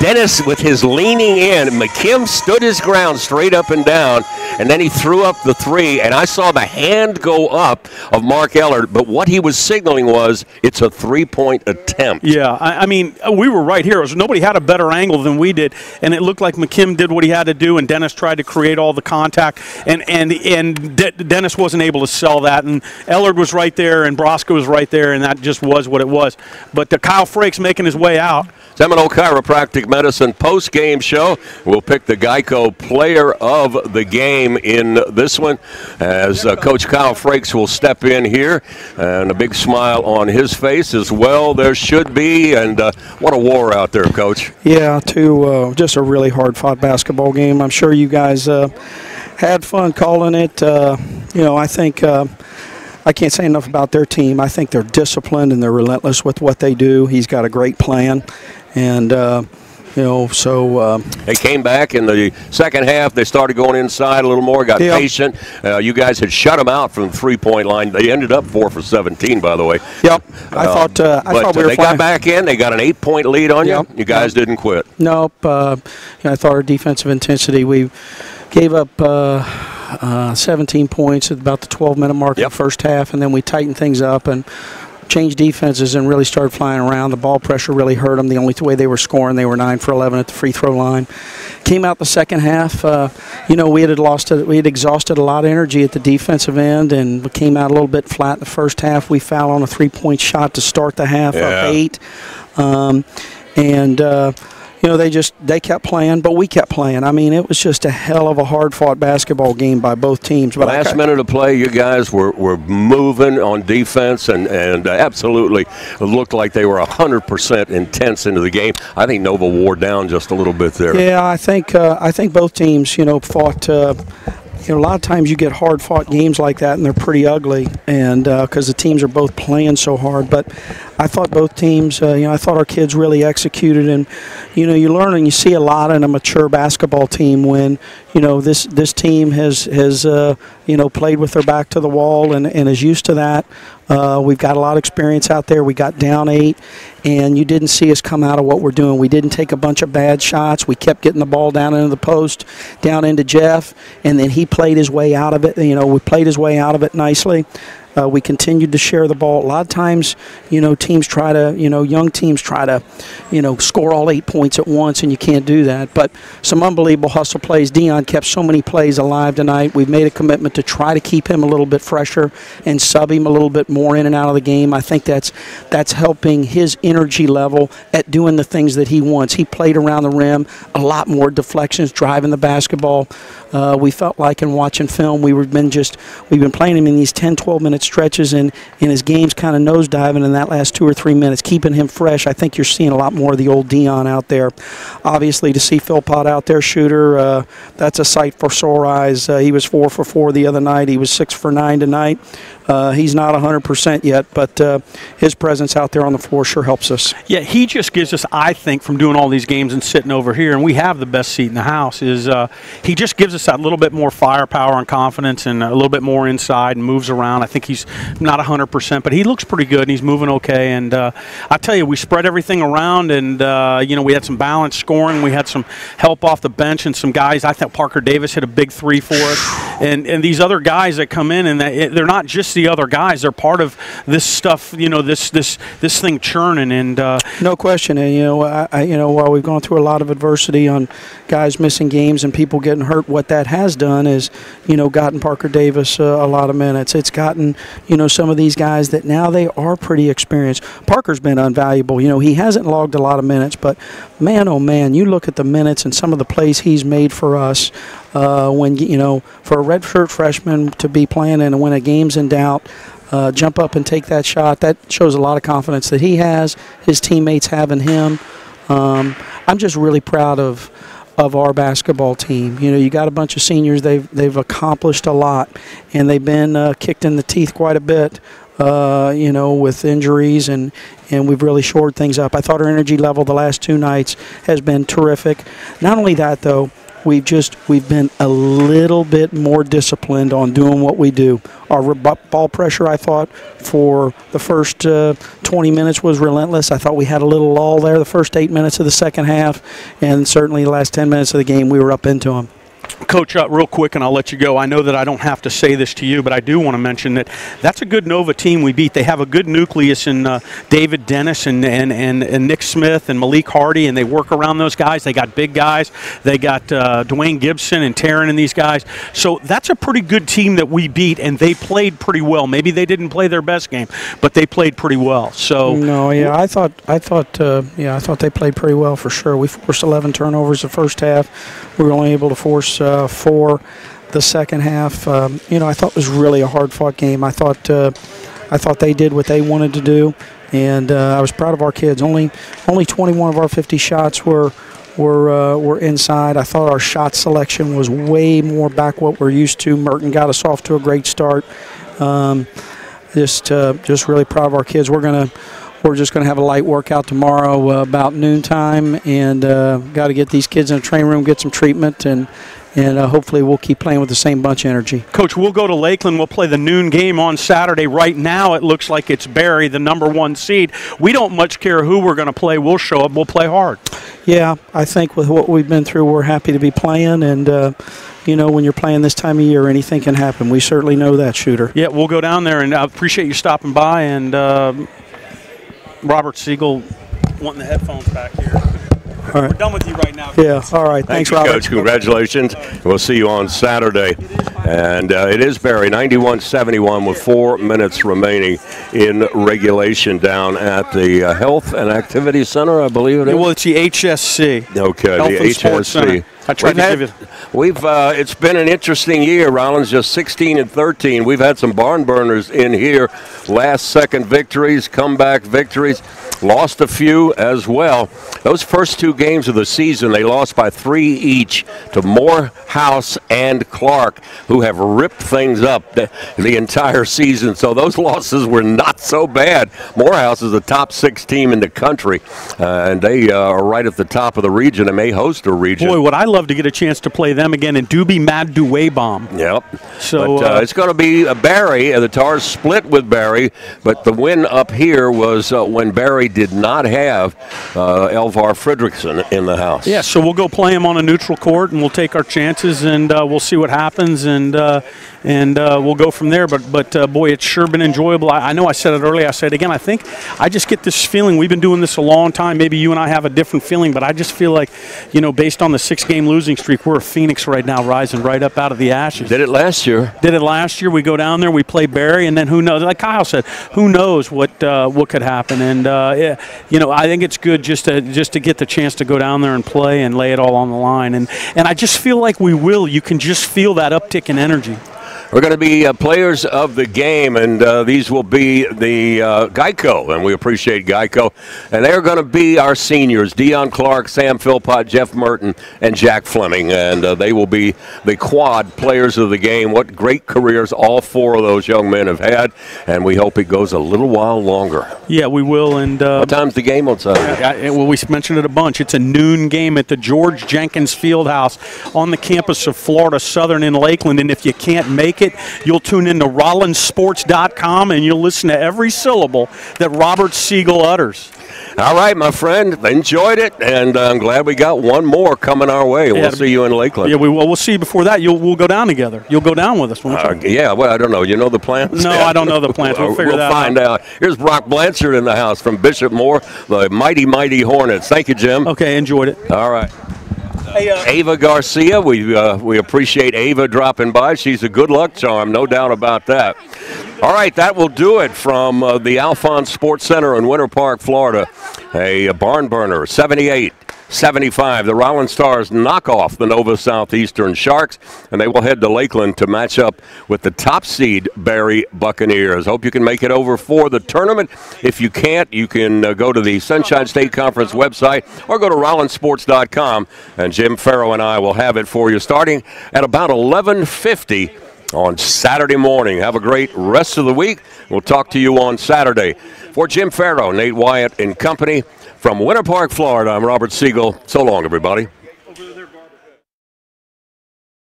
Dennis with his leaning in. McKim stood his ground straight up and down, and then he threw up the 3, and I saw the hand go up of Mark Ellard, but what he was signaling was it's a 3-point attempt. Yeah, I mean, we were right here. Nobody had a better angle than we did, and it looked like McKim did what he had to do, and Dennis tried to create all the contact, and Dennis wasn't able to sell that, and Ellard was right there, and Broska was right there, and that just was what it was. But Kyle Frakes making his way out. Seminole Chiropractic Medicine post-game show. We'll pick the Geico player of the game in this one as Coach Kyle Frakes will step in here, and a big smile on his face as well. There should be, and what a war out there, Coach. Yeah, just a really hard-fought basketball game. I'm sure you guys had fun calling it. I think I can't say enough about their team. I think they're disciplined and they're relentless with what they do. He's got a great plan. And, they came back in the second half. They started going inside a little more, got patient. You guys had shut them out from the 3-point line. They ended up 4 for 17, by the way. Yep. I thought we were they got back in. They got an 8-point lead on you. You guys didn't quit. Nope. I thought our defensive intensity, we gave up 17 points at about the 12-minute mark in the first half, and then we tightened things up and changed defenses and really started flying around. The ball pressure really hurt them. The only way they were scoring, they were 9 for 11 at the free throw line. Came out the second half. We had exhausted a lot of energy at the defensive end, and we came out a little bit flat in the first half. We fouled on a 3-point shot to start the half, up 8. They kept playing, but we kept playing. I mean, it was just a hell of a hard-fought basketball game by both teams. But last minute of play, you guys were moving on defense and absolutely looked like they were 100% intense into the game. I think Nova wore down just a little bit there. Yeah, I think both teams, fought. A lot of times you get hard-fought games like that, and they're pretty ugly, and because the teams are both playing so hard. But I thought both teams, I thought our kids really executed, and you learn and you see a lot in a mature basketball team when this team has played with their back to the wall and is used to that. We've got a lot of experience out there. We got down 8, and you didn't see us come out of what we're doing. We didn't take a bunch of bad shots. We kept getting the ball down into the post, down into Jeff, and then he played his way out of it. We played his way out of it nicely. We continued to share the ball. A lot of times, teams try to, young teams try to, score all 8 points at once, and you can't do that. But some unbelievable hustle plays. Dion kept so many plays alive tonight. We've made a commitment to try to keep him a little bit fresher and sub him a little bit more in and out of the game. I think that's helping his energy level at doing the things that he wants. He played around the rim, a lot more deflections, driving the basketball. We felt like in watching film, we've been playing him in these 10, 12-minute stretches and his game's kind of nosediving in that last 2 or 3 minutes, keeping him fresh. I think you're seeing a lot more of the old Dion out there. Obviously, to see Philpott out there, shooter, that's a sight for sore eyes. He was 4 for 4 the other night. He was 6 for 9 tonight. He's not 100% yet, but his presence out there on the floor sure helps us. Yeah, he just gives us, I think, from doing all these games and sitting over here, and we have the best seat in the house, is he just gives us that little bit more firepower and confidence and a little bit more inside and moves around. I think he's not 100%, but he looks pretty good and he's moving okay. And I tell you, we spread everything around, and we had some balanced scoring. We had some help off the bench and some guys. I thought Parker Davis hit a big 3 for us, and these other guys that come in, and they're not just the other guys. They're part of this stuff, this thing churning. And no question. And while we've gone through a lot of adversity on guys missing games and people getting hurt, what that has done is, gotten Parker Davis a lot of minutes. It's gotten, some of these guys that now they are pretty experienced. Parker's been invaluable. He hasn't logged a lot of minutes, but man, oh man, you look at the minutes and some of the plays he's made for us. When for a redshirt freshman to be playing and when a game's in doubt, jump up and take that shot, that shows a lot of confidence that he has, his teammates have in him. I'm just really proud of our basketball team. You got a bunch of seniors, they've accomplished a lot, and they've been kicked in the teeth quite a bit, with injuries, and we've really shored things up. I thought our energy level the last 2 nights has been terrific. Not only that, though, we've been a little bit more disciplined on doing what we do. Our ball pressure, I thought, for the first 20 minutes was relentless. I thought we had a little lull there the first 8 minutes of the second half, and certainly the last 10 minutes of the game we were up into them. Coach, real quick, and I'll let you go. I know that I don't have to say this to you, but I do want to mention that that's a good Nova team we beat. They have a good nucleus in David Dennis and Nick Smith and Malik Hardy, and they work around those guys. They got big guys. They got Dwayne Gibson and Taryn and these guys. So that's a pretty good team that we beat, and they played pretty well. Maybe they didn't play their best game, but they played pretty well. So no, yeah, I thought they played pretty well for sure. We forced 11 turnovers the first half. We were only able to force 4 the second half. I thought it was really a hard-fought game. I thought they did what they wanted to do, and I was proud of our kids. Only 21 of our 50 shots were inside. I thought our shot selection was way more back what we're used to. Merton got us off to a great start. Just really proud of our kids. We're just going to have a light workout tomorrow about noontime, and got to get these kids in the training room, get some treatment, and hopefully we'll keep playing with the same bunch of energy. Coach, we'll go to Lakeland. We'll play the noon game on Saturday. Right now it looks like it's Barry, the #1 seed. We don't much care who we're going to play. We'll show up. We'll play hard. Yeah, I think with what we've been through, we're happy to be playing, and when you're playing this time of year, anything can happen. We certainly know that, Shooter. Yeah, we'll go down there, and I appreciate you stopping by, and Robert Siegel wanting the headphones back here. All right. We're done with you right now. Yeah, all right. Thanks, Robert. Coach. Congratulations. We'll see you on Saturday. And it is Barry, 91-71 with 4 minutes remaining in regulation down at the Health and Activity Center, I believe it is. Well, it's the HSC. Okay, Health the and Sports HSC. Center. I tried to give you. It's been an interesting year. Rollins just 16-13. We've had some barn burners in here. Last-second victories, comeback victories. Lost a few as well. Those first 2 games of the season, they lost by 3 each to Morehouse and Clark, who have ripped things up the entire season. So those losses were not so bad. Morehouse is the top 6 team in the country, and they are right at the top of the region and may host a region. Boy, would I love to get a chance to play them again in Doobie Mad Duway Bomb. Yep. So but, it's going to be Barry. The Tars split with Barry, but the win up here was when Barry did not have Elvar Fredrickson in the house. Yeah, so we'll go play him on a neutral court, and we'll take our chances, and we'll see what happens, and we'll go from there. But boy, it's sure been enjoyable. I know I said it earlier. I said it again. I think I just get this feeling. We've been doing this a long time. Maybe you and I have a different feeling, but I just feel like, based on the 6-game losing streak, we're a phoenix right now, rising right up out of the ashes. Did it last year. We go down there, we play Barry, and then who knows? Like Kyle said, who knows what could happen? And I think it's good just to get the chance to go down there and play and lay it all on the line. And I just feel like we will. You can just feel that uptick in energy. We're going to be players of the game, and these will be the Geico, and we appreciate Geico. And they're going to be our seniors, Deion Clark, Sam Philpott, Jeff Merton, and Jack Fleming. And they will be the quad players of the game. What great careers all four of those young men have had, and we hope it goes a little while longer. Yeah, we will. And what time's the game on Saturday? Well, we mentioned it a bunch. It's a noon game at the George Jenkins Fieldhouse on the campus of Florida Southern in Lakeland. And if you can't make it, you'll tune in to RollinsSports.com and you'll listen to every syllable that Robert Siegel utters. All right, my friend. Enjoyed it, and I'm glad we got one more coming our way. We'll see you in Lakeland. Yeah, we'll see you before that. We'll go down together. You'll go down with us, won't you? Yeah, well, I don't know. You know the plans? No, I don't know the plans. We'll figure that out. We'll find out. Here's Brock Blanchard in the house from Bishop Moore, the mighty, mighty Hornets. Thank you, Jim. Okay, enjoyed it. All right. Hey, Ava Garcia, we appreciate Ava dropping by. She's a good luck charm, no doubt about that. All right, that will do it from the Alphons Sports Center in Winter Park, Florida. A barn burner, 78-75. The Rollins Stars knock off the Nova Southeastern Sharks, and they will head to Lakeland to match up with the top seed Barry Buccaneers. Hope you can make it over for the tournament. If you can't, you can go to the Sunshine State Conference website or go to RollinsSports.com, and Jim Farrow and I will have it for you starting at about 11:50 on Saturday morning. Have a great rest of the week. We'll talk to you on Saturday. For Jim Farrow, Nate Wyatt and company, from Winter Park, Florida, I'm Robert Siegel. So long, everybody.